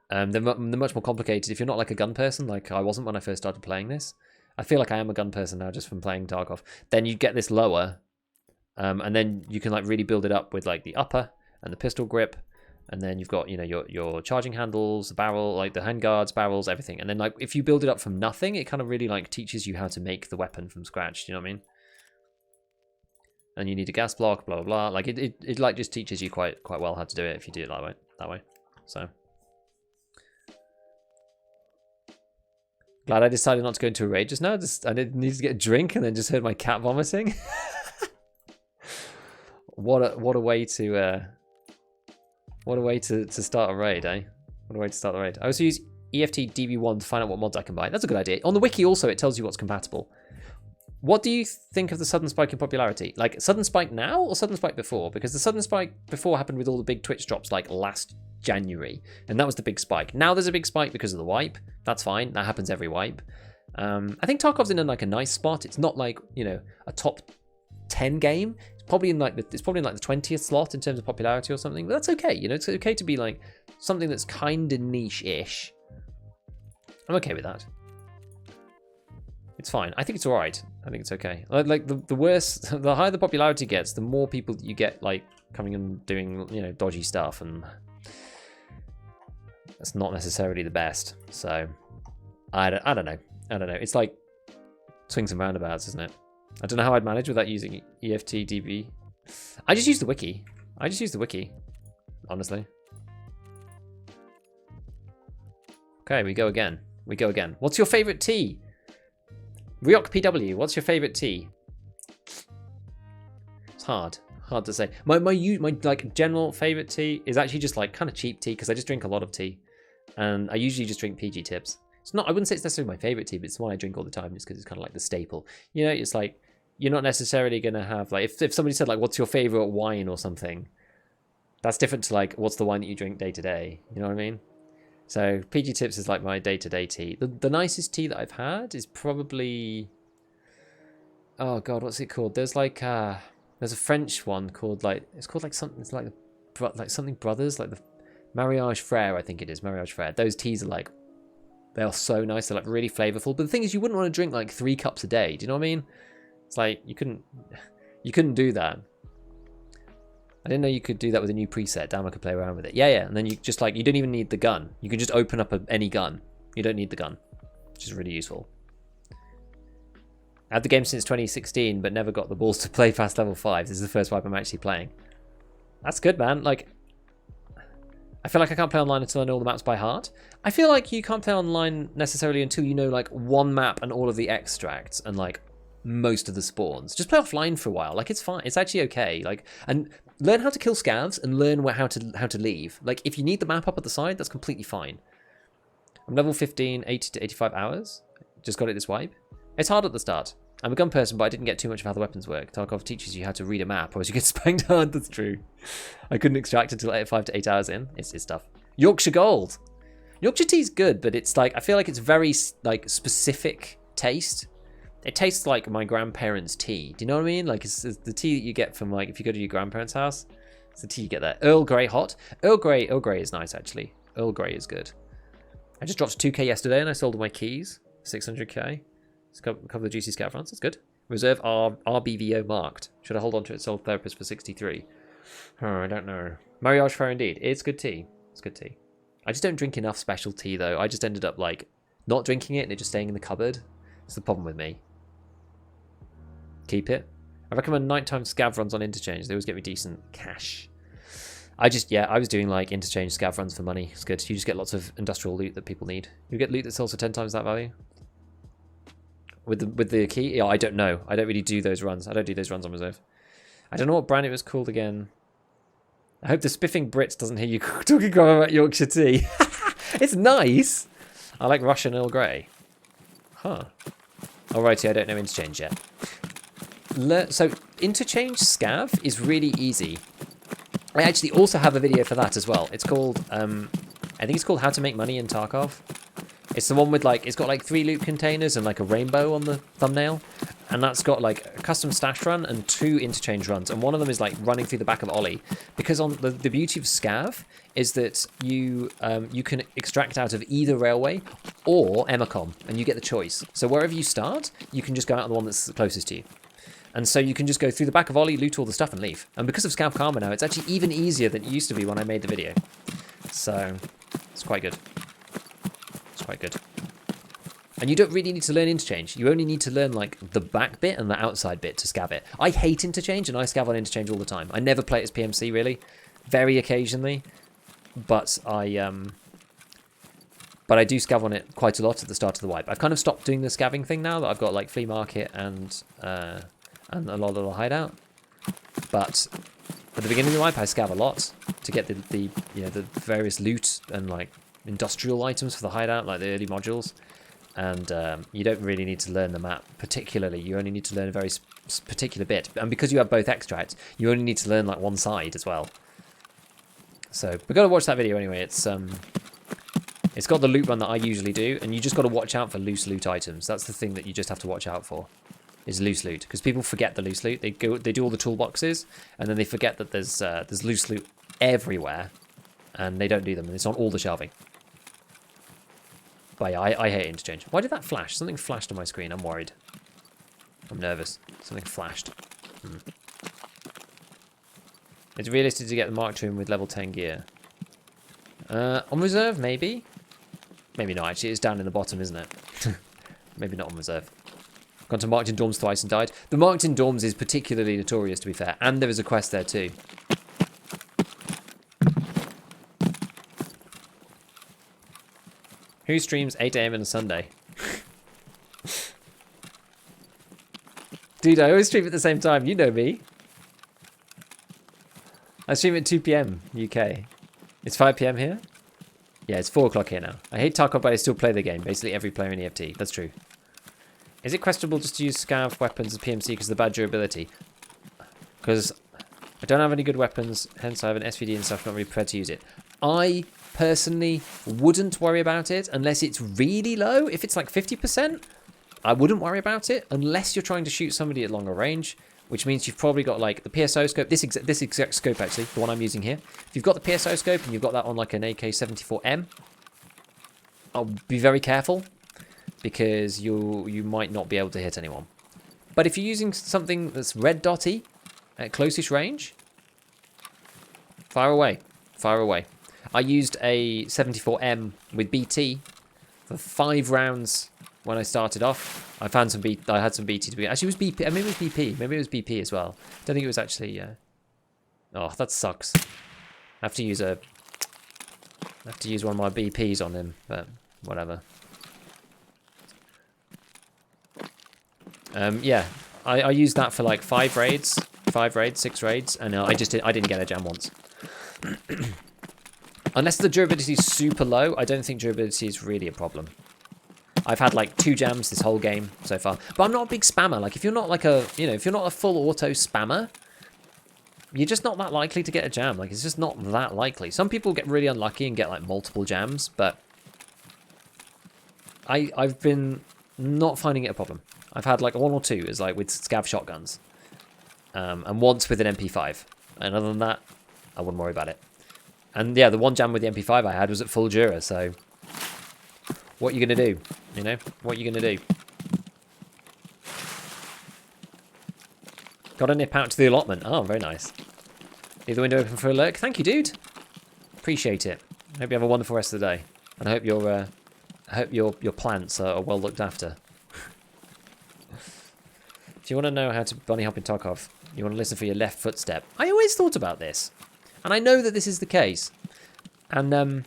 they're much more complicated. If you're not like a gun person, like I wasn't when I first started playing this. I feel like I am a gun person now just from playing Tarkov. Then you get this lower, and then you can like really build it up with like the upper and the pistol grip. And then you've got, you know, your charging handles, the barrel, like the handguards, barrels, everything. And then like if you build it up from nothing, it kind of really like teaches you how to make the weapon from scratch. Do you know what I mean? And you need a gas block, blah blah blah. Like it like just teaches you quite well how to do it if you do it that way. So glad I decided not to go into a raid just now. I didn't need to get a drink and then just heard my cat vomiting. What a way to. What a way to start a raid, eh? What a way to start the raid. I also use EFT DB1 to find out what mods I can buy. That's a good idea. On the wiki also, it tells you what's compatible. What do you think of the sudden spike in popularity? Like, sudden spike now or sudden spike before? Because the sudden spike before happened with all the big Twitch drops, like, last January. And that was the big spike. Now there's a big spike because of the wipe. That's fine. That happens every wipe. I think Tarkov's in like a nice spot. It's not like, you know, a top 10 game. It's probably in like the 20th slot in terms of popularity or something, but that's okay. You know, it's okay to be like something that's kind of niche-ish. I'm okay with that. It's fine. I think it's all right. I think it's okay. Like the worse, the higher the popularity gets, the more people you get like coming and doing, you know, dodgy stuff, and that's not necessarily the best. So I don't know. It's like swings and roundabouts, isn't it? I don't know how I'd manage without using EFTDB. I just use the wiki. Honestly. Okay, we go again. What's your favorite tea? Ryok PW, what's your favorite tea? It's hard to say. My like general favorite tea is actually just like kind of cheap tea because I just drink a lot of tea, and I usually just drink PG Tips. It's not. I wouldn't say it's necessarily my favorite tea, but it's the one I drink all the time just because it's kind of like the staple. You know, it's like you're not necessarily gonna have like if somebody said like what's your favorite wine or something, that's different to like what's the wine that you drink day to day. You know what I mean? So PG Tips is like my day-to-day tea. The nicest tea that I've had is probably, oh god, what's it called? There's like there's a French one called like something. It's like something Brothers, like the Mariage Frère, I think it is Mariage Frère. Those teas are like, they are so nice. They're like really flavorful. But the thing is, you wouldn't want to drink like 3 cups a day. Do you know what I mean? It's like you couldn't do that. I didn't know you could do that with a new preset. Damn, I could play around with it. Yeah. And then you just like, you don't even need the gun. You can just open up any gun. You don't need the gun, which is really useful. I had the game since 2016, but never got the balls to play past level 5. This is the first wipe I'm actually playing. That's good, man. Like, I feel like I can't play online until I know all the maps by heart. I feel like you can't play online necessarily until you know like one map and all of the extracts and like most of the spawns. Just play offline for a while. Like, it's fine. It's actually okay. Like, and learn how to kill scavs and learn how to leave. Like, if you need the map up at the side, that's completely fine. I'm level 15, 80 to 85 hours. Just got it this wipe. It's hard at the start. I'm a gun person, but I didn't get too much of how the weapons work. Tarkov teaches you how to read a map, or else you get spanked hard. That's true. I couldn't extract until 5 to 8 hours in. It's tough. Yorkshire Gold. Yorkshire tea's good, but it's like, I feel like it's very like specific taste. It tastes like my grandparents' tea. Do you know what I mean? Like it's the tea that you get from like if you go to your grandparents' house. It's the tea you get there. Earl Grey hot. Earl Grey is nice actually. Earl Grey is good. I just dropped 2k yesterday and I sold all my keys. 600k. It's a couple of juicy scout fronts. That's good. Reserve RBVO marked. Should I hold on to it? Sold therapist for 63. Oh, I don't know. Mariage fair indeed. It's good tea. It's good tea. I just don't drink enough special tea though. I just ended up like not drinking it and it just staying in the cupboard. It's the problem with me. Keep it. I recommend nighttime scav runs on interchange. They always get me decent cash. I was doing like interchange scav runs for money. It's good. You just get lots of industrial loot that people need. You get loot that sells for 10 times that value. With the key? Yeah, I don't know. I don't really do those runs. I don't do those runs on reserve. I don't know what brand it was called again. I hope the spiffing Brits doesn't hear you talking about Yorkshire tea. It's nice. I like Russian Earl Grey. Huh. Alrighty, I don't know interchange yet. So interchange scav is really easy. I actually also have a video for that as well. It's called, I think it's called How to Make Money in Tarkov. It's the one with like, it's got like 3 loot containers and like a rainbow on the thumbnail. And that's got like a custom stash run and 2 interchange runs. And one of them is like running through the back of Ollie. Because on the beauty of scav is that you can extract out of either railway or Emacom and you get the choice. So wherever you start, you can just go out on the one that's closest to you. And so you can just go through the back of Ollie, loot all the stuff and leave. And because of Scav Karma now, it's actually even easier than it used to be when I made the video. So it's quite good. It's quite good. And you don't really need to learn interchange. You only need to learn like the back bit and the outside bit to scav it. I hate interchange and I scav on interchange all the time. I never play it as PMC really. Very occasionally. But I do scav on it quite a lot at the start of the wipe. I've kind of stopped doing the scavving thing now that I've got like flea market and a lot of the hideout. But at the beginning of the wipe I scav a lot to get the various loot and like industrial items for the hideout, like the early modules. And you don't really need to learn the map particularly. You only need to learn a very particular bit. And because you have both extracts, you only need to learn like one side as well. So we've got to watch that video anyway. It's got the loot run that I usually do, and you just got to watch out for loose loot items. That's the thing that you just have to watch out for, is loose loot. Because people forget the loose loot. They do all the toolboxes, and then they forget that there's loose loot everywhere, and they don't do them, and it's on all the shelving. But yeah, I hate interchange. Why did that flash? Something flashed on my screen. I'm worried. I'm nervous. Something flashed. It's realistic to get the Mark II with level 10 gear. On reserve, maybe? Maybe not, actually. It's down in the bottom, isn't it? Maybe not on reserve. Gone to Marked in Dorms twice and died. The Marked in Dorms is particularly notorious, to be fair. And there is a quest there, too. Who streams 8 AM on a Sunday? Dude, I always stream at the same time. You know me. I stream at 2 PM UK. It's 5 PM here? Yeah, it's 4 o'clock here now. I hate Tarkov, but I still play the game. Basically every player in EFT. That's true. Is it questionable just to use scav weapons as PMC because of the bad durability? Because I don't have any good weapons, hence I have an SVD and stuff, not really prepared to use it. I personally wouldn't worry about it unless it's really low. If it's like 50%, I wouldn't worry about it unless you're trying to shoot somebody at longer range, which means you've probably got like the PSO scope, this exact scope actually, the one I'm using here. If you've got the PSO scope and you've got that on like an AK-74M, I'll be very careful because you might not be able to hit anyone. But if you're using something that's red dotty at closest range, fire away, fire away. I used a 74M with BT for 5 rounds when I started off. I found some I had some BT to be. Actually, it was BP. Maybe it was BP. Maybe it was BP as well. Don't think it was actually. Oh, that sucks. I have to use one of my BPs on him, but whatever. Yeah, I used that for like 5 raids, 6 raids, and I didn't get a jam once. Unless the durability is super low, I don't think durability is really a problem. I've had like 2 jams this whole game so far. But I'm not a big spammer. Like if you're not like a, you know, if you're not a full auto spammer, you're just not that likely to get a jam. Like it's just not that likely. Some people get really unlucky and get like multiple jams, but I've been not finding it a problem. I've had like 1 or 2 is like with scav shotguns. And once with an MP5. And other than that, I wouldn't worry about it. And yeah, the 1 jam with the MP5 I had was at full Jura, so what are you going to do? You know? What are you going to do? Got to nip out to the allotment. Oh, very nice. Leave the window open for a lurk. Thank you, dude. Appreciate it. Hope you have a wonderful rest of the day. And I hope your plants are well looked after. If you want to know how to bunny hop in Tarkov, you want to listen for your left footstep. I always thought about this. And I know that this is the case. And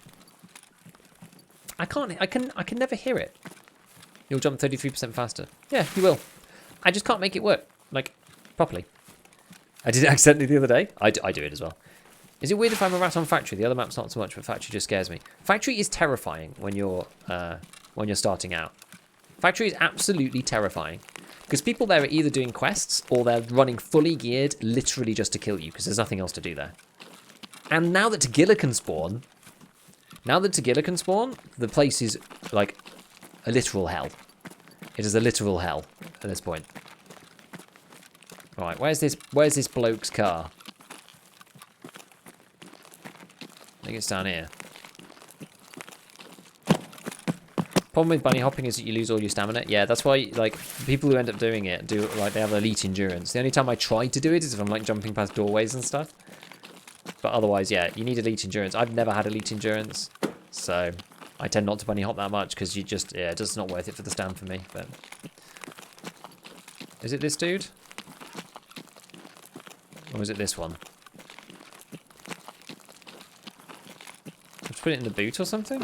I can never hear it. You'll jump 33% faster. Yeah, you will. I just can't make it work, like, properly. I did it accidentally the other day. I do it as well. Is it weird if I'm a rat on Factory? The other map's not so much, but Factory just scares me. Factory is terrifying when you're starting out. Factory is absolutely terrifying. Because people there are either doing quests or they're running fully geared literally just to kill you because there's nothing else to do there. And now that Tagilla can spawn, the place is like a literal hell. It is a literal hell at this point. Right, where's this bloke's car? I think it's down here. Problem with bunny hopping is that you lose all your stamina. Yeah, that's why like people who end up doing it do like they have elite endurance. The only time I try to do it is if I'm like jumping past doorways and stuff. But otherwise, yeah, you need elite endurance. I've never had elite endurance, so I tend not to bunny hop that much because you just it's just not worth it for the stam for me. But is it this dude? Or is it this one? Let's put it in the boot or something?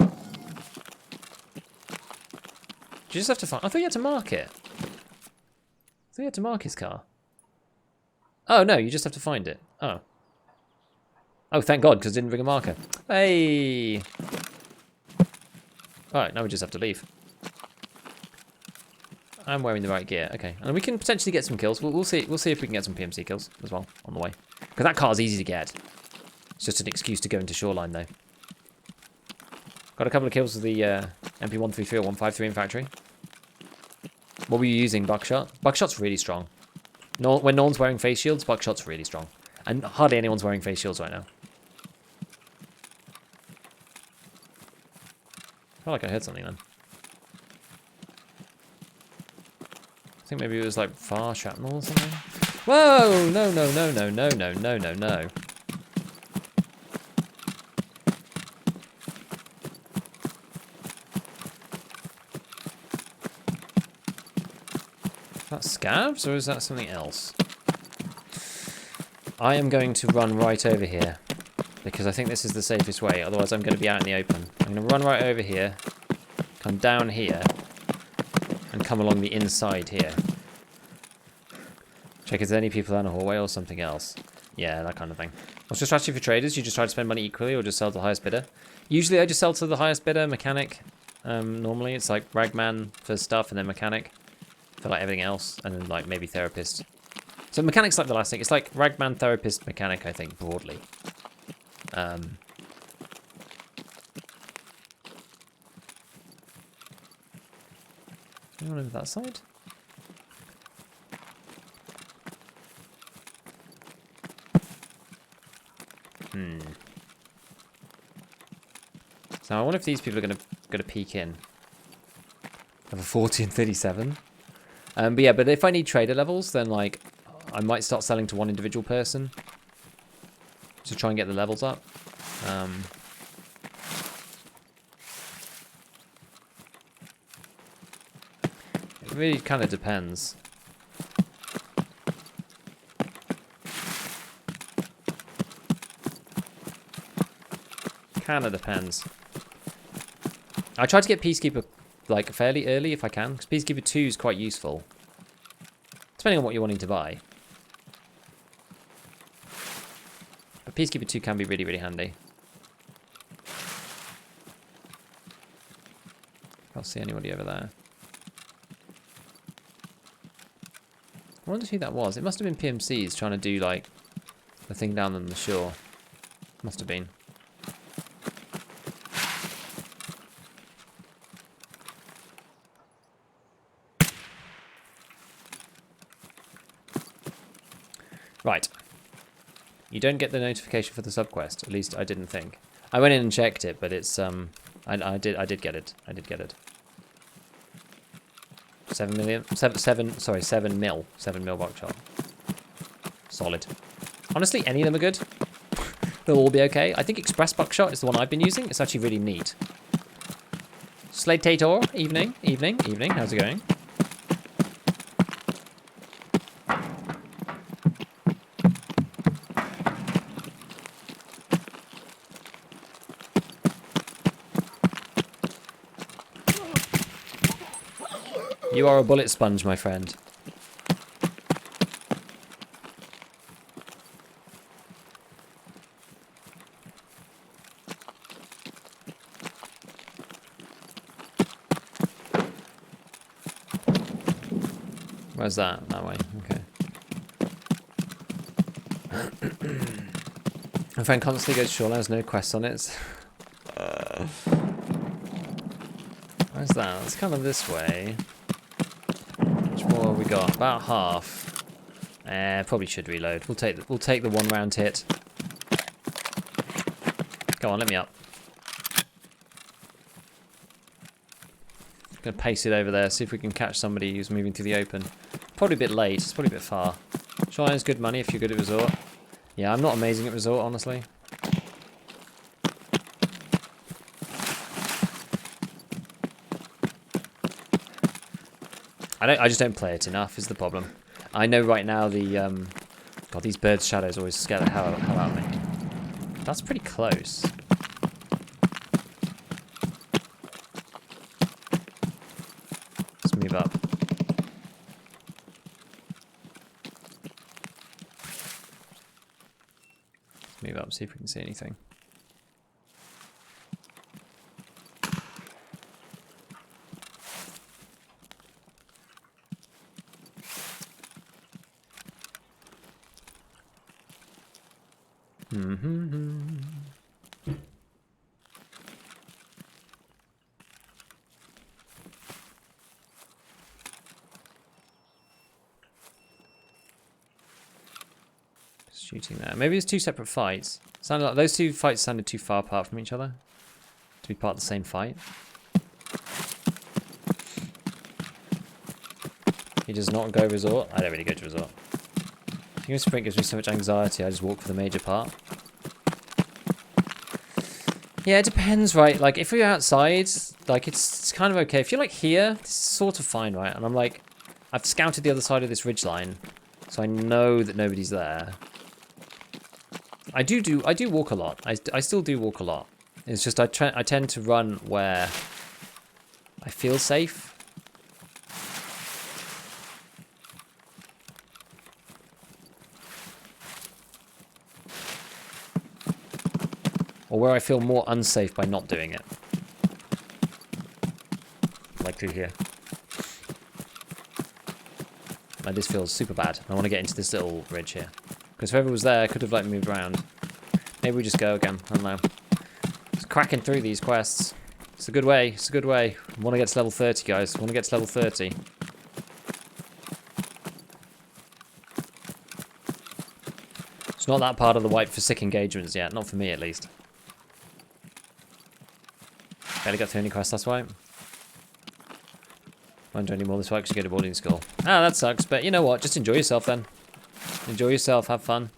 Do you just have to find... I thought you had to mark it. I thought you had to mark his car. Oh, no, you just have to find it. Oh. Oh, thank God, because it didn't bring a marker. Hey! Alright, now we just have to leave. I'm wearing the right gear. Okay, and we can potentially get some kills. We'll see. We'll see if we can get some PMC kills as well on the way. Because that car's easy to get. It's just an excuse to go into Shoreline, though. Got a couple of kills with the MP133 or 153 in Factory. What were you using? Buckshot? Buckshot's really strong. No, when no one's wearing face shields, Buckshot's really strong. And hardly anyone's wearing face shields right now. I felt like I heard something then. I think maybe it was like far shrapnel or something. Whoa! No, no, no, no, no, no, no, no, no. Is that scabs or is that something else? I am going to run right over here because I think this is the safest way. Otherwise, I'm going to be out in the open. I'm going to run right over here, come down here, and come along the inside here. Check if there's any people down the hallway or something else. Yeah, that kind of thing. What's your strategy for traders? You just try to spend money equally or just sell to the highest bidder? Usually I just sell to the highest bidder, mechanic. Normally it's like ragman for stuff and then mechanic for like everything else. And then like maybe therapist. So mechanic's like the last thing. It's like ragman, therapist, mechanic, I think, broadly. Anyone over that side? So I wonder if these people are gonna peek in. Level 40 and 37. But yeah, but if I need trader levels, then like I might start selling to one individual person to try and get the levels up. It really kind of depends. Kind of depends. I try to get Peacekeeper like fairly early if I can, because Peacekeeper 2 is quite useful. Depending on what you're wanting to buy. But Peacekeeper 2 can be really, really handy. Can't see anybody over there. I wonder who that was. It must have been PMCs trying to do, like, the thing down on the shore. Must have been. Right. You don't get the notification for the subquest. At least I didn't think. I went in and checked it, but it's I did get it. I did get it. 7 million. 7 mil. 7 mil buckshot. Solid. Honestly, any of them are good. They'll all be okay. I think Express Buckshot is the one I've been using. It's actually really neat. Slatator, evening. How's it going? You are a bullet sponge, my friend. Where's that? That way. Okay. My friend constantly goes to Shoreline, there's no quests on it. Where's that? It's kind of this way. Which more have we got? About half. Probably should reload. We'll take the 1 round hit. Come on, let me up. Gonna pace it over there, see if we can catch somebody who's moving through the open. Probably a bit late, it's probably a bit far. Shoreline's good money if you're good at resort. Yeah, I'm not amazing at resort, honestly. I just don't play it enough is the problem. I know right now the God, these bird shadows always scare the hell out of me. That's pretty close. Let's move up. Let's move up, see if we can see anything. Shooting there. Maybe it's 2 separate fights. Sounded like those 2 fights sounded too far apart from each other to be part of the same fight. He does not go resort. I don't really go to resort. Human sprint gives me so much anxiety. I just walk for the major part. Yeah, it depends, right? Like if we're outside, like it's kind of okay. If you're like here, this is sort of fine, right? And I'm like, I've scouted the other side of this ridgeline, so I know that nobody's there. I do walk a lot. I still do walk a lot. It's just I tend to run where I feel safe. Or where I feel more unsafe by not doing it. Like through here. Like this feels super bad. I want to get into this little ridge here. Because whoever was there could have like moved around. Maybe we just go again. I don't know. Just cracking through these quests. It's a good way. It's a good way. I want to get to level 30, guys. I want to get to level 30. It's not that part of the wipe for sick engagements yet. Not for me, at least. Barely got through any quests last wipe. Won't do any more this wipe because you go to boarding school. Ah, that sucks. But you know what? Just enjoy yourself then. Enjoy yourself, have fun,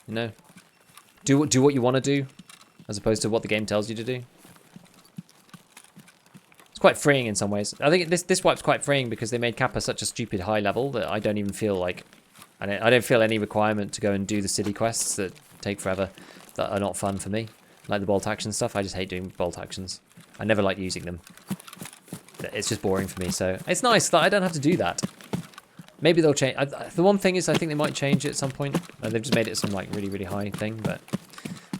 you know. Do what you want to do, as opposed to what the game tells you to do. It's quite freeing in some ways. I think this wipe's quite freeing because they made Kappa such a stupid high level that I don't even feel like... I don't feel any requirement to go and do the city quests that take forever, that are not fun for me. Like the bolt action stuff, I just hate doing bolt actions. I never like using them. It's just boring for me, so it's nice that I don't have to do that. Maybe they'll change. The one thing is I think they might change it at some point. They've just made it some like really, really high thing, but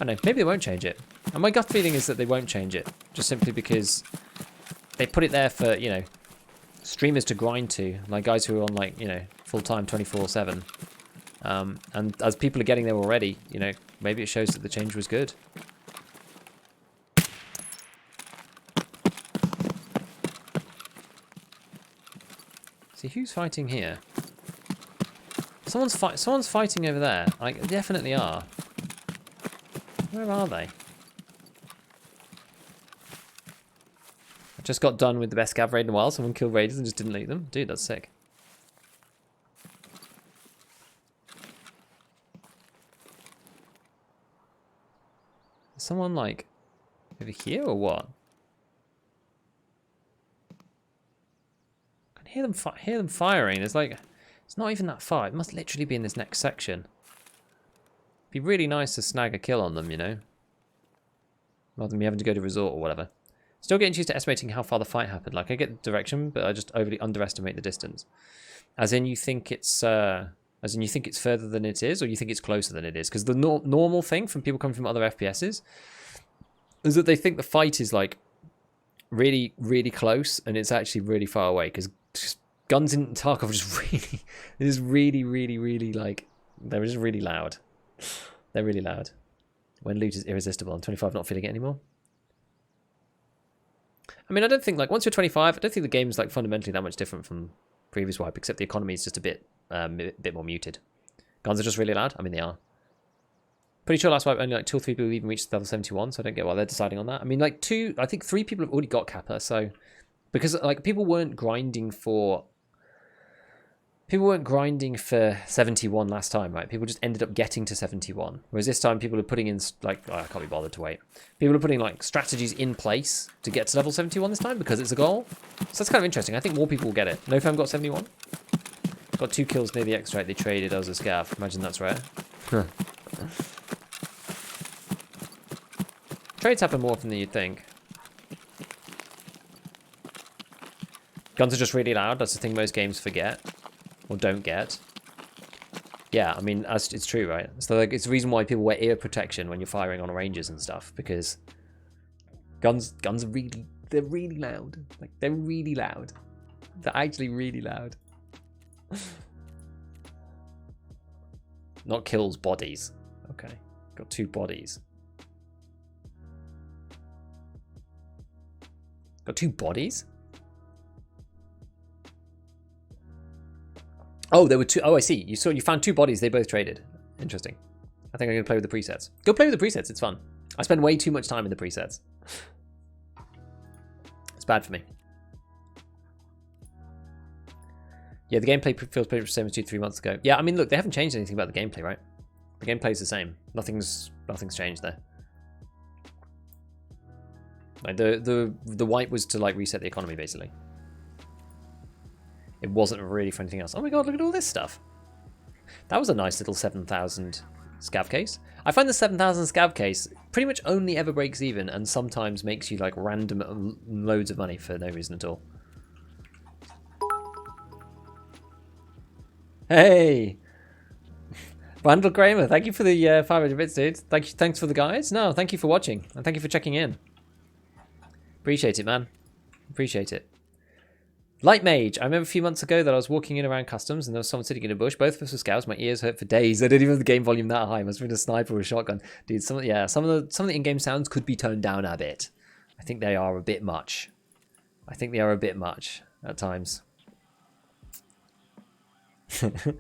I don't know. Maybe they won't change it. And my gut feeling is that they won't change it, just simply because they put it there for, you know, streamers to grind to, like guys who are on like, you know, full-time 24/7. And as people are getting there already, you know, maybe it shows that the change was good. See, who's fighting here? Someone's fighting over there. Like, they definitely are. Where are they? I just got done with the best scav raid in a while. Someone killed raiders and just didn't loot them. Dude, that's sick. Is someone like over here or what? I can hear them firing. It's like it's not even that far. It must literally be in this next section. Be really nice to snag a kill on them, you know, rather than me having to go to resort or whatever. Still getting used to estimating how far the fight happened. Like, I get the direction, but I just overly underestimate the distance. As in, you think it's further than it is, or you think it's closer than it is. Because the normal thing from people coming from other FPSs is that they think the fight is like really, really close, and it's actually really far away. Because guns in Tarkov is really, really like, they're just really loud. They're really loud. When loot is irresistible, I'm 25, not feeling it anymore. I mean, I don't think, like, once you're 25, I don't think the game's like fundamentally that much different from previous wipe, except the economy is just a bit more muted. Guns are just really loud. I mean, they are. Pretty sure last wipe only like 2 or 3 people even reached level 71, so I don't get why they're deciding on that. I mean, like I think 3 people have already got Kappa, so because like people weren't grinding for 71 last time, right? People just ended up getting to 71. Whereas this time people are putting in, like, oh, I can't be bothered to wait. People are putting, like, strategies in place to get to level 71 this time because it's a goal. So that's kind of interesting. I think more people will get it. NoFam got 71. Got 2 kills near the extract. They traded as a scav. Imagine that's rare. Trades happen more often than you'd think. Guns are just really loud. That's the thing most games forget. Or don't get. Yeah, I mean, it's true, right? So like, it's the reason why people wear ear protection when you're firing on ranges and stuff, because guns are they're really loud. Like, they're really loud. They're actually really loud. Not kills, bodies. Okay, got 2 bodies. Got 2 bodies? Oh, there were 2. Oh, I see. You found 2 bodies. They both traded. Interesting. I think I'm going to play with the presets. Go play with the presets. It's fun. I spend way too much time in the presets. It's bad for me. Yeah, the gameplay feels pretty much the same as 2-3 months ago. Yeah, I mean, look, they haven't changed anything about the gameplay, right? The gameplay is the same. Nothing's changed there. Like the wipe was to like reset the economy, basically. It wasn't really for anything else. Oh my god, look at all this stuff. That was a nice little 7,000 scav case. I find the 7,000 scav case pretty much only ever breaks even and sometimes makes you like random loads of money for no reason at all. Hey! Randall Kramer, thank you for the 500 bits, dude. Thanks for the guides. No, thank you for watching. And thank you for checking in. Appreciate it, man. Appreciate it. Light Mage. I remember a few months ago that I was walking in around customs and there was someone sitting in a bush. Both of us were scouts. My ears hurt for days. I didn't even have the game volume that high. I must have been a sniper or a shotgun. Dude, some of the in-game sounds could be toned down a bit. I think they are a bit much. I think they are a bit much at times. It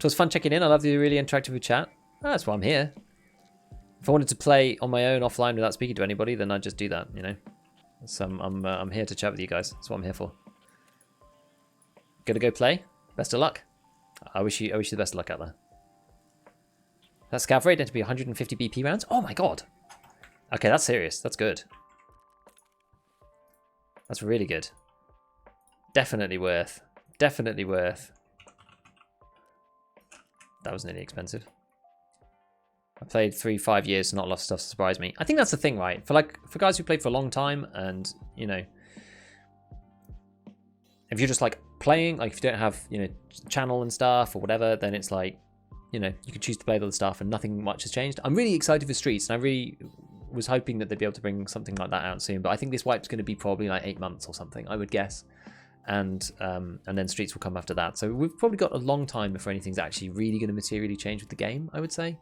was fun checking in. I love the really interactive chat. Oh, that's why I'm here. If I wanted to play on my own offline without speaking to anybody, then I'd just do that, you know. So I'm here to chat with you guys. That's what I'm here for. Gonna go play. Best of luck. I wish you the best of luck out there. That scav rate had to be 150 BP rounds. Oh my god. Okay, that's serious. That's good. That's really good. Definitely worth. Definitely worth. That was nearly expensive. I played 3-5 years, not a lot of stuff to surprise me. I think that's the thing, right? For guys who played for a long time, and you know, if you're just like playing, like if you don't have, you know, channel and stuff or whatever, then it's like, you know, you can choose to play other stuff and nothing much has changed. I'm really excited for Streets, and I really was hoping that they'd be able to bring something like that out soon, but I think this wipe's going to be probably like 8 months or something, I would guess. And then Streets will come after that. So we've probably got a long time before anything's actually really going to materially change with the game, I would say.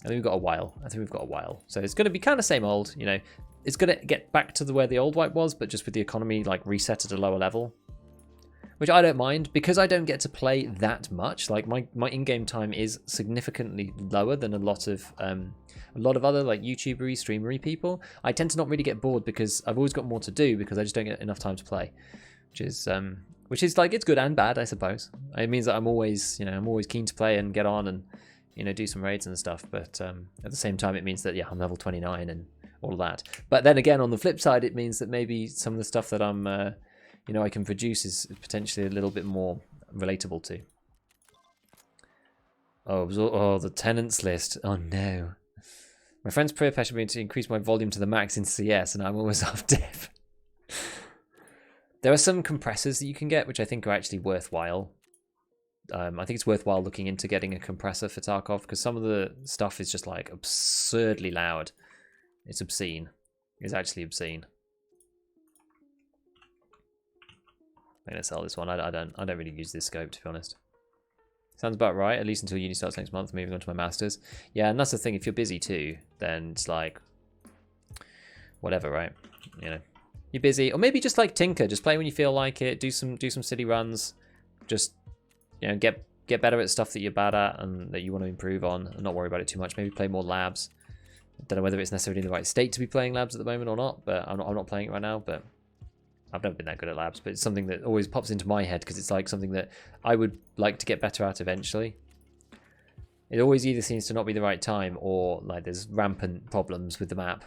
I think we've got a while. So it's going to be kind of same old, you know. It's going to get back to where the old wipe was, but just with the economy like reset at a lower level. Which I don't mind, because I don't get to play that much. Like my in-game time is significantly lower than a lot of other like YouTubery, streamery people. I tend to not really get bored because I've always got more to do because I just don't get enough time to play. Which is like, it's good and bad, I suppose. It means that I'm always keen to play and get on and, you know, do some raids and stuff. But at the same time, it means that, yeah, I'm level 29 and all of that. But then again, on the flip side, it means that maybe some of the stuff that I'm, you know, I can produce is potentially a little bit more relatable to. Oh, the tenants list. Oh no. My friends peer pressure me to increase my volume to the max in CS, and I'm always half deaf. There are some compressors that you can get, which I think are actually worthwhile. I think it's worthwhile looking into getting a compressor for Tarkov, because some of the stuff is just like absurdly loud. It's obscene. It's actually obscene. I'm gonna sell this one. I don't really use this scope, to be honest. Sounds about right, at least until uni starts next month, moving on to my masters. Yeah, and that's the thing, if you're busy too, then it's like whatever, right? You know. You're busy, or maybe just like tinker, just play when you feel like it, do some city runs, just, you know, get better at stuff that you're bad at and that you want to improve on, and not worry about it too much. Maybe play more labs. I don't know whether it's necessarily in the right state to be playing labs at the moment or not, but I'm not playing it right now, but I've never been that good at labs, but it's something that always pops into my head because it's like something that I would like to get better at eventually. It always either seems to not be the right time or like there's rampant problems with the map.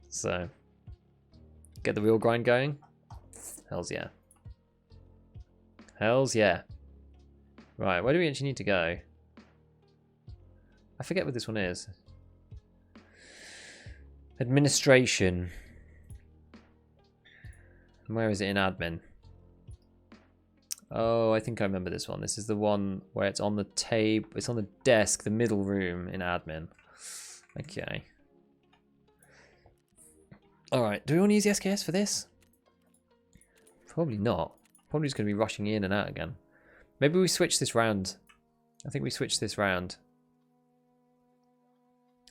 So, get the real grind going? Hells yeah. Hells yeah. Right, where do we actually need to go? I forget what this one is. Administration. Where is it in admin? Oh, I think I remember this one. This is the one where it's on the table. It's on the desk, the middle room in admin. Okay. Alright, do we want to use the SKS for this? Probably not. Probably just going to be rushing in and out again. Maybe we switch this round. I think we switched this round.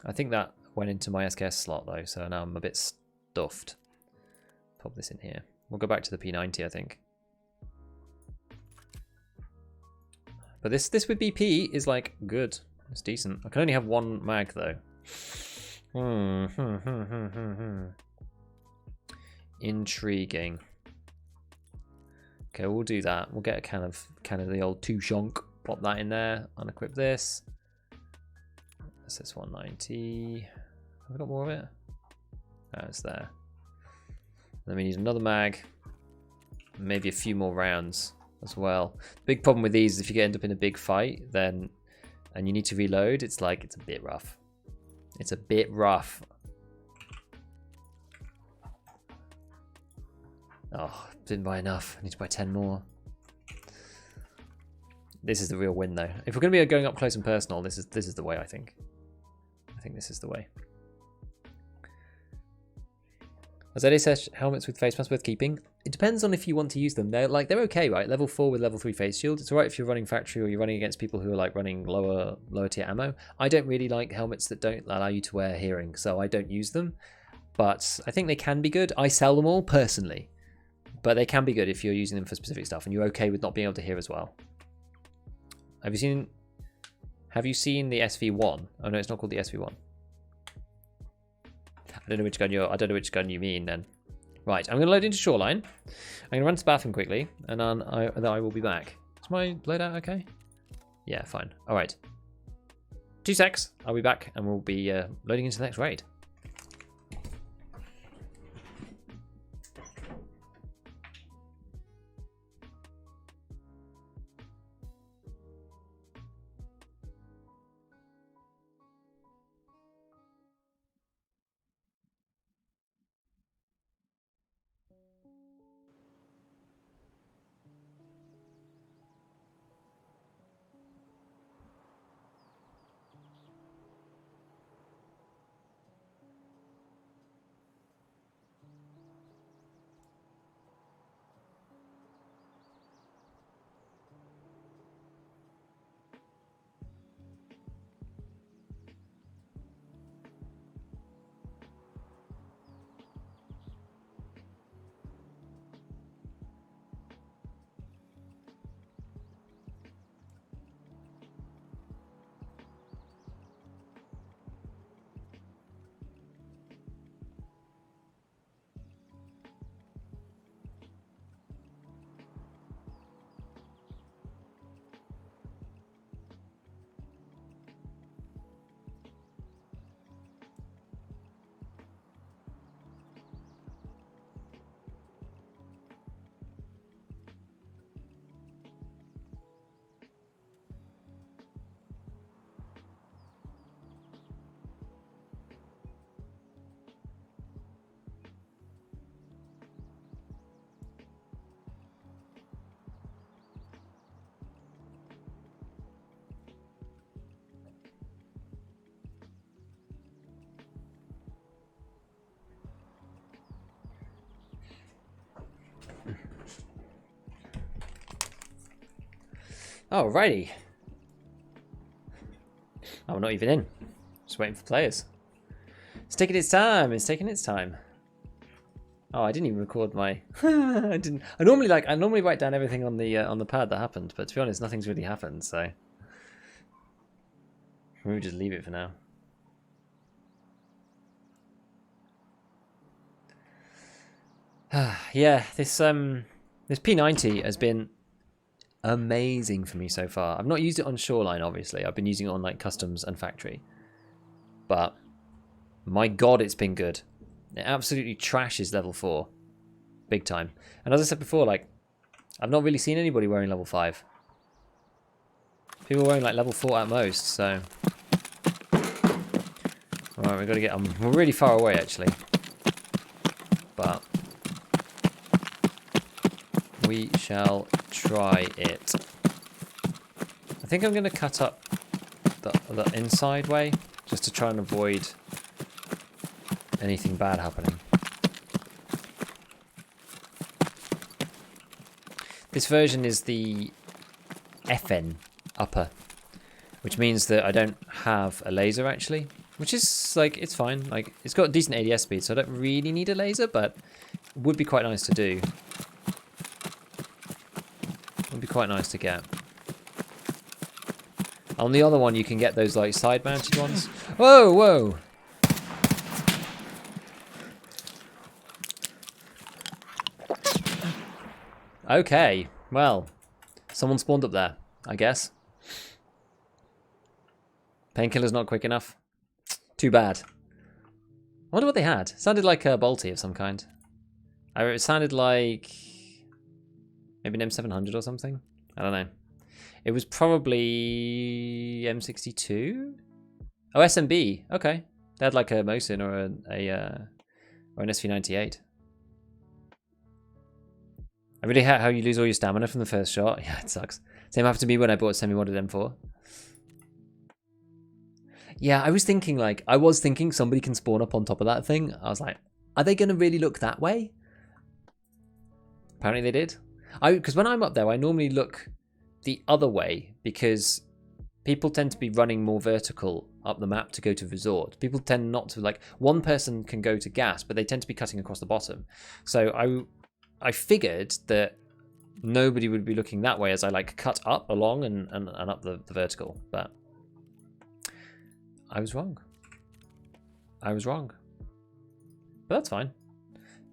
I think that went into my SKS slot though, so now I'm a bit stuffed. Pop this in here. We'll go back to the P90, I think. But this with BP is like good. It's decent. I can only have one mag though. Intriguing. Okay, we'll do that. We'll get a can of the old 2 shonk. Pop that in there. Unequip this. SS 190. Have we got more of it? Oh, it's there. Then we need another mag. Maybe a few more rounds as well. The big problem with these is if you end up in a big fight, then and you need to reload, it's like it's a bit rough. It's a bit rough. Oh, didn't buy enough. I need to buy 10 more. This is the real win though. If we're going to be going up close and personal, this is the way, I think. I think this is the way. As Eddie says, helmets with face masks worth keeping. It depends on if you want to use them. They're okay, right? Level 4 with level 3 face shield. It's alright if you're running factory or you're running against people who are like running lower tier ammo. I don't really like helmets that don't allow you to wear hearing, so I don't use them. But I think they can be good. I sell them all personally. But they can be good if you're using them for specific stuff and you're okay with not being able to hear as well. Have you seen the SV1? Oh no, it's not called the SV1. I don't know which gun you mean then. Right, I'm going to load into Shoreline. I'm going to run to the bathroom quickly, and then I will be back. Is my loadout okay? Yeah, fine. All right. 2 secs. I'll be back, and we'll be loading into the next raid. Alrighty. Oh, we're not even in. Just waiting for players. It's taking its time. It's taking its time. Oh, I didn't even record my. I didn't. I normally write down everything on the pad that happened, but to be honest, nothing's really happened. So maybe just leave it for now. Yeah, this P90 has been amazing for me so far. I've not used it on Shoreline, obviously. I've been using it on like customs and factory, but my God, it's been good. It absolutely trashes level 4. Big time. And as I said before, like, I've not really seen anybody wearing level 5. People are wearing like level 4 at most, so. Alright, we've got to get. We're really far away actually. But we shall try it. I think I'm going to cut up the inside way just to try and avoid anything bad happening. This version is the FN upper, which means that I don't have a laser actually, which is like, it's fine. Like, it's got decent ADS speed, so I don't really need a laser, but it would be quite nice to do. Would be quite nice to get. On the other one, you can get those like side mounted ones. Whoa, whoa. Okay, well, someone spawned up there, I guess. Painkiller's not quick enough. Too bad. I wonder what they had. Sounded like a bolty of some kind. It sounded like maybe an M700 or something. I don't know. It was probably M62. Oh, SMB. Okay, they had like a Mosin or an SV98. I really hate how you lose all your stamina from the first shot. Yeah, it sucks. Same happened to me when I bought a semi-modded M4. Yeah, I was thinking somebody can spawn up on top of that thing. I was like, are they going to really look that way? Apparently they did. Because when I'm up there, I normally look the other way because people tend to be running more vertical up the map to go to resort. People tend not to, like, one person can go to gas, but they tend to be cutting across the bottom. So I figured that nobody would be looking that way as I like cut up along and up the vertical, but I was wrong. I was wrong. But that's fine.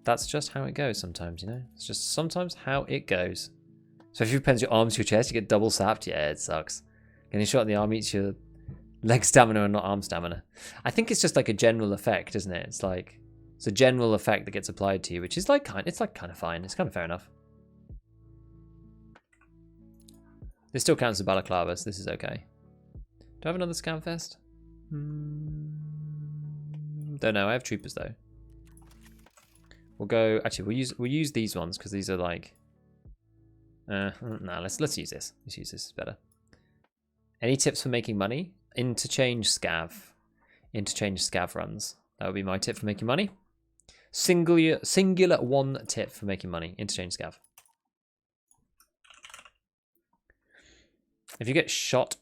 That's just how it goes sometimes, you know? It's just sometimes how it goes. So if you pens your arms to your chest, you get double sapped. Yeah, it sucks. Getting shot in the arm eats your leg stamina and not arm stamina. I think it's just like a general effect, isn't it? It's like it's a general effect that gets applied to you, which is like kind of fine. It's kind of fair enough. This still counts as balaclavas. So this is okay. Do I have another scam fest? Don't know. I have troopers though. We'll go. Actually, we'll use these ones because these are like. No, let's use this. Let's use this. It's better. Any tips for making money? Interchange scav runs. That would be my tip for making money. Singular one tip for making money. Interchange scav. If you get shot,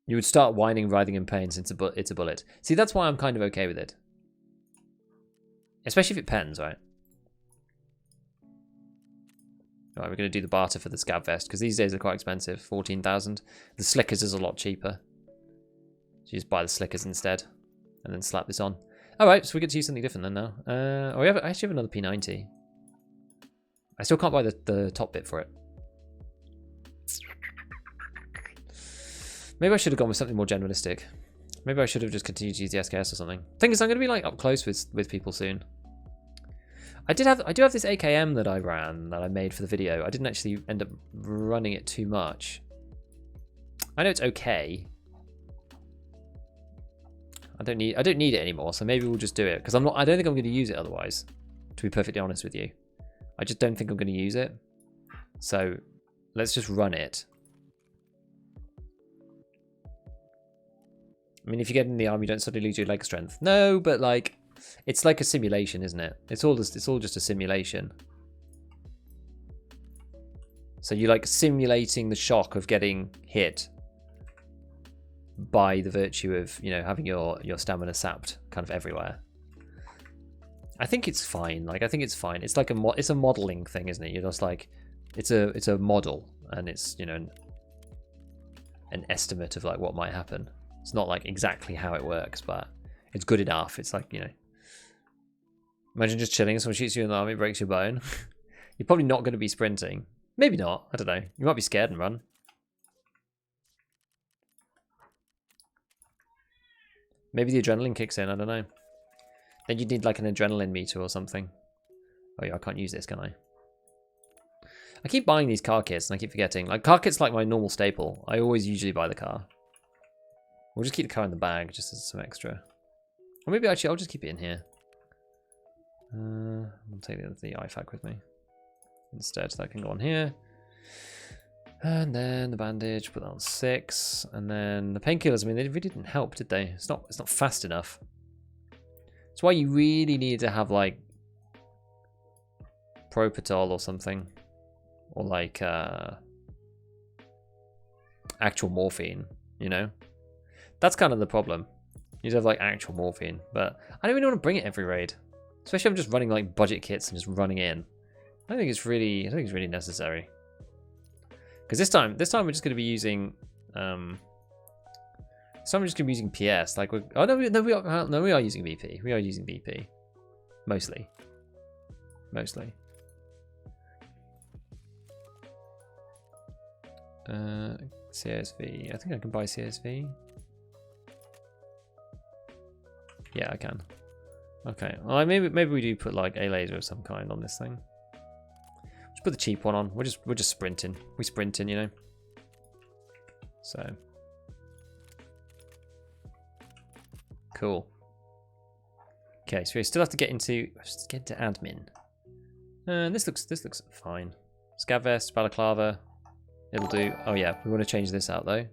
you would start whining, writhing in pain since it's a bullet. See, that's why I'm kind of okay with it. Especially if it pens, right? Right, we're going to do the barter for the scab vest because these days are quite expensive. 14,000. The slickers is a lot cheaper. So you just buy the slickers instead and then slap this on. All right, so we get to use something different then now. I actually have another P90. I still can't buy the top bit for it. Maybe I should have gone with something more generalistic. Maybe I should have just continued to use the SKS or something. Thing is, I'm going to be like up close with people soon. I do have this AKM that I made for the video. I didn't actually end up running it too much. I know it's okay. I don't need it anymore, so maybe we'll just do it because I don't think I'm going to use it otherwise. To be perfectly honest with you, I just don't think I'm going to use it. So let's just run it. I mean, if you get in the army, you don't suddenly lose your leg strength. No, but like, it's like a simulation, isn't it? It's all just a simulation. So you're like simulating the shock of getting hit by the virtue of, you know, having your stamina sapped kind of everywhere. I think it's fine. Like, I think it's fine. It's like it's a modeling thing, isn't it? You're just like, it's a model, and it's, you know, an estimate of like what might happen. It's not like exactly how it works, but it's good enough. It's like, you know, imagine just chilling, someone shoots you in the arm, it breaks your bone. You're probably not going to be sprinting. Maybe not. I don't know. You might be scared and run. Maybe the adrenaline kicks in. I don't know. Then you'd need like an adrenaline meter or something. Oh yeah, I can't use this, can I? I keep buying these car kits and I keep forgetting. Like, car kits like my normal staple. I always usually buy the car. We'll just keep the car in the bag just as some extra. Or maybe actually I'll just keep it in here. I'll take the IFAK with me instead, so that can go on here. And then the bandage, put that on 6. And then the painkillers, I mean, they really didn't help, did they? It's not fast enough. That's why you really need to have like Propitol or something. Or like actual morphine, you know? That's kind of the problem. You need to have like actual morphine, but I don't really want to bring it every raid. Especially if I'm just running like budget kits and just running in. I don't think it's really necessary. Because this time we're just going to be using PS. Like, we are using BP. We are using BP, mostly. CSV. I think I can buy CSV. Yeah, I can. Okay. Well, maybe we do put like a laser of some kind on this thing. Just put the cheap one on. We're just sprinting. We sprinting, you know. So cool. Okay, so we still have to get into admin. And this looks fine. Scav vest, balaclava. It'll do. Oh yeah, we want to change this out though.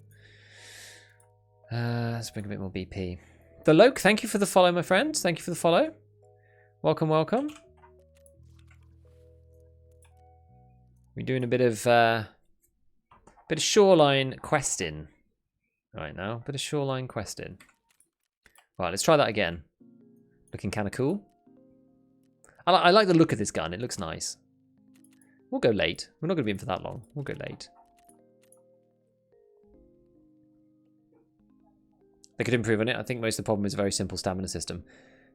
Let's bring a bit more BP. The Loke, thank you for the follow, my friend. Thank you for the follow. Welcome, welcome. We're doing a bit of shoreline questing right now. Bit of shoreline questing. Right, let's try that again. Looking kind of cool. I like the look of this gun. It looks nice. We'll go late. We're not going to be in for that long. We'll go late. They could improve on it. I think most of the problem is a very simple stamina system.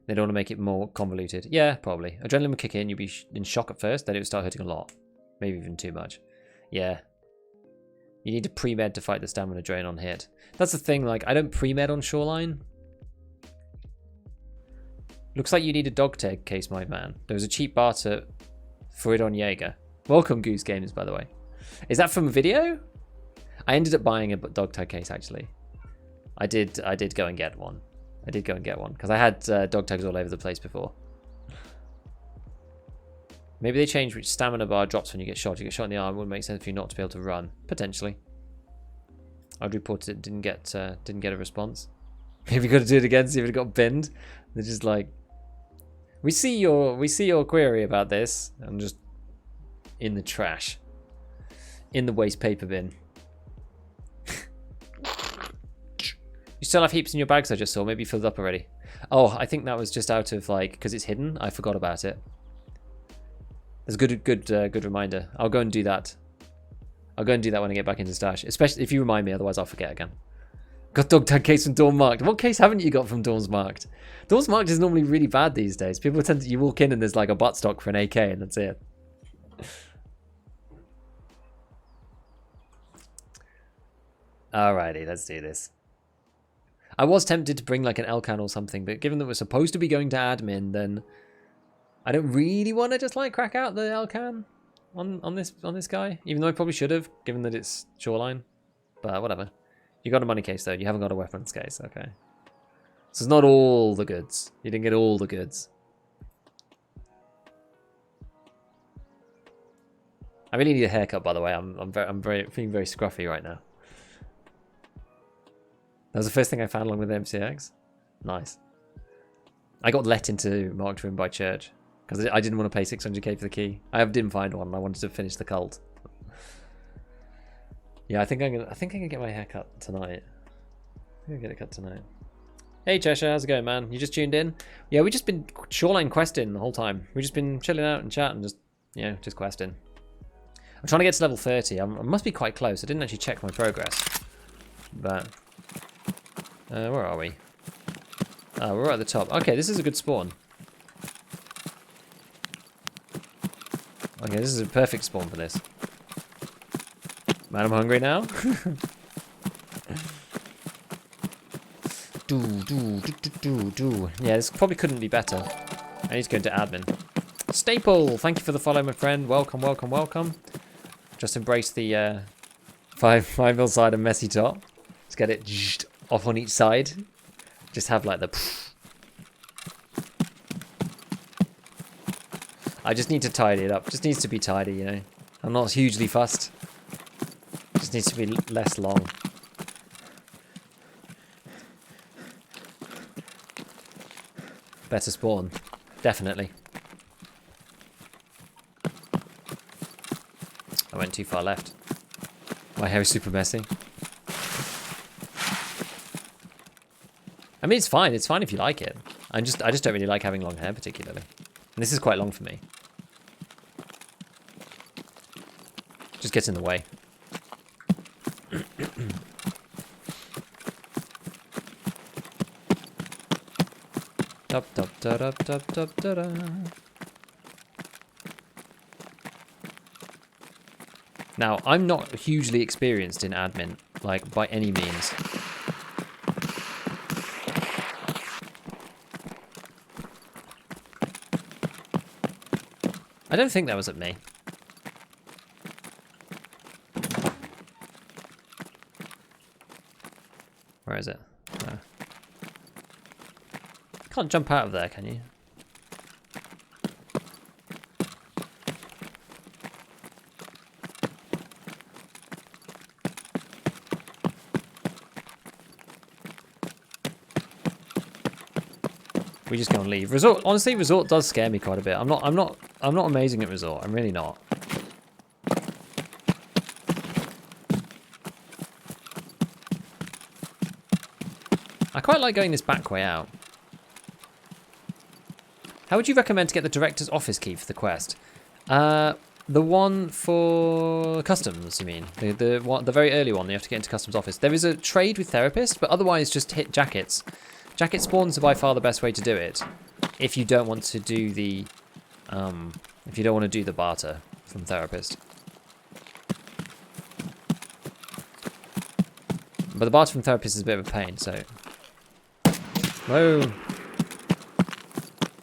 They don't want to make it more convoluted. Yeah, probably. Adrenaline would kick in. You'd be in shock at first. Then it would start hurting a lot. Maybe even too much. Yeah. You need to pre-med to fight the stamina drain on hit. That's the thing. Like, I don't pre-med on Shoreline. Looks like you need a dog tag case, my man. There was a cheap barter for it on Jaeger. Welcome, Goose Gamers, by the way. Is that from a video? I ended up buying a dog tag case, actually. I did go and get one. I did go and get one because I had dog tags all over the place before. Maybe they changed which stamina bar drops when you get shot. You get shot in the arm. It would make sense for you not to be able to run. Potentially. I'd reported it. Didn't get a response. Maybe you got to do it again. See if it got binned. They're just like, we see your query about this. I'm just in the trash, in the waste paper bin. You still have heaps in your bags, I just saw. Maybe you filled up already. Oh, I think that was just out of like, because it's hidden. I forgot about it. That's a good reminder. I'll go and do that. I'll go and do that when I get back into stash. Especially if you remind me, otherwise I'll forget again. Got dog tag case from Dawn Marked. What case haven't you got from Dawn's Marked? Dawn's Marked is normally really bad these days. People tend to, you walk in and there's like a buttstock for an AK and that's it. Alrighty, let's do this. I was tempted to bring like an Elcan or something, but given that we're supposed to be going to admin, then I don't really want to just like crack out the Elcan on this guy, even though I probably should have, given that it's Shoreline. But whatever. You got a money case though. You haven't got a weapons case. Okay. So it's not all the goods. You didn't get all the goods. I really need a haircut, by the way. I'm feeling very scruffy right now. That was the first thing I found along with the MCX. Nice. I got let into Marked Room by Church because I didn't want to pay 600k for the key. I didn't find one. I wanted to finish the cult. Yeah, I think I'm gonna get my hair cut tonight. I'm gonna get it cut tonight. Hey Cheshire, how's it going, man? You just tuned in? Yeah, we just been shoreline questing the whole time. We just been chilling out and chatting, just just questing. I'm trying to get to level 30. I must be quite close. I didn't actually check my progress, but where are we? We're right at the top. Okay, this is a good spawn. Okay, this is a perfect spawn for this. Man, I'm hungry now. Yeah, this probably couldn't be better. I need to go into admin. Staple, thank you for the follow, my friend. Welcome, welcome, welcome. Just embrace the 5mm side and messy top. Let's get it off on each side. Just have like the... I just need to tidy it up. Just needs to be tidy, you know. I'm not hugely fussed. Just needs to be less long. Better spawn. Definitely. I went too far left. My hair is super messy. I mean, it's fine. It's fine if you like it. I just don't really like having long hair particularly. And this is quite long for me. Just gets in the way. Now, I'm not hugely experienced in admin, like, by any means. I don't think that was at me. Where is it? Can't jump out of there, can you? We just go and leave. Resort, honestly, resort does scare me quite a bit. I'm not amazing at resort. I'm really not. I quite like going this back way out. How would you recommend to get the director's office key for the quest? The one for customs, you mean? The very early one, you have to get into customs office. There is a trade with therapist, but otherwise just hit jackets. Jacket spawns are by far the best way to do it. If you don't want to do the barter from therapist. But the barter from therapist is a bit of a pain, so... Whoa!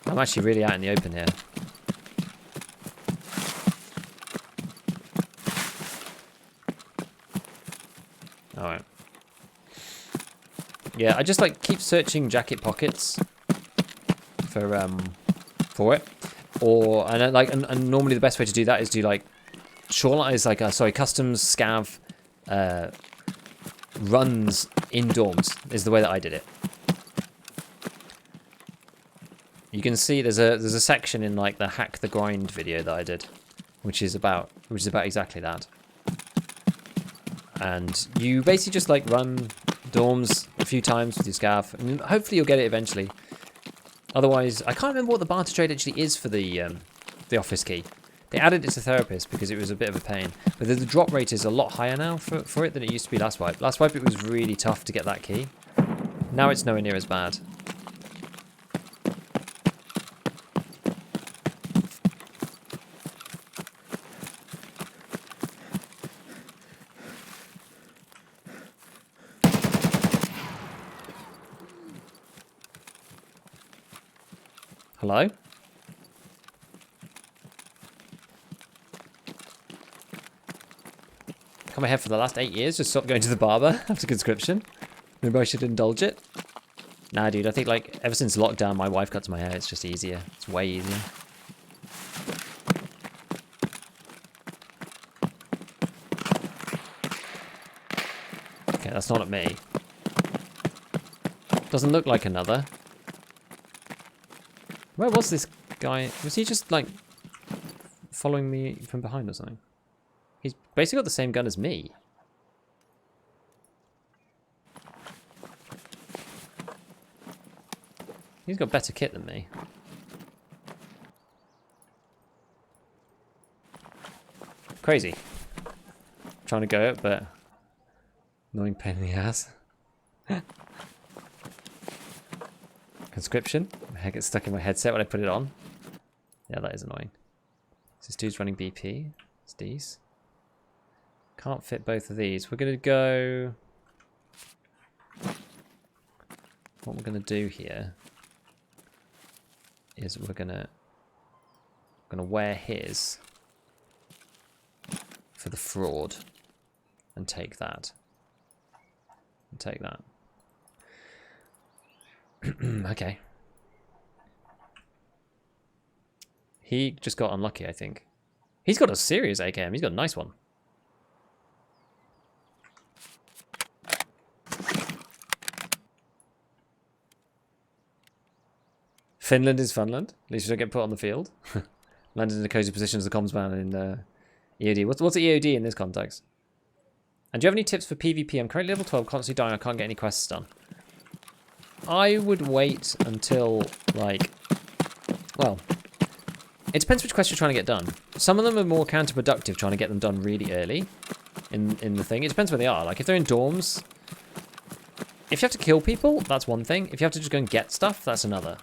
I'm actually really out in the open here. Alright. Yeah, I just like keep searching jacket pockets for it. Or and normally the best way to do that is do like shoreline is like customs scav runs in dorms is the way that I did it. You can see there's a section in like the hack the grind video that I did, which is about exactly that. And you basically just like run dorms a few times with your scav, and hopefully you'll get it eventually. Otherwise, I can't remember what the barter trade actually is for the office key. They added it to therapist because it was a bit of a pain, but the drop rate is a lot higher now for it than it used to be last wipe. Last wipe it was really tough to get that key. Now it's nowhere near as bad. Hello? Cut my hair for the last 8 years, just stopped going to the barber after conscription. Maybe I should indulge it. Nah, dude, I think like ever since lockdown, my wife cuts my hair. It's just easier. It's way easier. Okay, that's not at me. Doesn't look like another. Where was this guy? Was he just like following me from behind or something? He's basically got the same gun as me. He's got better kit than me. Crazy. Trying to go it, but annoying pain in the ass. Conscription. My hair gets stuck in my headset when I put it on. Yeah, that is annoying. This dude's running BP. It's these. Can't fit both of these. We're gonna go. What we're gonna do here is we're gonna wear his for the fraud and take that. And take that. Okay. He just got unlucky, I think. He's got a serious AKM. He's got a nice one. Finland is Funland. At least you don't get put on the field. Landed in a cozy position as a comms man in EOD. What's EOD in this context? And do you have any tips for PvP? I'm currently level 12, constantly dying. I can't get any quests done. I would wait until, like... Well, it depends which quest you're trying to get done. Some of them are more counterproductive, trying to get them done really early in the thing. It depends where they are. Like, if they're in dorms... If you have to kill people, that's one thing. If you have to just go and get stuff, that's another.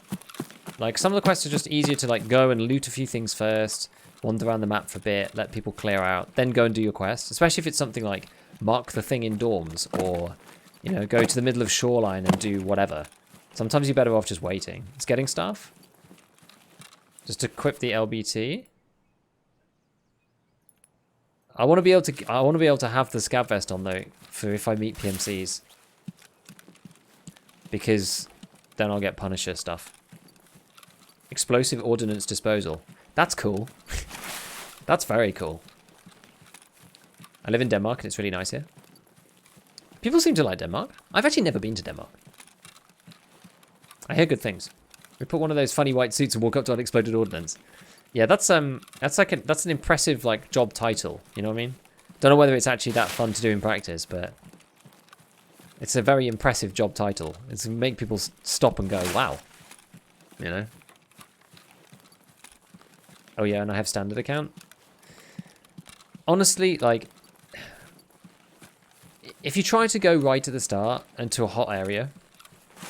Like, some of the quests are just easier to, like, go and loot a few things first, wander around the map for a bit, let people clear out, then go and do your quest. Especially if it's something like mark the thing in dorms, or, you know, go to the middle of Shoreline and do whatever. Sometimes you're better off just waiting. It's getting stuff. Just equip the LBT. I want to be able to have the scab vest on though, for if I meet PMCs. Because then I'll get Punisher stuff. Explosive ordnance disposal. That's cool. That's very cool. I live in Denmark and it's really nice here. People seem to like Denmark. I've actually never been to Denmark. I hear good things. We put one of those funny white suits and walk up to unexploded ordnance. Yeah, that's an impressive like job title. You know what I mean? Don't know whether it's actually that fun to do in practice, but it's a very impressive job title. It's to make people stop and go, wow. You know? Oh yeah, and I have standard account. Honestly, like, if you try to go right at the start and to a hot area,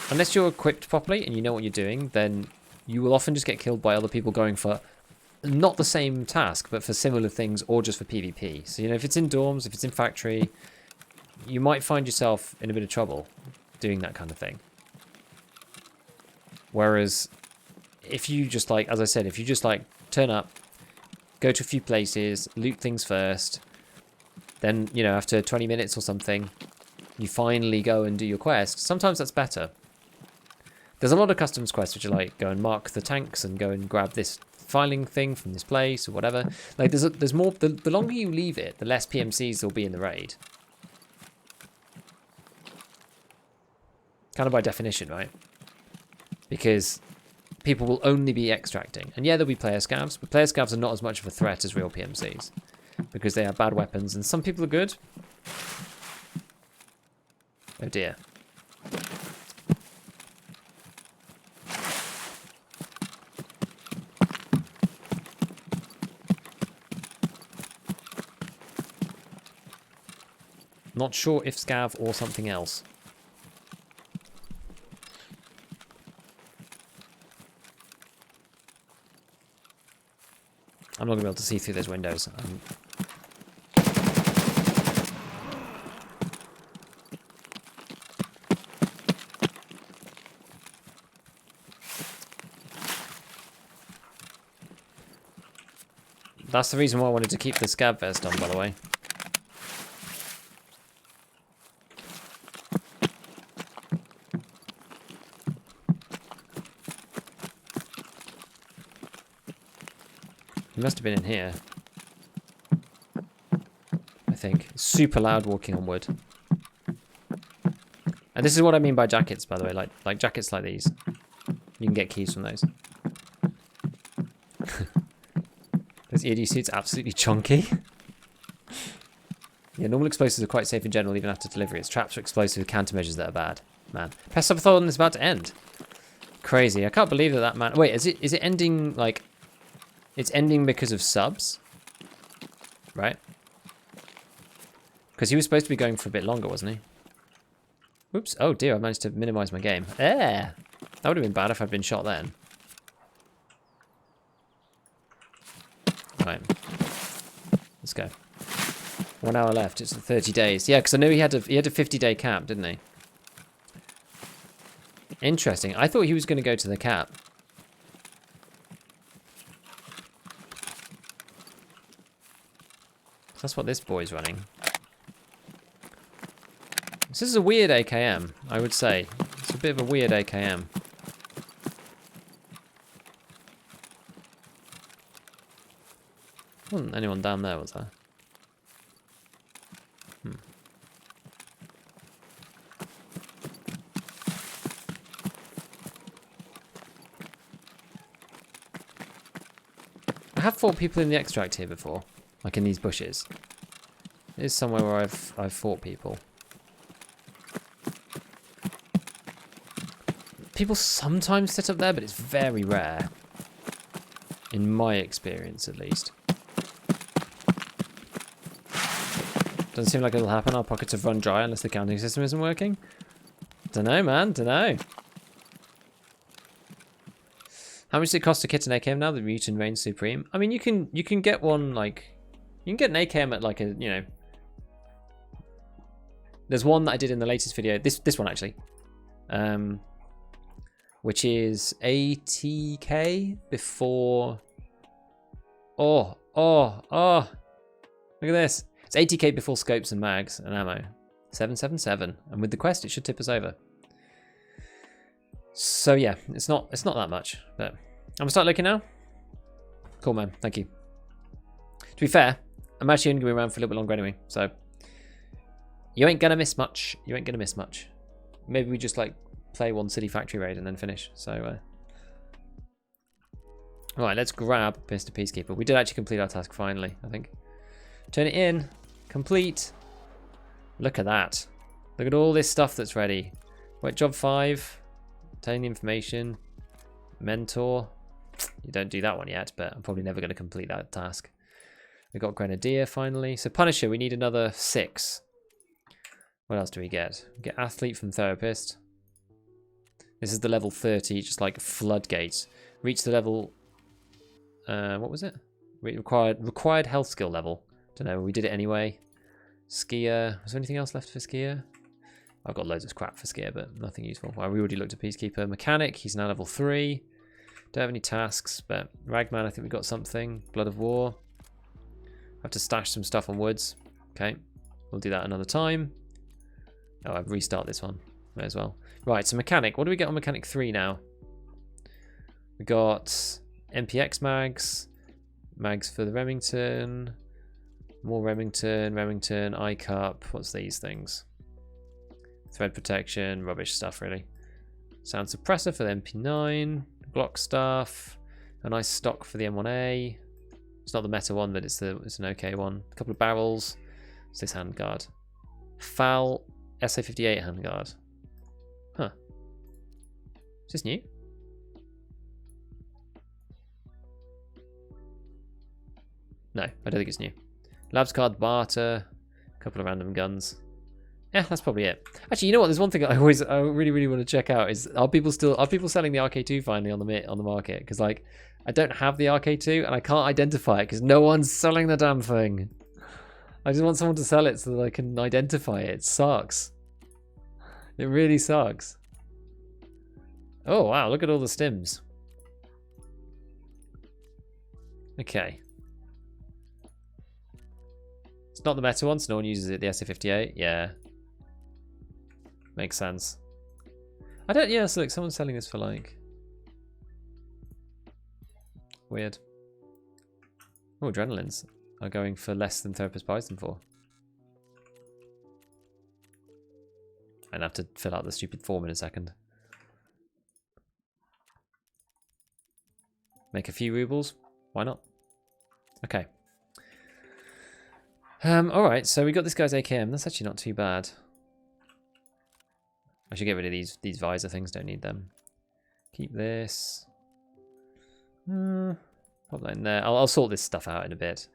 unless you're equipped properly and you know what you're doing, then you will often just get killed by other people going for not the same task, but for similar things or just for PvP. So, you know, if it's in dorms, if it's in factory, you might find yourself in a bit of trouble doing that kind of thing. Whereas if you just like, as I said, if you just like turn up, go to a few places, loot things first, then, you know, after 20 minutes or something, you finally go and do your quest. Sometimes that's better. There's a lot of customs quests which are like, go and mark the tanks and go and grab this filing thing from this place or whatever. Like, there's more, the longer you leave it, the less PMCs there'll be in the raid. Kind of by definition, right? Because people will only be extracting. And yeah, there'll be player scavs, but player scavs are not as much of a threat as real PMCs. Because they have bad weapons, and some people are good. Oh dear. Not sure if scav or something else. I'm not going to be able to see through those windows. That's the reason why I wanted to keep the scab vest on, by the way. He must have been in here. I think. Super loud walking on wood. And this is what I mean by jackets, by the way. Like jackets like these. You can get keys from those. Those EOD suits absolutely chunky. Yeah, normal explosives are quite safe in general, even after delivery. It's traps or explosive countermeasures that are bad. Man. Pest subathon is about to end. crazy. I can't believe that man... Wait, is it ending, like... It's ending because of subs? Right? Because he was supposed to be going for a bit longer, wasn't he? Oops. Oh, dear. I managed to minimize my game. That would have been bad if I'd been shot then. Right. Let's go. 1 hour left. It's 30 days. Yeah, because I know he had a 50-day cap, didn't he? Interesting. I thought he was going to go to the cap. That's what this boy's running. This is a weird AKM, I would say. It's a bit of a weird AKM. Wasn't anyone down there, was there? I have fought people in the extract here before, like in these bushes. It is somewhere where I've fought people. People sometimes sit up there, but it's very rare. In my experience, at least. Doesn't seem like it'll happen. Our pockets have run dry unless the counting system isn't working. Dunno, man. Dunno. How much does it cost to kit an AKM now that Mutant reigns supreme? I mean, you can get one, like... You can get an AKM at, like, a, you know... There's one that I did in the latest video. This one, actually. Which is 80k before... Oh. Look at this. It's 80k before scopes and mags and ammo. 777. And with the quest, it should tip us over. So yeah, it's not that much, but I'm gonna start looking now. Cool, man. Thank you. To be fair, I'm actually only gonna be around for a little bit longer anyway, so you ain't gonna miss much. You ain't gonna miss much. Maybe we just like play one city factory raid and then finish. So, all right, let's grab Mr. Peacekeeper. We did actually complete our task finally, I think. Turn it in. Complete. Look at that. Look at all this stuff that's ready. Wait, job 5. Obtain the information. Mentor. You don't do that one yet, but I'm probably never going to complete that task. We got Grenadier finally. So Punisher, we need another 6. What else do we get? We get Athlete from Therapist. This is the level 30, just like floodgates. Reach the level... what was it? Required health skill level. Don't know, we did it anyway. Skier. Was there anything else left for Skier? I've got loads of crap for Skier, but nothing useful. Well, we already looked at Peacekeeper. Mechanic, he's now level 3. Don't have any tasks, but Ragman, I think we got something. Blood of War. I have to stash some stuff on woods. Okay, we'll do that another time. Oh, I've restart this one. May as well. Right, so Mechanic. What do we get on Mechanic 3 now? We got MPX mags. Mags for the Remington. More Remington, I-Cup. What's these things? Thread protection, rubbish stuff really. Sound suppressor for the MP9, Glock stuff, a nice stock for the M1A. It's not the meta one, but it's an okay one. A couple of barrels. What's this handguard? FAL SA58 handguard. Huh. Is this new? No, I don't think it's new. Labs card, barter, a couple of random guns. Yeah, that's probably it. Actually, you know what? There's one thing I really want to check out is are people selling the RK2 finally on the market? Because like I don't have the RK2 and I can't identify it because no one's selling the damn thing. I just want someone to sell it so that I can identify it. It sucks. It really sucks. Oh wow! Look at all the stims. Okay. It's not the meta one, so no one uses it. The SA58, yeah. Makes sense. I don't, yeah, so like someone's selling this for like... Weird. Oh, adrenalines are going for less than Therapist buys them for. I'd have to fill out the stupid form in a second. Make a few rubles? Why not? Okay. Alright, so we got this guy's AKM. That's actually not too bad. I should get rid of these visor things, don't need them. Keep this. Pop that in there. I'll sort this stuff out in a bit.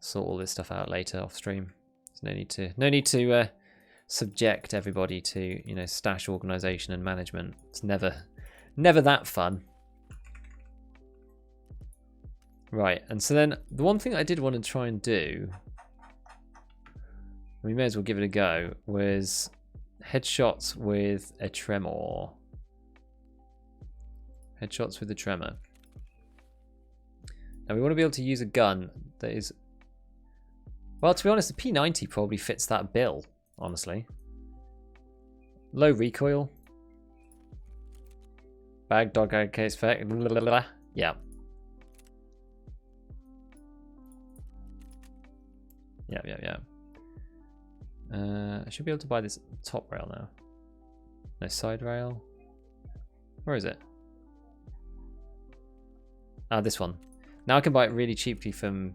Sort all this stuff out later off stream. There's no need to subject everybody to, you know, stash organization and management. It's never that fun. Right, and so then the one thing I did want to try and do, we may as well give it a go, was headshots with a tremor. Headshots with a tremor. Now we want to be able to use a gun that is, well, to be honest, the P90 probably fits that bill, honestly. Low recoil. Bag, dog, case, effect. Yeah. Yeah. I should be able to buy this top rail now. No, side rail. Where is it? Ah, this one. Now I can buy it really cheaply from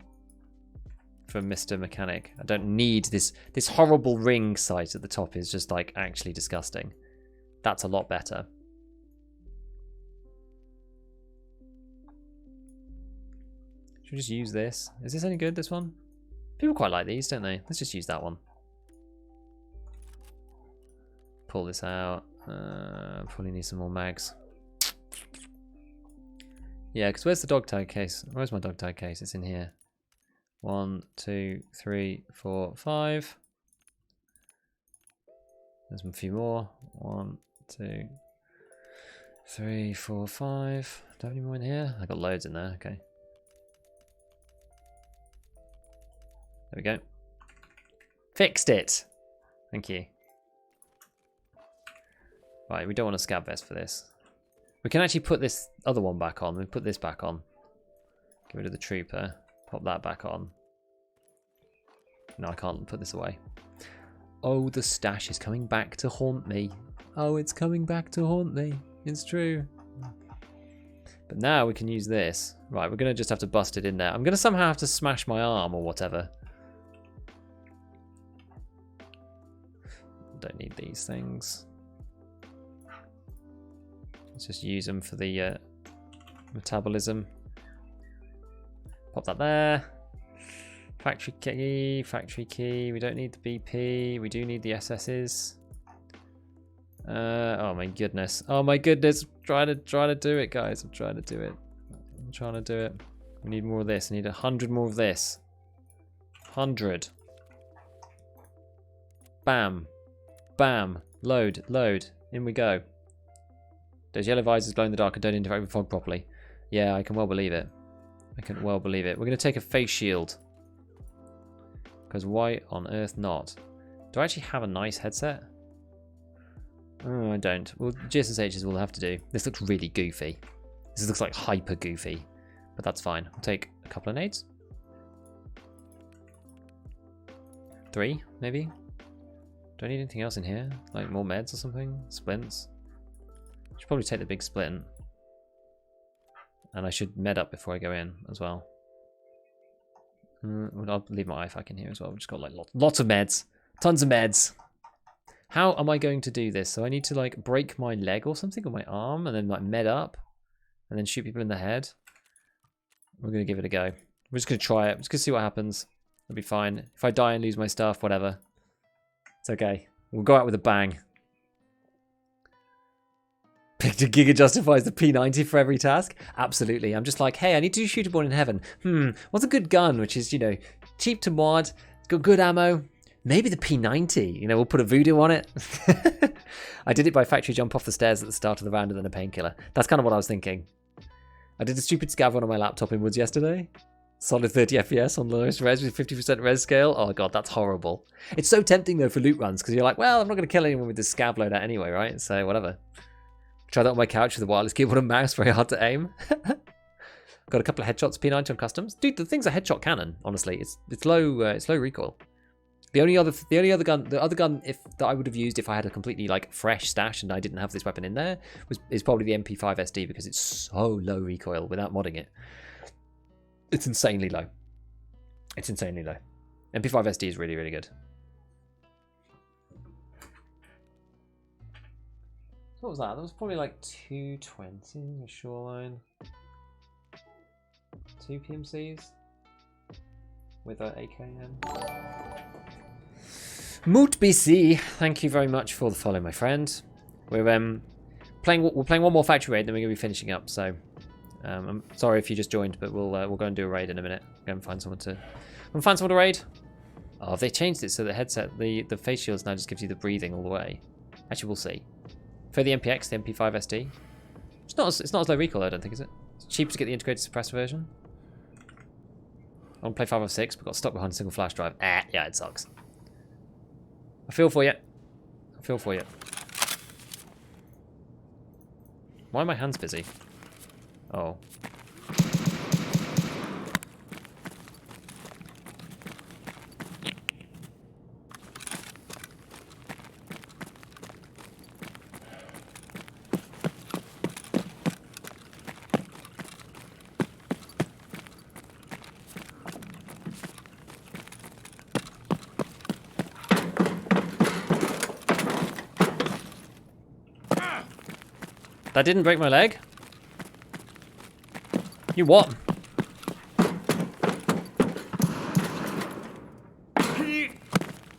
Mr. Mechanic. I don't need this horrible ring sight at the top is just like actually disgusting. That's a lot better. Should we just use this? Is this any good, this one? People quite like these, don't they? Let's just use that one. Pull this out. Probably need some more mags. Yeah, because where's the dog tag case? Where's my dog tag case? It's in here. 1, 2, 3, 4, 5. There's a few more. 1, 2, 3, 4, 5. Do I have any more in here? I got loads in there. Okay. There we go. Fixed it. Thank you. Right, we don't want a scab vest for this. We can actually put this other one back on. We put this back on. Get rid of the trooper. Pop that back on. No, I can't put this away. Oh, the stash is coming back to haunt me. Oh, it's coming back to haunt me. It's true. But now we can use this. Right, we're going to just have to bust it in there. I'm going to somehow have to smash my arm or whatever. Don't need these things. Let's just use them for the metabolism. Pop that there. Factory key. We don't need the BP. We do need the SS's. Oh my goodness. Oh my goodness. Try to do it, guys. I'm trying to do it. We need more of this. I need 100 more of this. 100. Bam. Bam. Load. In we go. Those yellow visors glow in the dark and don't interact with fog properly. Yeah, I can well believe it. We're going to take a face shield. Because why on earth not? Do I actually have a nice headset? Oh, I don't. Well, GSSHs will have to do. This looks really goofy. This looks like hyper goofy. But that's fine. I'll take a couple of nades. 3, maybe? Do I need anything else in here? Like more meds or something? Splints? Should probably take the big splint. And I should med up before I go in as well. I'll leave my IFAK in here as well. We've just got like lots of meds. Tons of meds. How am I going to do this? So I need to like break my leg or something, or my arm, and then like med up. And then shoot people in the head. We're going to give it a go. We're just going to try it. Just going to see what happens. It'll be fine. If I die and lose my stuff, whatever. It's okay. We'll go out with a bang. Victor Giga justifies the P90 for every task? Absolutely. I'm just like, hey, I need to do Shooterborn in Heaven. What's a good gun? Which is, you know, cheap to mod, it's got good ammo. Maybe the P90. You know, we'll put a voodoo on it. I did it by factory jump off the stairs at the start of the round and then a painkiller. That's kind of what I was thinking. I did a stupid scav one on my laptop in Woods yesterday. Solid 30 FPS on lowest res with 50% res scale. Oh god, that's horrible. It's so tempting though for loot runs because you're like, well, I'm not going to kill anyone with this scav loadout anyway, right? So whatever. Try that on my couch with a wireless keyboard and mouse, very hard to aim. Got a couple of headshots, P90 on customs. Dude, the thing's a headshot cannon, honestly. It's low recoil. The other gun that I would have used if I had a completely like fresh stash and I didn't have this weapon in there is probably the MP5 SD because it's so low recoil without modding it. It's insanely low. MP5 SD is really, really good. What was that? That was probably like 220 Shoreline. 2 PMCs with an AKM. Moot BC, thank you very much for the follow, my friend. We're playing one more factory raid, then we're gonna be finishing up. So I'm sorry if you just joined, but we'll go and do a raid in a minute. Go and find someone to raid. Oh, they changed it so the headset, the face shields now just gives you the breathing all the way. Actually, we'll see. For the MPX, the MP5 SD, it's not as low recoil, I don't think, is it? It's cheaper to get the integrated suppressor version. I want to play 506, but got stuck behind a single flash drive. Yeah, it sucks. I feel for you. I feel for you. Why are my hands busy? Oh. That didn't break my leg? You what?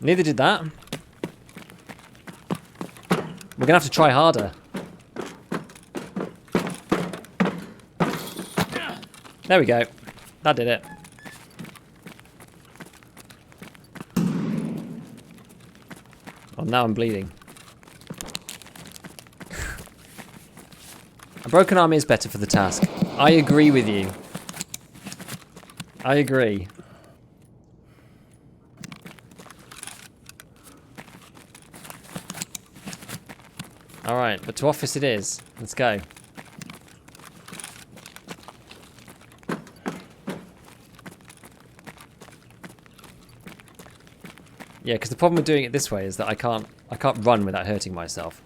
Neither did that. We're gonna have to try harder. There we go. That did it. Oh, now I'm bleeding. A broken arm is better for the task. I agree with you. I agree. Alright, but to office it is. Let's go. Yeah, because the problem with doing it this way is that I can't run without hurting myself.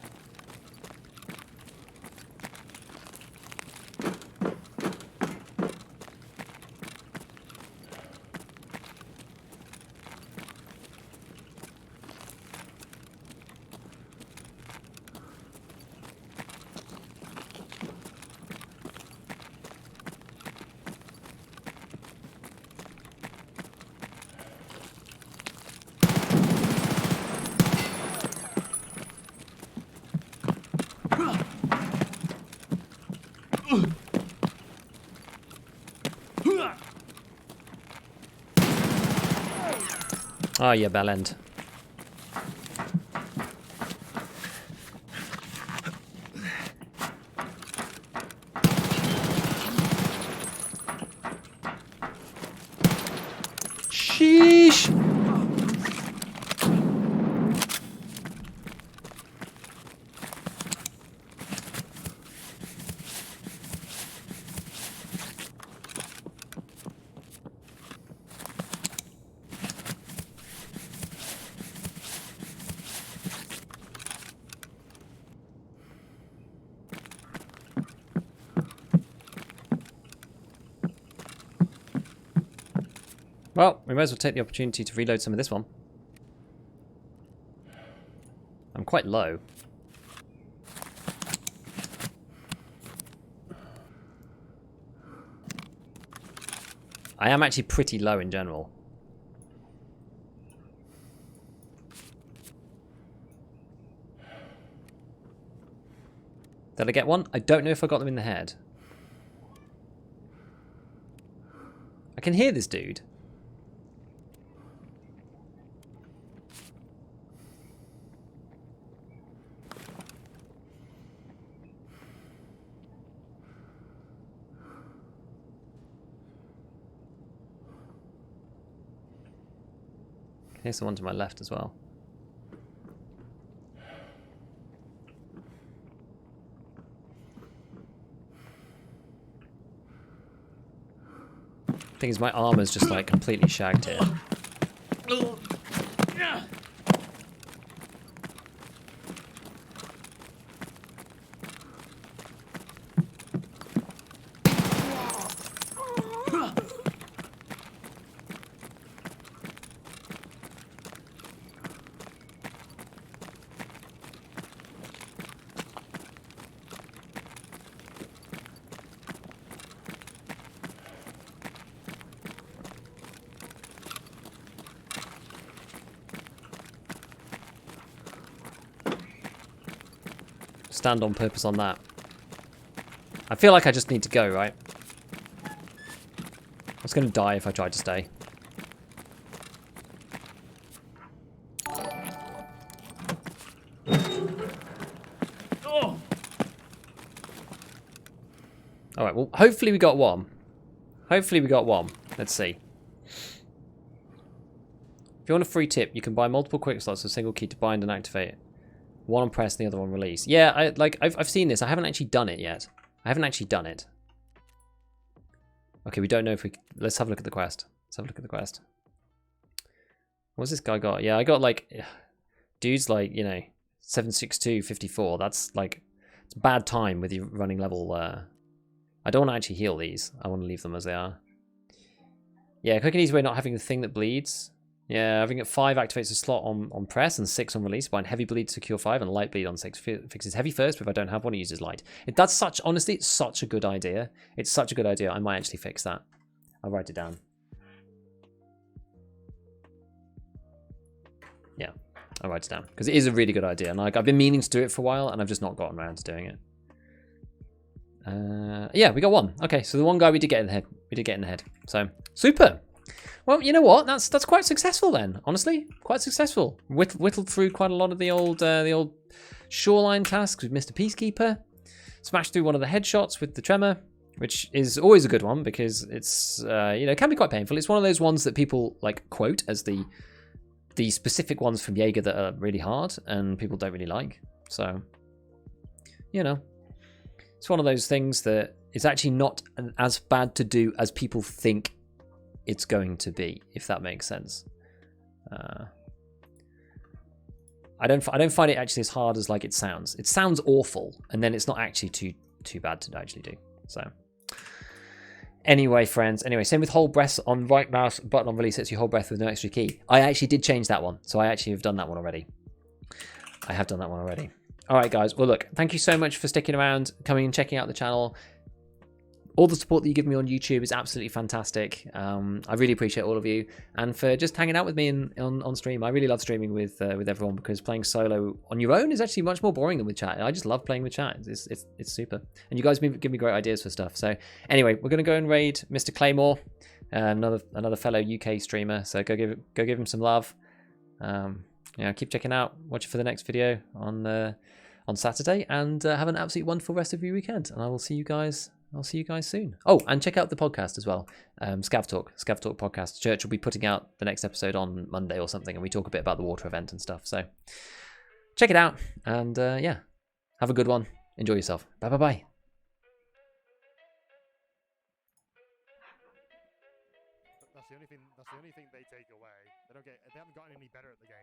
Oh, yeah, bellend. Sheesh! Well, we might as well take the opportunity to reload some of this one. I'm quite low. I am actually pretty low in general. Did I get one? I don't know if I got them in the head. I can hear this dude. Here's the one to my left as well. Thing is, my armor's just like completely shagged here. stand on purpose on that. I feel like I just need to go, right? I was going to die if I tried to stay. Oh! Alright, well, hopefully we got one. Hopefully we got one. Let's see. If you want a free tip, you can buy multiple quick slots with a single key to bind and activate it. One on press and the other on release. Yeah, I've seen this. I haven't actually done it yet. I haven't actually done it. Okay, we don't know if we... Let's have a look at the quest. Let's have a look at the quest. What's this guy got? Yeah, I got like... Dude's like, you know, 762, 54. That's like... It's a bad time with you running level... I don't want to actually heal these. I want to leave them as they are. Yeah, quick and easy way not having the thing that bleeds. Yeah, having it 5 activates a slot on press and 6 on release. Bind heavy bleed to secure 5 and light bleed on 6. Fixes heavy first, but if I don't have one, it uses light. That's such, honestly, it's such a good idea. It's such a good idea. I might actually fix that. I'll write it down. Yeah, I'll write it down. Because it is a really good idea. And like, I've been meaning to do it for a while, and I've just not gotten around to doing it. Yeah, we got one. Okay, so the one guy we did get in the head. We did get in the head. So, super. Well, you know what? That's quite successful then. Honestly, quite successful. Whittled through quite a lot of the old shoreline tasks with Mr. Peacekeeper. Smashed through one of the headshots with the tremor, which is always a good one because it's you know, it can be quite painful. It's one of those ones that people like quote as the specific ones from Jaeger that are really hard and people don't really like. So, you know, it's one of those things that is actually not as bad to do as people think it's going to be, if that makes sense. I don't find it actually as hard as like it sounds. It sounds awful, and then it's not actually too bad to actually do. So anyway, friends. Anyway, same with hold breath on right mouse button on release lets you hold breath with no extra key. I actually did change that one, so I actually have done that one already. I have done that one already. All right, guys. Well, look, thank you so much for sticking around, coming and checking out the channel. All the support that you give me on YouTube is absolutely fantastic. I really appreciate all of you, and for just hanging out with me on stream. I really love streaming with everyone because playing solo on your own is actually much more boring than with chat. I just love playing with chat. It's super, and you guys give me great ideas for stuff. So anyway, we're gonna go and raid Mr. Claymore, another fellow UK streamer. So go give him some love. Yeah, keep checking out. Watch it for the next video on Saturday, and have an absolutely wonderful rest of your weekend. And I will see you guys. I'll see you guys soon. Oh, and check out the podcast as well. Scav Talk podcast. Church will be putting out the next episode on Monday or something, and we talk a bit about the water event and stuff. So check it out, and yeah, have a good one. Enjoy yourself. Bye bye bye. That's the only thing they take away. They haven't gotten any better at the game.